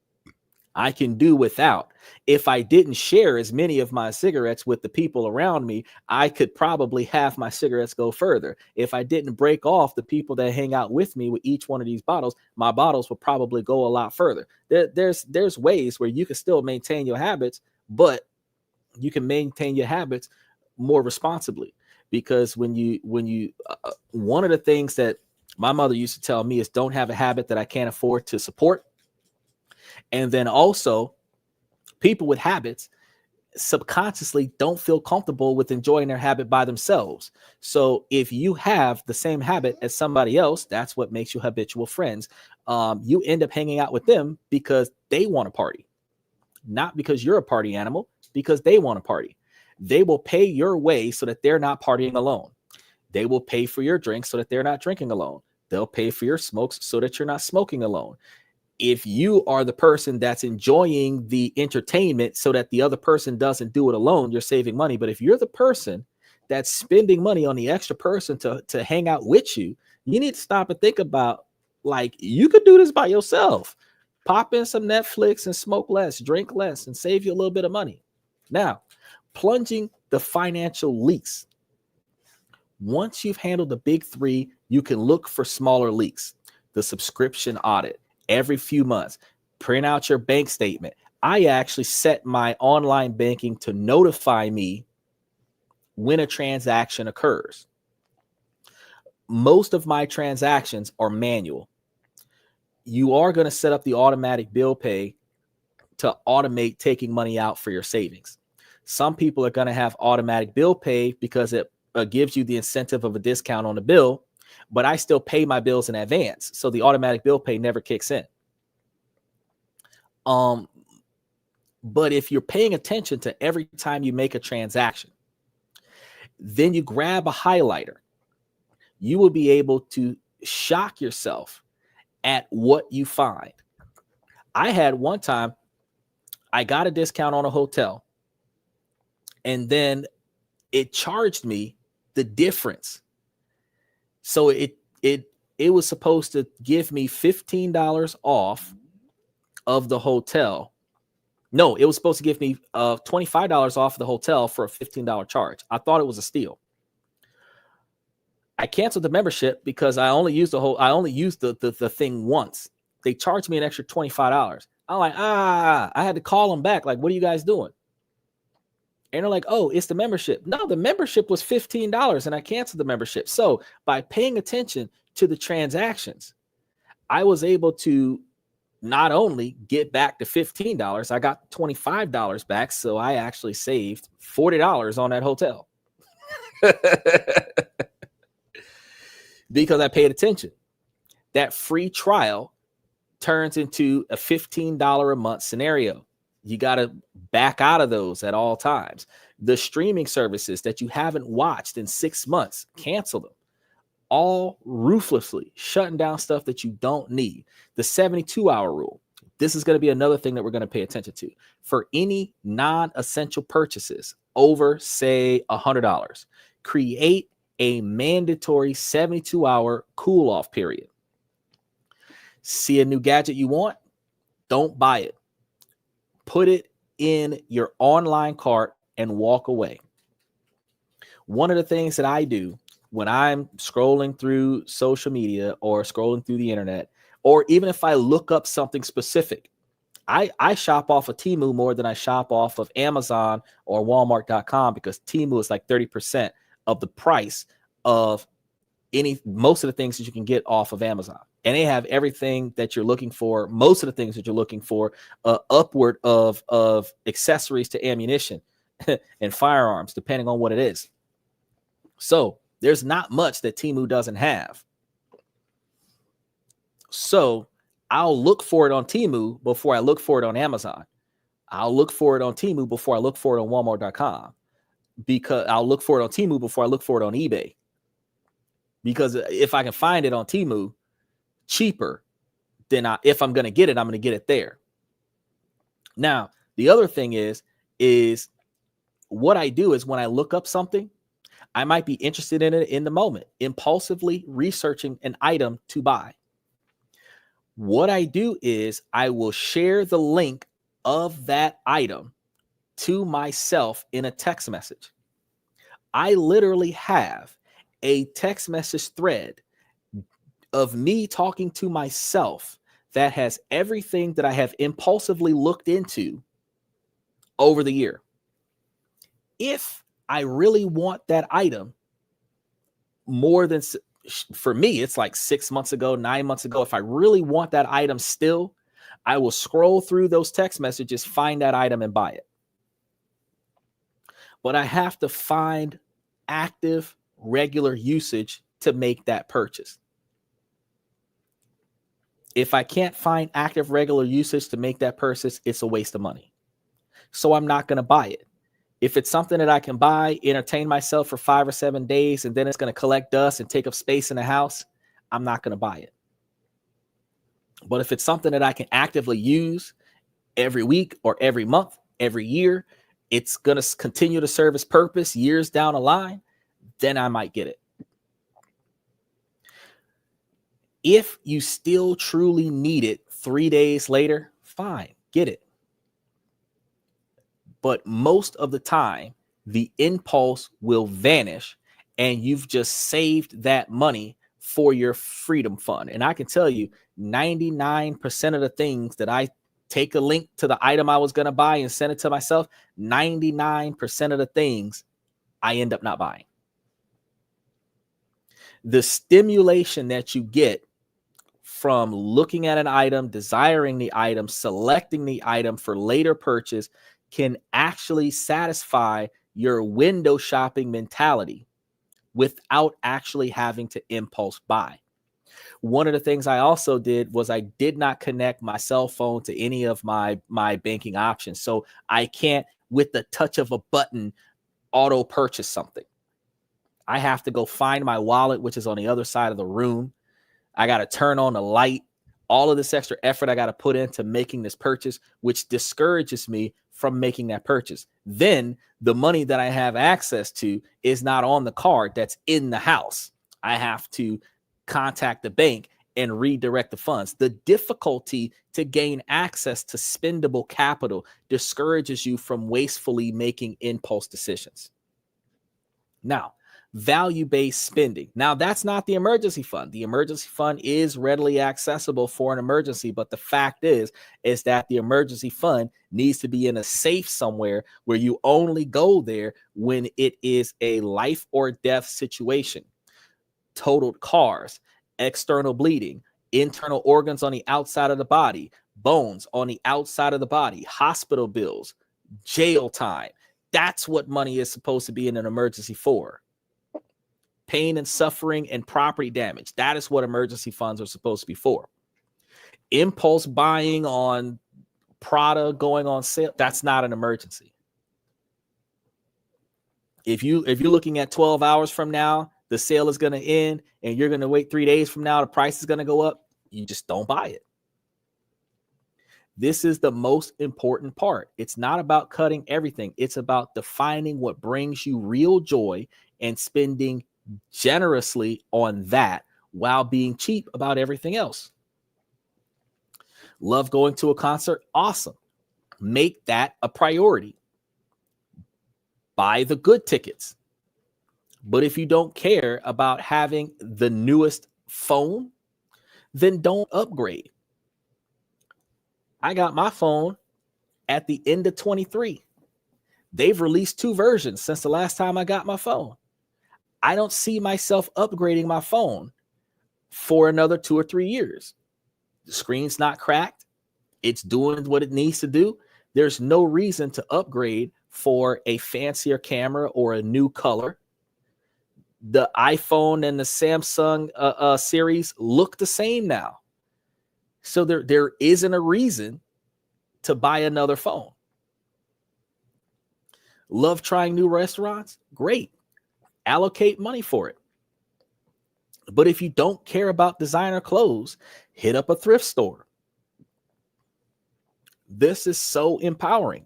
I can do without. If I didn't share as many of my cigarettes with the people around me, I could probably have my cigarettes go further. If I didn't break off the people that hang out with me with each one of these bottles, my bottles will probably go a lot further. There's ways where you can still maintain your habits, but you can maintain your habits more responsibly. Because when you one of the things that my mother used to tell me is don't have a habit that I can't afford to support. And then also, people with habits subconsciously don't feel comfortable with enjoying their habit by themselves. So if you have the same habit as somebody else, that's what makes you habitual friends. You end up hanging out with them because they want to party, not because you're a party animal, because they want to party. They will pay your way so that they're not partying alone. They will pay for your drinks so that they're not drinking alone. They'll pay for your smokes so that you're not smoking alone. If you are the person that's enjoying the entertainment so that the other person doesn't do it alone, you're saving money. But if you're the person that's spending money on the extra person to hang out with you, you need to stop and think about, like, you could do this by yourself. Pop in some Netflix and smoke less, drink less, and save you a little bit of money. Now, plunging the financial leaks. Once you've handled the big 3, you can look for smaller leaks. the subscription audit every few months. Print out your bank statement. I actually set my online banking to notify me when a transaction occurs. Most of my transactions are manual. You are going to set up the automatic bill pay to automate taking money out for your savings. Some people are going to have automatic bill pay because it gives you the incentive of a discount on the bill, but I still pay my bills in advance. So the automatic bill pay never kicks in. But if you're paying attention to every time you make a transaction, then you grab a highlighter, you will be able to shock yourself at what you find. I had one time, I got a discount on a hotel, and then it charged me the difference. So it was supposed to give me $15 off of the hotel. No, it was supposed to give me $25 off the hotel for a $15 charge. I thought it was a steal. I canceled the membership because I only used the thing once. They charged me an extra $25. I'm like, I had to call them back. Like, what are you guys doing? And they're like, oh, it's the membership. No, the membership was $15 and I canceled the membership. So by paying attention to the transactions, I was able to not only get back to $15, I got $25 back. So I actually saved $40 on that hotel because I paid attention. That free trial turns into a $15 a month scenario. You got to back out of those at all times. The streaming services that you haven't watched in 6 months, cancel them. All ruthlessly shutting down stuff that you don't need. The 72-hour rule. This is going to be another thing that we're going to pay attention to. For any non-essential purchases over, say, $100, create a mandatory 72-hour cool-off period. See a new gadget you want? Don't buy it. Put it in your online cart and walk away. One of the things that I do when I'm scrolling through social media or scrolling through the internet, or even if I look up something specific, I shop off of Temu more than I shop off of Amazon or Walmart.com because Temu is like 30% of the price of most of the things that you can get off of Amazon. And they have everything that you're looking for, most of the things that you're looking for, upward of accessories to ammunition and firearms, depending on what it is. So there's not much that Temu doesn't have. So I'll look for it on Temu before I look for it on Amazon. I'll look for it on Temu before I look for it on Walmart.com. Because I'll look for it on Temu before I look for it on eBay. Because if I can find it on Temu cheaper, then if I'm going to get it, I'm going to get it there. Now, the other thing is what I do is when I look up something, I might be interested in it in the moment, impulsively researching an item to buy. What I do is I will share the link of that item to myself in a text message. I literally have a text message thread of me talking to myself that has everything that I have impulsively looked into over the year. If I really want that item more than, for me, it's like 6 months ago, 9 months ago. If I really want that item still, I will scroll through those text messages, find that item and buy it. But I have to find active, regular usage to make that purchase. If I can't find active, regular usage to make that purchase, it's a waste of money. So I'm not going to buy it. If it's something that I can buy, entertain myself for 5 or 7 days, and then it's going to collect dust and take up space in the house, I'm not going to buy it. But if it's something that I can actively use every week or every month, every year, it's going to continue to serve its purpose years down the line, then I might get it. If you still truly need it 3 days later, fine, get it. But most of the time, the impulse will vanish and you've just saved that money for your freedom fund. And I can tell you 99% of the things that I take a link to the item I was going to buy and send it to myself, 99% of the things I end up not buying. The stimulation that you get from looking at an item, desiring the item, selecting the item for later purchase can actually satisfy your window shopping mentality without actually having to impulse buy. One of the things I also did was I did not connect my cell phone to any of my banking options. So I can't, with the touch of a button, auto purchase something. I have to go find my wallet, which is on the other side of the room. I got to turn on the light. All of this extra effort I got to put into making this purchase, which discourages me from making that purchase. Then the money that I have access to is not on the card that's in the house. I have to contact the bank and redirect the funds. The difficulty to gain access to spendable capital discourages you from wastefully making impulse decisions. Now, value-based spending. Now, that's not the emergency fund. The emergency fund is readily accessible for an emergency, but the fact is that the emergency fund needs to be in a safe somewhere where you only go there when it is a life or death situation. Totaled cars, external bleeding, internal organs on the outside of the body, bones on the outside of the body, hospital bills, jail time. That's what money is supposed to be in an emergency for. Pain and suffering and property damage. That is what emergency funds are supposed to be for. Impulse buying on Prada going on sale, that's not an emergency. If you're looking at 12 hours from now, the sale is going to end and you're going to wait 3 days from now, the price is going to go up, you just don't buy it. This is the most important part. It's not about cutting everything. It's about defining what brings you real joy and spending generously on that while being cheap about everything else. Love going to a concert? Awesome. Make that a priority. Buy the good tickets. But if you don't care about having the newest phone, then don't upgrade. I got my phone at the end of 23. They've released 2 versions since the last time I got my phone. I don't see myself upgrading my phone for another 2 or 3 years. The screen's not cracked. It's doing what it needs to do. There's no reason to upgrade for a fancier camera or a new color. The iPhone and the Samsung series look the same now. So there isn't a reason to buy another phone. Love trying new restaurants? Great. Allocate money for it. But if you don't care about designer clothes, hit up a thrift store. This is so empowering.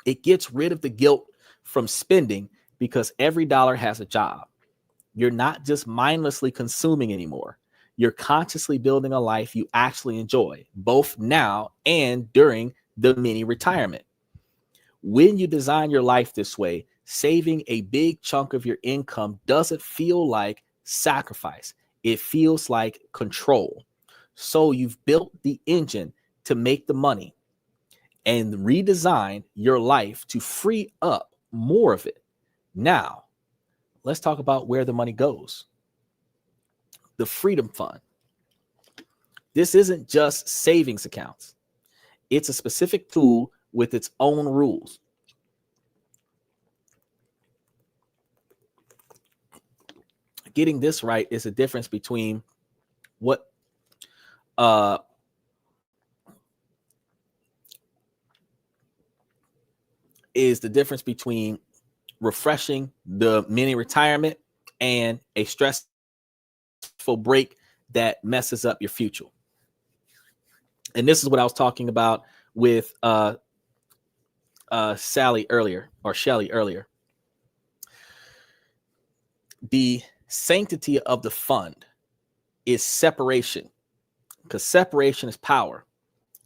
It gets rid of the guilt from spending because every dollar has a job. You're not just mindlessly consuming anymore. You're consciously building a life you actually enjoy, both now and during the mini retirement. When you design your life this way, saving a big chunk of your income doesn't feel like sacrifice. It feels like control. So you've built the engine to make the money and redesign your life to free up more of it. Now, let's talk about where the money goes. The Freedom Fund. This isn't just savings accounts. It's a specific tool with its own rules. Getting this right is the difference between refreshing the mini retirement and a stressful break that messes up your future. And this is what I was talking about with Shelly earlier. The sanctity of the fund is separation, because separation is power.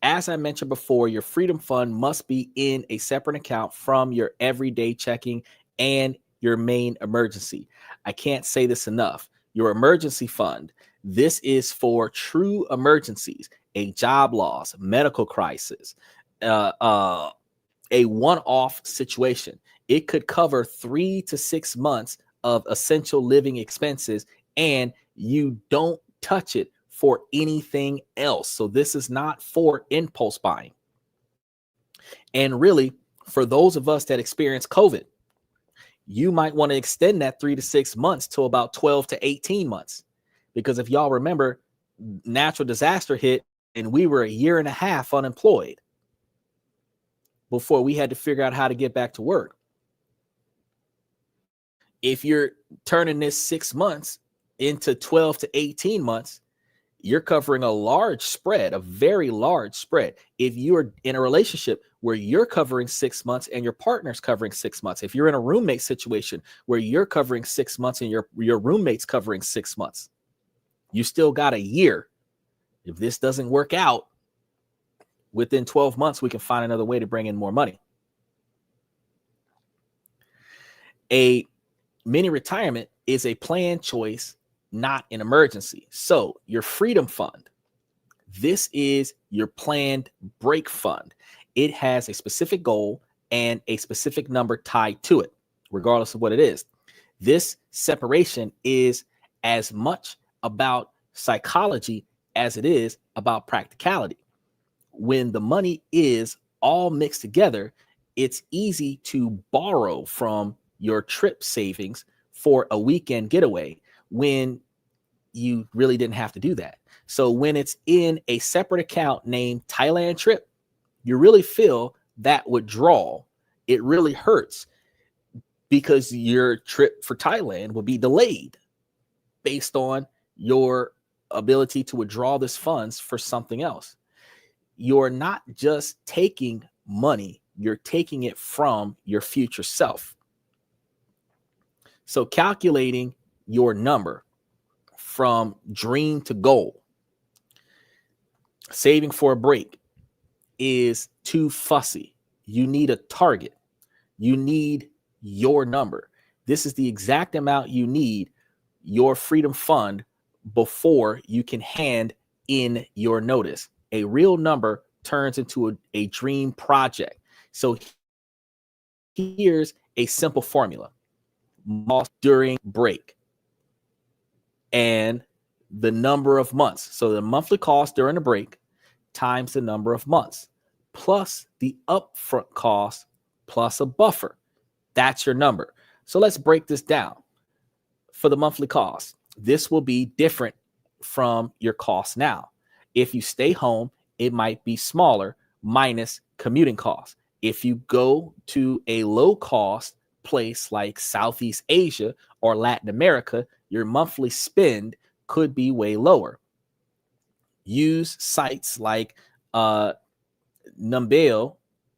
As I mentioned before, your freedom fund must be in a separate account from your everyday checking and your main emergency. I can't say this enough. Your emergency fund, this is for true emergencies, a job loss, medical crisis, uh, uh, a one-off situation. It could cover 3 to 6 months of essential living expenses, and you don't touch it for anything else. So this is not for impulse buying. And really, for those of us that experience COVID, you might want to extend that 3 to 6 months to about 12 to 18 months. Because if y'all remember, natural disaster hit and we were a year and a half unemployed before we had to figure out how to get back to work. If you're turning this 6 months into 12 to 18 months, you're covering a large spread, a very large spread. If you're in a relationship where you're covering 6 months and your partner's covering 6 months, if you're in a roommate situation where you're covering 6 months and your roommate's covering 6 months, you still got a year. If this doesn't work out, within 12 months, we can find another way to bring in more money. A mini retirement is a planned choice, not an emergency. So your freedom fund, this is your planned break fund. It has a specific goal and a specific number tied to it, regardless of what it is. This separation is as much about psychology as it is about practicality. When the money is all mixed together, it's easy to borrow from your trip savings for a weekend getaway when you really didn't have to do that. So when it's in a separate account named Thailand trip, you really feel that withdrawal. It really hurts because your trip for Thailand will be delayed based on your ability to withdraw this funds for something else. You're not just taking money, you're taking it from your future self. So calculating your number from dream to goal, saving for a break is too fussy. You need a target. You need your number. This is the exact amount you need your freedom fund before you can hand in your notice. A real number turns into a dream project. So here's a simple formula. During break and the number of months. So the monthly cost during the break times the number of months plus the upfront cost plus a buffer. That's your number. So let's break this down. For the monthly cost, this will be different from your cost now. If you stay home, it might be smaller minus commuting costs. If you go to a low cost place like Southeast Asia or Latin America, your monthly spend could be way lower. Use sites like Numbeo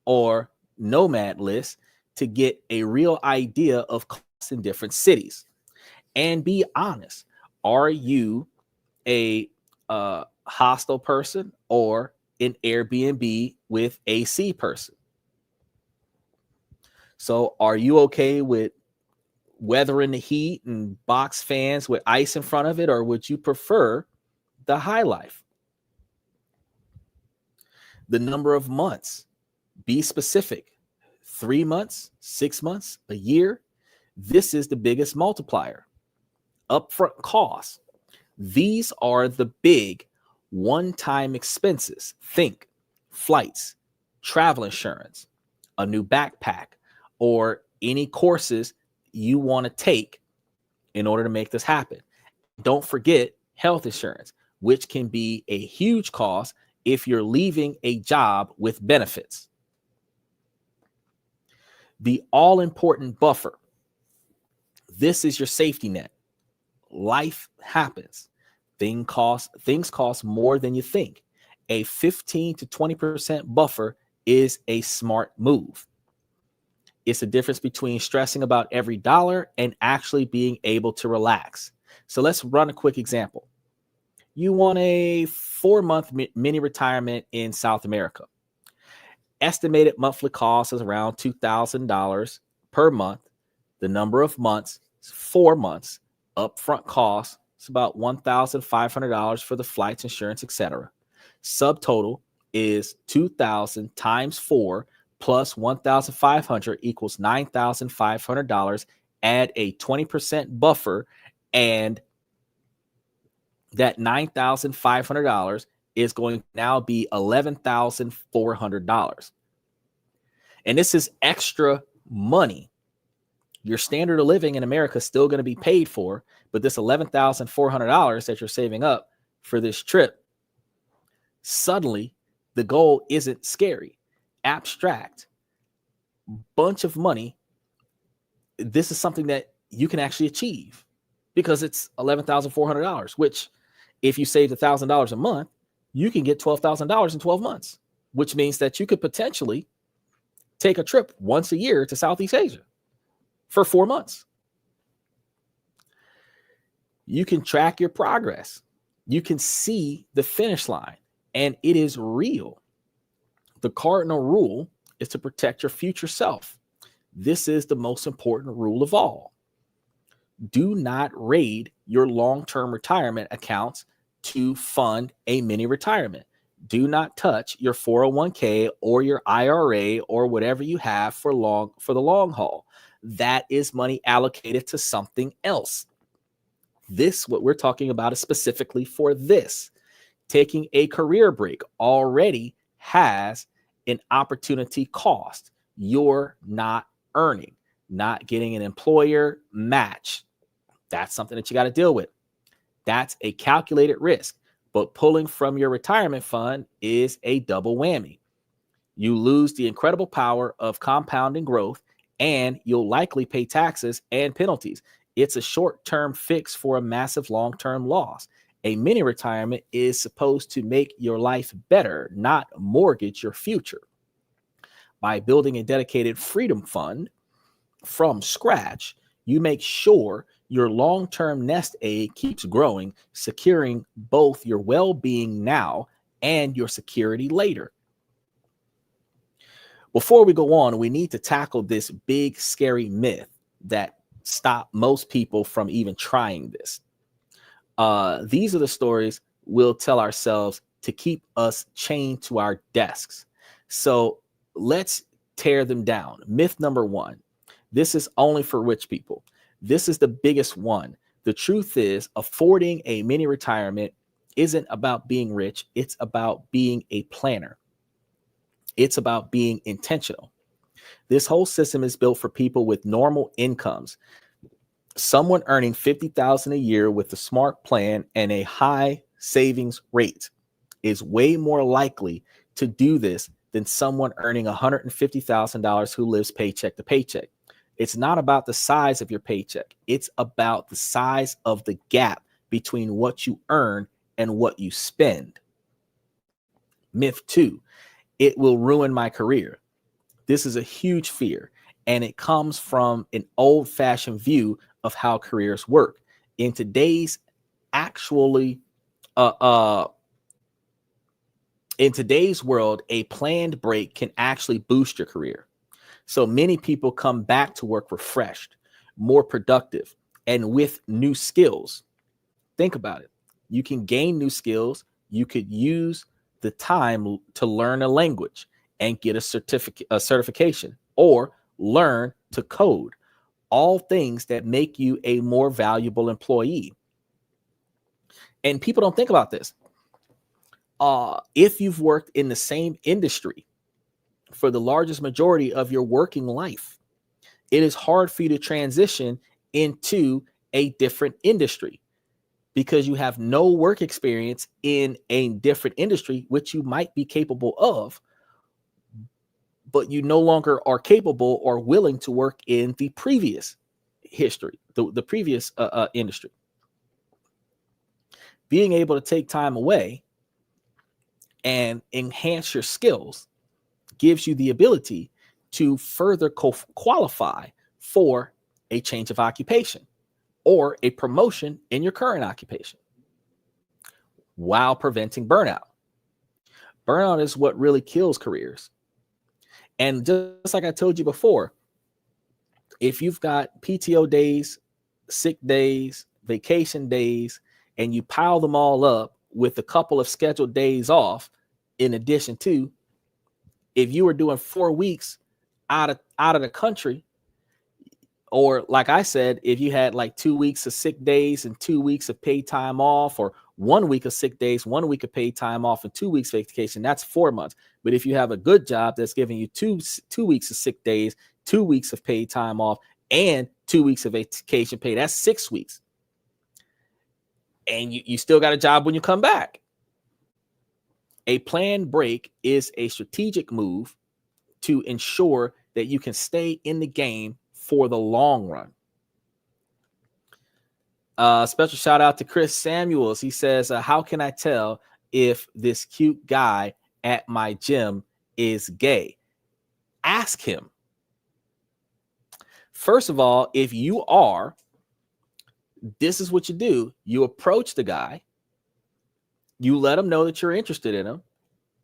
or Nomad List to get a real idea of costs in different cities. And be honest, are you a hostel person or an Airbnb with AC person? So are you okay with weathering the heat and box fans with ice in front of it, or would you prefer the high life? The number of months, be specific. 3 months, 6 months, a year. This is the biggest multiplier. Upfront costs. These are the big one-time expenses. Think flights, travel insurance, a new backpack, or any courses you want to take in order to make this happen. Don't forget health insurance, which can be a huge cost if you're leaving a job with benefits. The all-important buffer. This is your safety net. Life happens. Things cost more than you think. A 15 to 20% buffer is a smart move. It's the difference between stressing about every dollar and actually being able to relax. So let's run a quick example. You want a 4-month mini retirement in South America. Estimated monthly cost is around $2,000 per month. The number of months is 4 months. Upfront cost is about $1,500 for the flights, insurance, etc. Subtotal is 2,000 times 4 plus 1,500 equals $9,500. Add a 20% buffer, and that $9,500 is going to now be $11,400. And this is extra money. Your standard of living in America is still going to be paid for, but this $11,400 that you're saving up for this trip, suddenly the goal isn't scary, abstract, bunch of money. This is something that you can actually achieve because it's $11,400, which if you saved $1,000 a month, you can get $12,000 in 12 months, which means that you could potentially take a trip once a year to Southeast Asia for 4 months. You can track your progress. You can see the finish line, and it is real. The cardinal rule is to protect your future self. This is the most important rule of all. Do not raid your long-term retirement accounts to fund a mini retirement. Do not touch your 401k or your IRA or whatever you have for the long haul. That is money allocated to something else. This, what we're talking about, is specifically for this. Taking a career break already has an opportunity cost. You're not earning, not getting an employer match. That's something that you got to deal with. That's a calculated risk, but pulling from your retirement fund is a double whammy. You lose the incredible power of compounding growth, and you'll likely pay taxes and penalties. It's a short-term fix for a massive long-term loss. A mini retirement is supposed to make your life better, not mortgage your future. By building a dedicated freedom fund from scratch, you make sure your long-term nest egg keeps growing, securing both your well-being now and your security later. Before we go on, we need to tackle this big, scary myth that stops most people from even trying this. These are the stories we'll tell ourselves to keep us chained to our desks. So let's tear them down. Myth number one. This is only for rich people. This is the biggest one. The truth is, affording a mini retirement isn't about being rich. It's about being a planner. It's about being intentional. This whole system is built for people with normal incomes. Someone earning $50,000 a year with a smart plan and a high savings rate is way more likely to do this than someone earning $150,000 who lives paycheck to paycheck. It's not about the size of your paycheck. It's about the size of the gap between what you earn and what you spend. Myth two, it will ruin my career. This is a huge fear, and it comes from an old-fashioned view of how careers work. In today's world, a planned break can actually boost your career. So many people come back to work refreshed, more productive, and with new skills. Think about it. You can gain new skills. You could use the time to learn a language and get a certification, or learn to code. All things that make you a more valuable employee. And people don't think about this. If you've worked in the same industry for the largest majority of your working life, it is hard for you to transition into a different industry because you have no work experience in a different industry, which you might be capable of, but you no longer are capable or willing to work in the previous history, the previous industry. Being able to take time away and enhance your skills gives you the ability to further qualify for a change of occupation or a promotion in your current occupation while preventing burnout. Burnout is what really kills careers. And just like I told you before, if you've got PTO days, sick days, vacation days, and you pile them all up with a couple of scheduled days off, in addition to, if you were doing 4 weeks out of the country, or like I said, if you had like 2 weeks of sick days and 2 weeks of paid time off, or 1 week of sick days, 1 week of paid time off, and 2 weeks vacation, that's 4 months. But if you have a good job that's giving you two weeks of sick days, 2 weeks of paid time off, and 2 weeks of vacation pay, that's 6 weeks. And you still got a job when you come back. A planned break is a strategic move to ensure that you can stay in the game for the long run. Special shout out to Chris Samuels. He says, how can I tell if this cute guy at my gym is gay? Ask him. First of all, if you are, this is what you do. You approach the guy. You let him know that you're interested in him.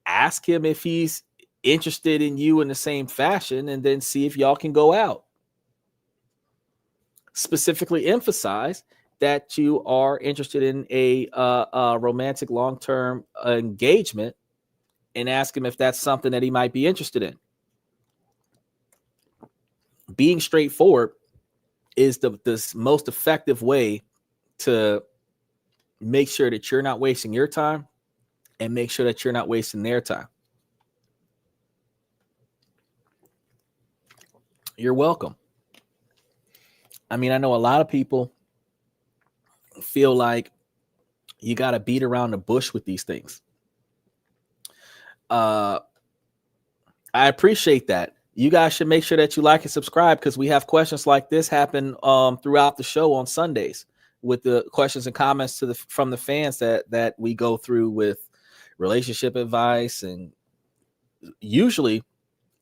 Ask him if he's interested in you in the same fashion, and then see if y'all can go out. Specifically emphasize that you are interested in a romantic long-term engagement, and ask him if that's something that he might be interested in. Being straightforward is the most effective way to make sure that you're not wasting your time, and make sure that you're not wasting their time. You're welcome. I mean, I know a lot of people feel like you got to beat around the bush with these things. I appreciate that. You guys should make sure that you like and subscribe, because we have questions like this happen throughout the show on Sundays, with the questions and comments from the fans that we go through with relationship advice. And usually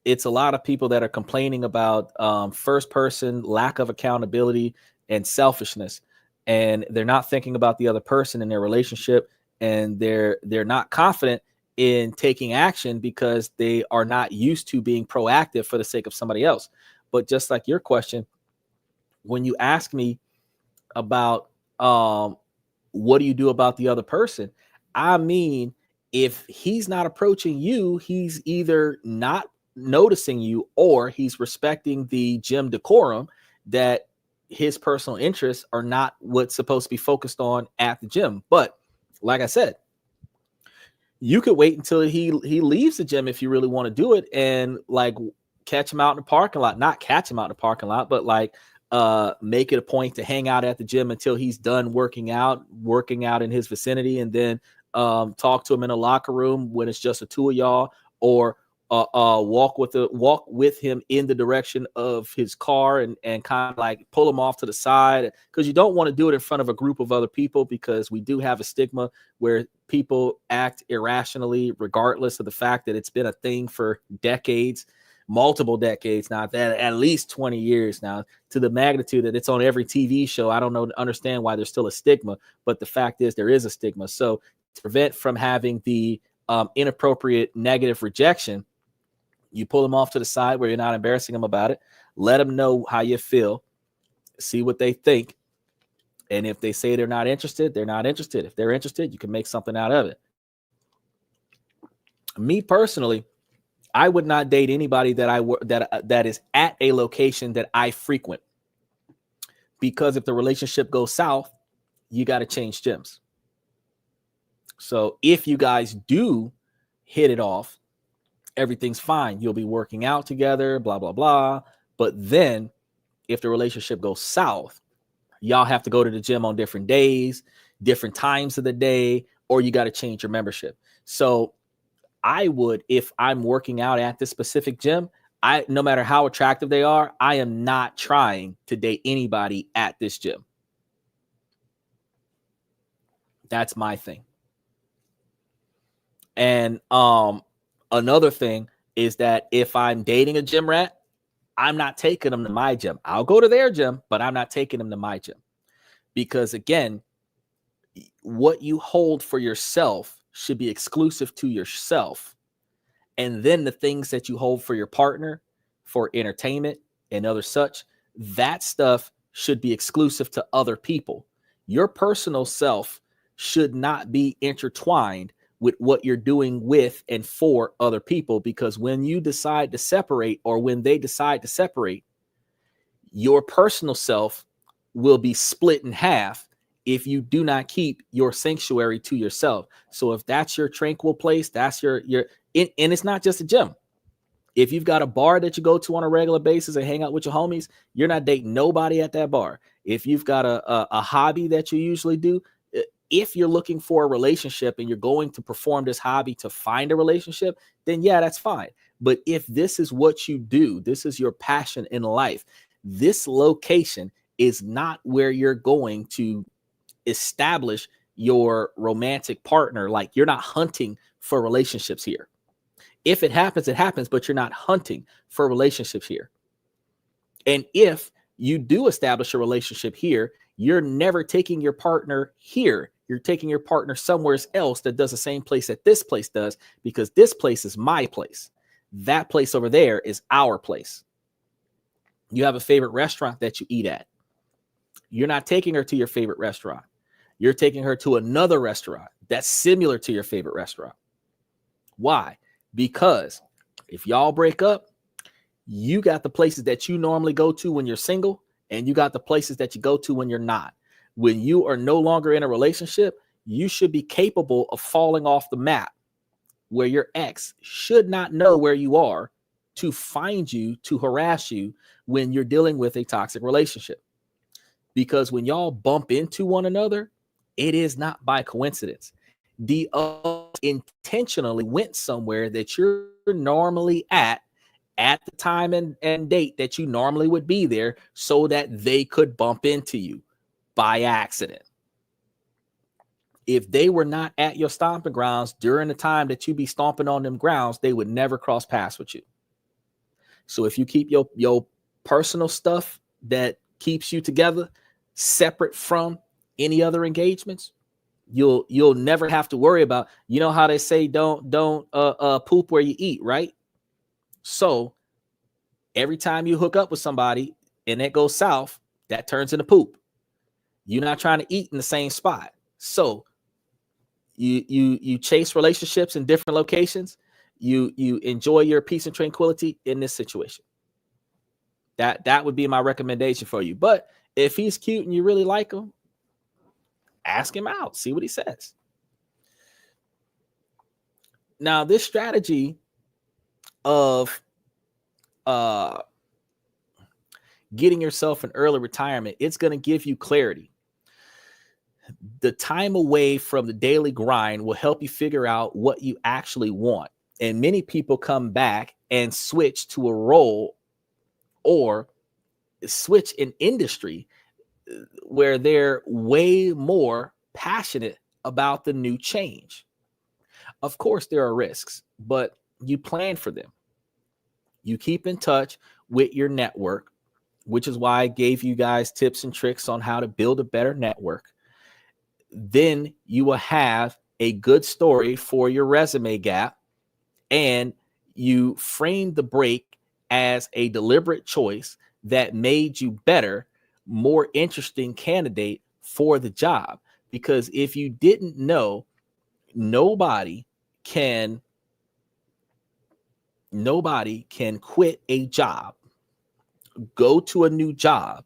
it's a lot of people that are complaining about first person lack of accountability and selfishness, and they're not thinking about the other person in their relationship, and they're not confident in taking action because they are not used to being proactive for the sake of somebody else. But just like your question, when you ask me about what do you do about the other person, I mean, if he's not approaching you, he's either not noticing you, or he's respecting the gym decorum that his personal interests are not what's supposed to be focused on at the gym. But like I said, you could wait until he leaves the gym if you really want to do it, and like catch him out in the parking lot. Not catch him out in the parking lot, but like make it a point to hang out at the gym until he's done working out in his vicinity, and then talk to him in a locker room when it's just the two of y'all, or walk with him in the direction of his car, and kind of like pull him off to the side, because you don't want to do it in front of a group of other people, because we do have a stigma where people act irrationally regardless of the fact that it's been a thing for decades, multiple decades now, that at least 20 years now, to the magnitude that it's on every TV show. I don't understand why there's still a stigma, but the fact is there is a stigma. So to prevent from having the inappropriate negative rejection, you pull them off to the side where you're not embarrassing them about it. Let them know how you feel. See what they think. And if they say they're not interested, they're not interested. If they're interested, you can make something out of it. Me personally, I would not date anybody that is at a location that I frequent, because if the relationship goes south, you got to change gyms. So if you guys do hit it off, everything's fine. You'll be working out together, blah, blah, blah. But then if the relationship goes south, y'all have to go to the gym on different days, different times of the day, or you got to change your membership. So I would, if I'm working out at this specific gym, no matter how attractive they are, I am not trying to date anybody at this gym. That's my thing. And another thing is that if I'm dating a gym rat, I'm not taking them to my gym. I'll go to their gym, but I'm not taking them to my gym. Because again, what you hold for yourself should be exclusive to yourself. And then the things that you hold for your partner, for entertainment and other such, that stuff should be exclusive to other people. Your personal self should not be intertwined with what you're doing with and for other people, because when you decide to separate, or when they decide to separate, your personal self will be split in half if you do not keep your sanctuary to yourself. So if that's your tranquil place, that's and it's not just a gym. If you've got a bar that you go to on a regular basis and hang out with your homies, you're not dating nobody at that bar. If you've got a hobby that you usually do, if you're looking for a relationship and you're going to perform this hobby to find a relationship, then yeah, that's fine. But if this is what you do, this is your passion in life, this location is not where you're going to establish your romantic partner. Like, you're not hunting for relationships here. If it happens, it happens, but you're not hunting for relationships here. And if you do establish a relationship here, you're never taking your partner here. You're taking your partner somewhere else that does the same place that this place does, because this place is my place. That place over there is our place. You have a favorite restaurant that you eat at. You're not taking her to your favorite restaurant. You're taking her to another restaurant that's similar to your favorite restaurant. Why? Because if y'all break up, you got the places that you normally go to when you're single, and you got the places that you go to when you're not. When you are no longer in a relationship, you should be capable of falling off the map, where your ex should not know where you are to find you, to harass you when you're dealing with a toxic relationship. Because when y'all bump into one another, it is not by coincidence. The intentionally went somewhere that you're normally at the time and date that you normally would be there, so that they could bump into you by accident. If they were not at your stomping grounds during the time that you be stomping on them grounds, they would never cross paths with you. So if you keep your personal stuff that keeps you together separate from any other engagements, you'll never have to worry about, you know how they say don't poop where you eat, right? So every time you hook up with somebody and it goes south, that turns into poop. You're not trying to eat in the same spot. So you chase relationships in different locations. You enjoy your peace and tranquility in this situation. That would be my recommendation for you. But if he's cute and you really like him, ask him out, see what he says. Now, this strategy of getting yourself an early retirement, it's going to give you clarity. The time away from the daily grind will help you figure out what you actually want. And many people come back and switch to a role or switch an industry where they're way more passionate about the new change. Of course, there are risks, but you plan for them. You keep in touch with your network, which is why I gave you guys tips and tricks on how to build a better network. Then you will have a good story for your resume gap, and you frame the break as a deliberate choice that made you better, more interesting candidate for the job. Because if you didn't know, nobody can quit a job, go to a new job,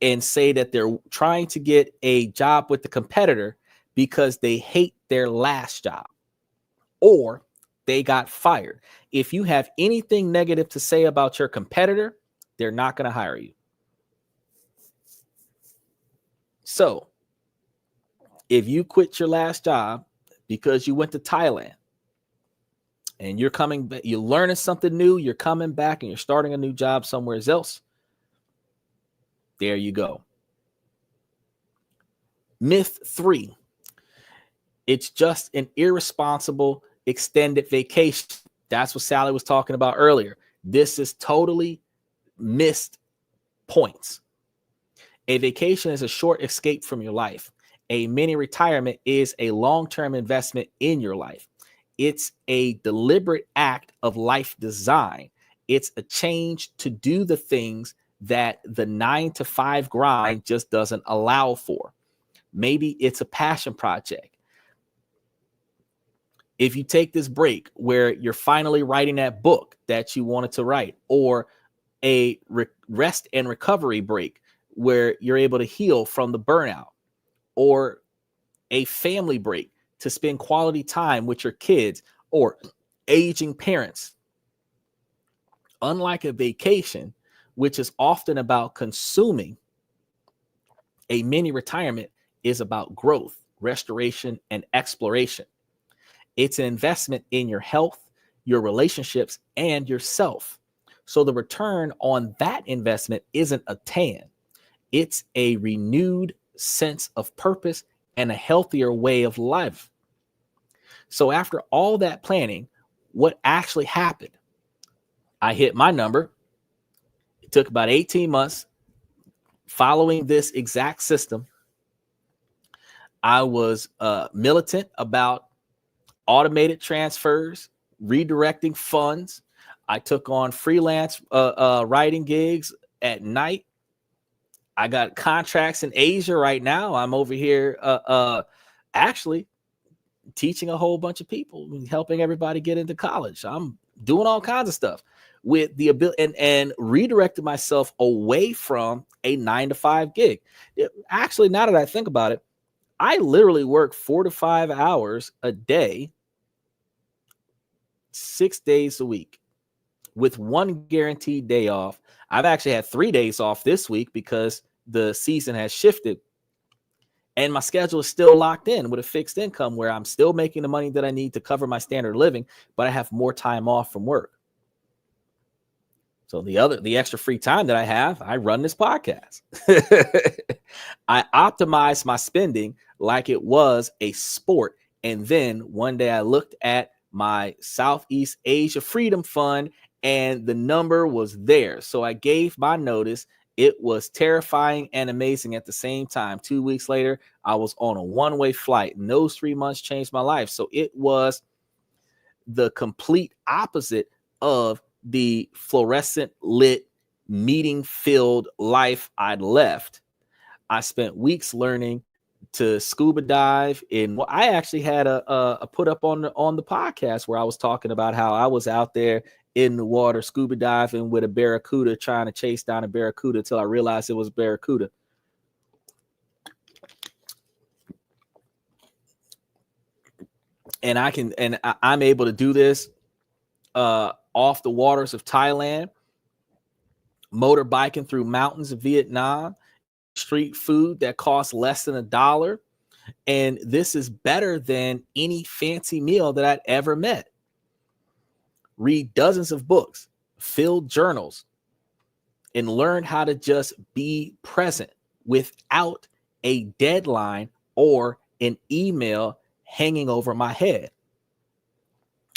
and say that they're trying to get a job with the competitor because they hate their last job or they got fired. If you have anything negative to say about your competitor, they're not going to hire you. So if you quit your last job because you went to Thailand and you're coming back, you're learning something new, you're coming back and you're starting a new job somewhere else, there you go. Myth 3, it's just an irresponsible extended vacation. That's what Sally was talking about earlier. This is totally missed points. A vacation is a short escape from your life. A mini retirement is a long-term investment in your life. It's a deliberate act of life design. It's a change to do the things that the 9 to 5 grind just doesn't allow for. Maybe it's a passion project. If you take this break where you're finally writing that book that you wanted to write, or a rest and recovery break where you're able to heal from the burnout, or a family break to spend quality time with your kids or aging parents. Unlike a vacation, which is often about consuming, a mini retirement is about growth, restoration, and exploration. It's an investment in your health, your relationships, and yourself. So the return on that investment isn't a tan. It's a renewed sense of purpose and a healthier way of life. So after all that planning, what actually happened? I hit my number. It took about 18 months following this exact system. I was militant about automated transfers, redirecting funds. I took on freelance writing gigs at night. I got contracts in Asia right now. I'm over here actually teaching a whole bunch of people, helping everybody get into college. I'm doing all kinds of stuff with the ability and redirected myself away from a 9 to 5 gig. Actually, now that I think about it, I literally work 4 to 5 hours a day, 6 days a week, with one guaranteed day off. I've actually had 3 days off this week because the season has shifted. And my schedule is still locked in with a fixed income where I'm still making the money that I need to cover my standard of living, but I have more time off from work. So the extra free time that I have, I run this podcast. I optimize my spending like it was a sport. And then one day I looked at my Southeast Asia Freedom Fund and the number was there. So I gave my notice. It was terrifying and amazing at the same time. 2 weeks later, I was on a one-way flight, and those 3 months changed my life. So it was the complete opposite of the fluorescent lit, meeting filled life I'd left. I spent weeks learning to scuba dive in what I actually had a put up on the podcast where I was talking about how I was out there in the water scuba diving with a barracuda, trying to chase down a barracuda until I realized it was a barracuda. And I'm able to do this off the waters of Thailand, motorbiking through mountains of Vietnam, street food that costs less than $1. And this is better than any fancy meal that I'd ever met. Read dozens of books, fill journals, and learn how to just be present without a deadline or an email hanging over my head.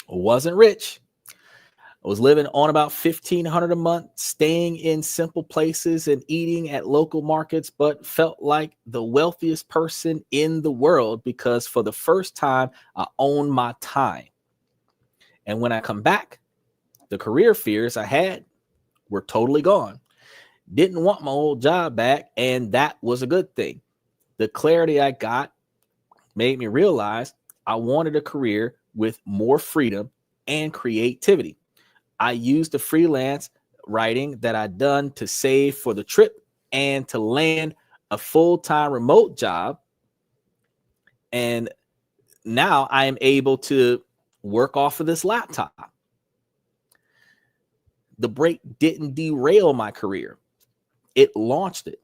I wasn't rich. I was living on about $1,500 a month, staying in simple places and eating at local markets, but felt like the wealthiest person in the world because for the first time, I owned my time. And when I come back, the career fears I had were totally gone. Didn't want my old job back, and that was a good thing. The clarity I got made me realize I wanted a career with more freedom and creativity. I used the freelance writing that I'd done to save for the trip and to land a full-time remote job. And now I am able to work off of this laptop. The break didn't derail my career. It launched it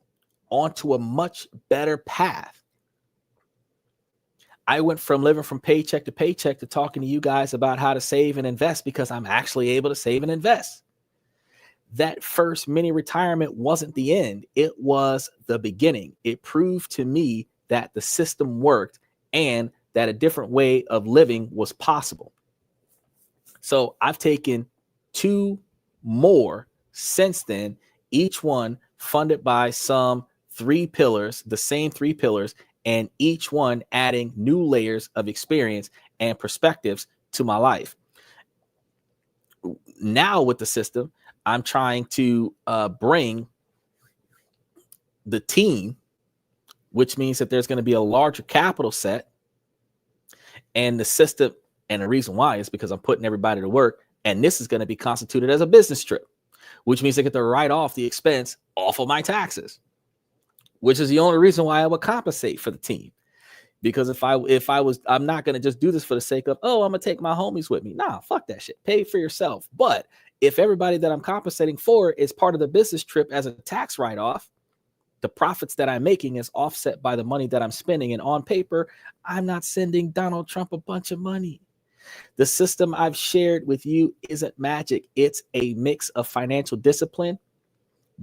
onto a much better path. I went from living from paycheck to paycheck to talking to you guys about how to save and invest because I'm actually able to save and invest. That first mini retirement wasn't the end. It was the beginning. It proved to me that the system worked and that a different way of living was possible. So I've taken 2 more since then, each one funded by some 3 pillars, the same 3 pillars, and each one adding new layers of experience and perspectives to my life. Now with the system, I'm trying to bring the team, which means that there's going to be a larger capital set, and the system. And the reason why is because I'm putting everybody to work, and this is going to be constituted as a business trip, which means I get to write off the expense off of my taxes, which is the only reason why I would compensate for the team. Because I'm not going to just do this for the sake of, oh, I'm going to take my homies with me. Nah, fuck that shit. Pay for yourself. But if everybody that I'm compensating for is part of the business trip as a tax write-off, the profits that I'm making is offset by the money that I'm spending. And on paper, I'm not sending Donald Trump a bunch of money. The system I've shared with you isn't magic. It's a mix of financial discipline,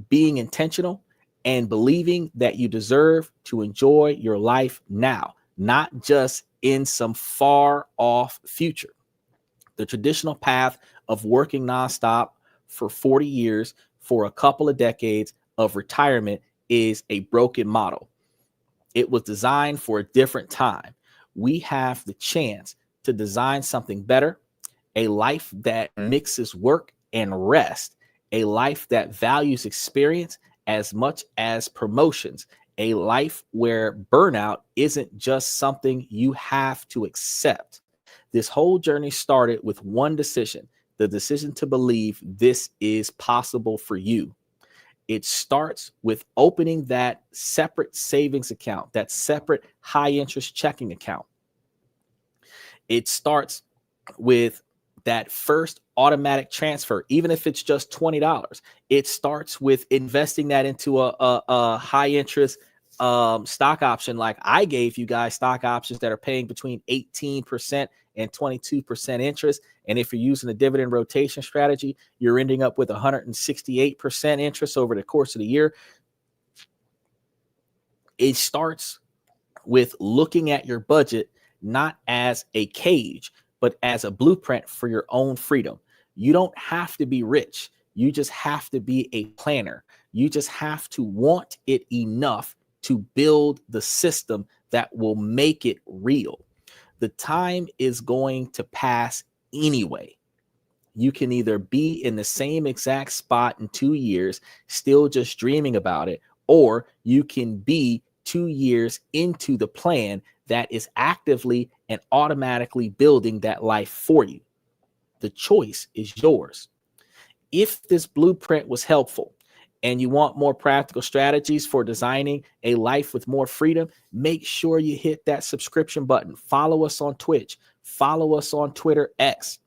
being intentional, and believing that you deserve to enjoy your life now, not just in some far off future. The traditional path of working nonstop for 40 years, for a couple of decades of retirement, is a broken model. It was designed for a different time. We have the chance to design something better, a life that mixes work and rest, a life that values experience as much as promotions, a life where burnout isn't just something you have to accept. This whole journey started with one decision, the decision to believe this is possible for you. It starts with opening that separate savings account, that separate high interest checking account. It starts with that first automatic transfer, even if it's just $20. It starts with investing that into a high interest stock option. Like I gave you guys stock options that are paying between 18% and 22% interest. And if you're using a dividend rotation strategy, you're ending up with 168% interest over the course of the year. It starts with looking at your budget not as a cage, but as a blueprint for your own freedom. You don't have to be rich. You just have to be a planner. You just have to want it enough to build the system that will make it real. The time is going to pass anyway. You can either be in the same exact spot in 2 years, still just dreaming about it, or you can be 2 years into the plan that is actively and automatically building that life for you. The choice is yours. If this blueprint was helpful and you want more practical strategies for designing a life with more freedom, make sure you hit that subscription button. Follow us on Twitch. Follow us on Twitter X.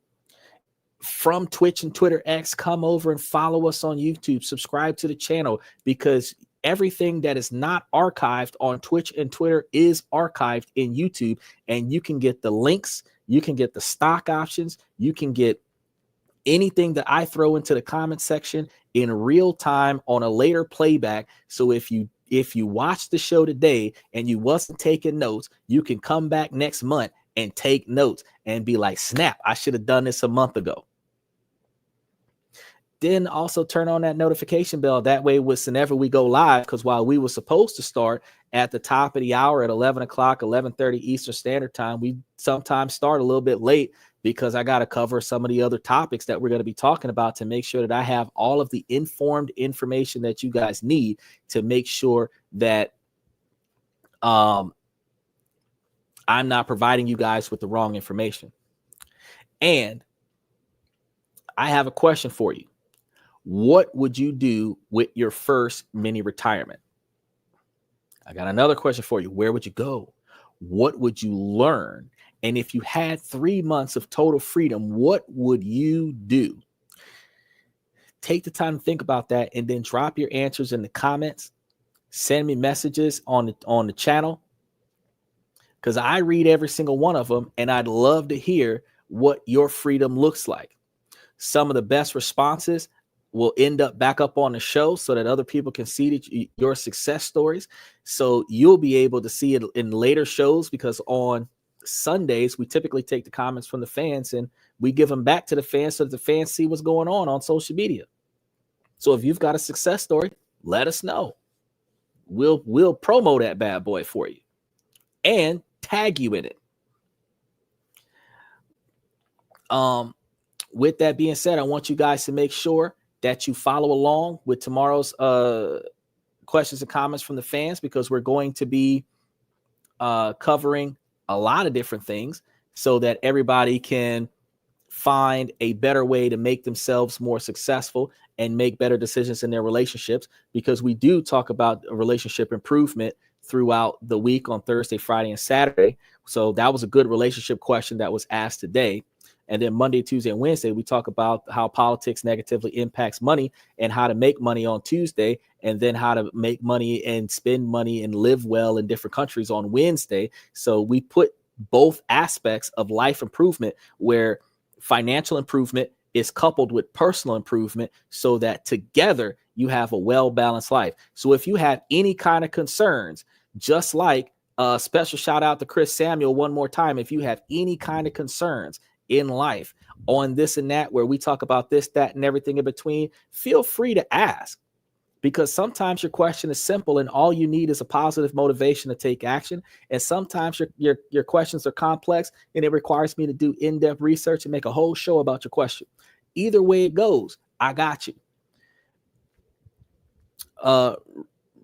From Twitch and Twitter X, come over and follow us on YouTube. Subscribe to the channel, because everything that is not archived on Twitch and Twitter is archived in YouTube, and you can get the links, you can get the stock options, you can get anything that I throw into the comment section in real time on a later playback. So if you watch the show today and you wasn't taking notes, you can come back next month and take notes and be like, snap, I should have done this a month ago. Then also turn on that notification bell. That way, whenever we go live, because while we were supposed to start at the top of the hour at 11 o'clock, 11:30 Eastern Standard Time, we sometimes start a little bit late because I got to cover some of the other topics that we're going to be talking about to make sure that I have all of the informed information that you guys need to make sure that I'm not providing you guys with the wrong information. And I have a question for you. What would you do with your first mini retirement? I got another question for you. Where would you go? What would you learn? And if you had 3 months of total freedom, what would you do? Take the time to think about that, and then drop your answers in the comments. Send me messages on the channel, because I read every single one of them, and I'd love to hear what your freedom looks like. Some of the best responses will end up back up on the show so that other people can see your success stories. So you'll be able to see it in later shows, because on Sundays, we typically take the comments from the fans and we give them back to the fans so that the fans see what's going on social media. So if you've got a success story, let us know. We'll promo that bad boy for you and tag you in it. With that being said, I want you guys to make sure that you follow along with tomorrow's questions and comments from the fans, because we're going to be covering a lot of different things so that everybody can find a better way to make themselves more successful and make better decisions in their relationships, because we do talk about relationship improvement throughout the week on Thursday, Friday, and Saturday. So that was a good relationship question that was asked today. And then Monday, Tuesday, and Wednesday, we talk about how politics negatively impacts money and how to make money on Tuesday, and then how to make money and spend money and live well in different countries on Wednesday. So we put both aspects of life improvement, where financial improvement is coupled with personal improvement, so that together you have a well-balanced life. So if you have any kind of concerns, just like a special shout out to Chris Samuel one more time, if you have any kind of concerns in life on this and that, where we talk about this, that, and everything in between, feel free to ask, because sometimes your question is simple and all you need is a positive motivation to take action. And sometimes your questions are complex and it requires me to do in-depth research and make a whole show about your question. Either way it goes, I got you.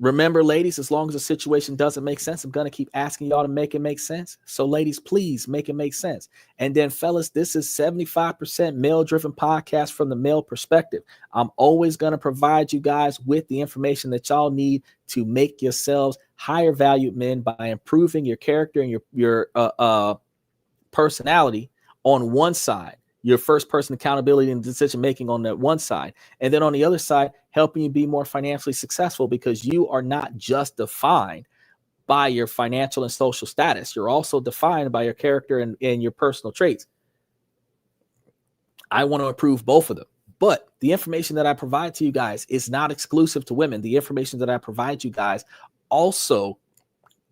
Remember, ladies, as long as the situation doesn't make sense, I'm going to keep asking y'all to make it make sense. So ladies, please make it make sense. And then fellas, this is 75% male-driven podcast from the male perspective. I'm always going to provide you guys with the information that y'all need to make yourselves higher valued men by improving your character and your personality on one side. Your first person accountability and decision making on that one side. And then on the other side, helping you be more financially successful, because you are not just defined by your financial and social status. You're also defined by your character and your personal traits. I want to improve both of them. But the information that I provide to you guys is not exclusive to women. The information that I provide you guys also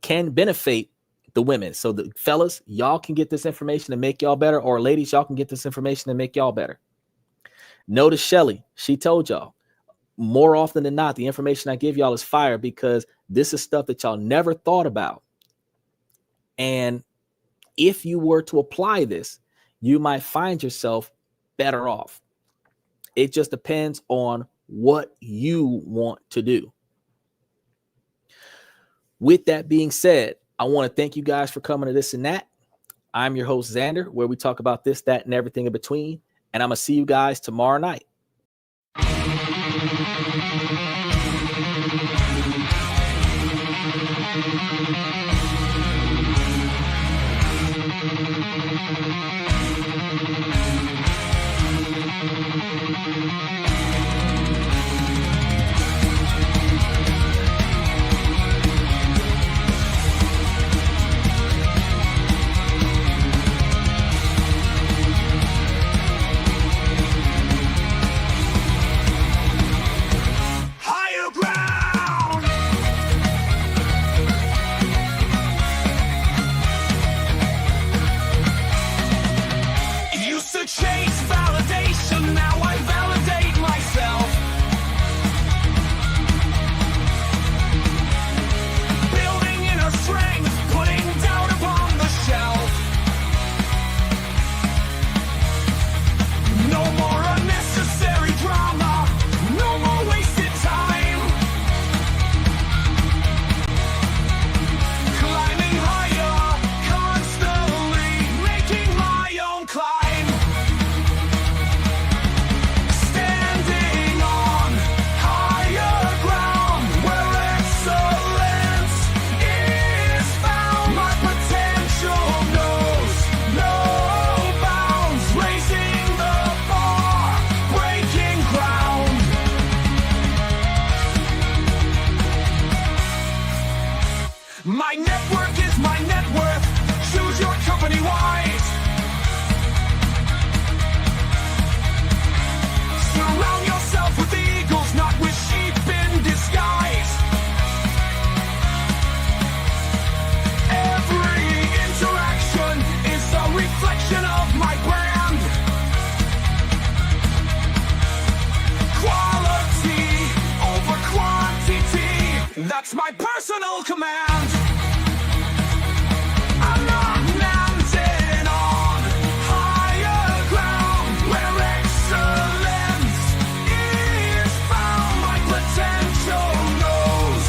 can benefit the women. So the fellas, y'all can get this information to make y'all better, or ladies, y'all can get this information to make y'all better. Notice Shelly, she told y'all, more often than not, the information I give y'all is fire, because this is stuff that y'all never thought about. And if you were to apply this, you might find yourself better off. It just depends on what you want to do. With that being said, I want to thank you guys for coming to This and That. I'm your host, Xander, where we talk about this, that, and everything in between. And I'm going to see you guys tomorrow night. My network is my net worth. Choose your company wise. Surround yourself with eagles, not with sheep in disguise. Every interaction is a reflection of my brand. Quality over quantity, that's my personal command. I'm not landing on higher ground where excellence is found. My potential knows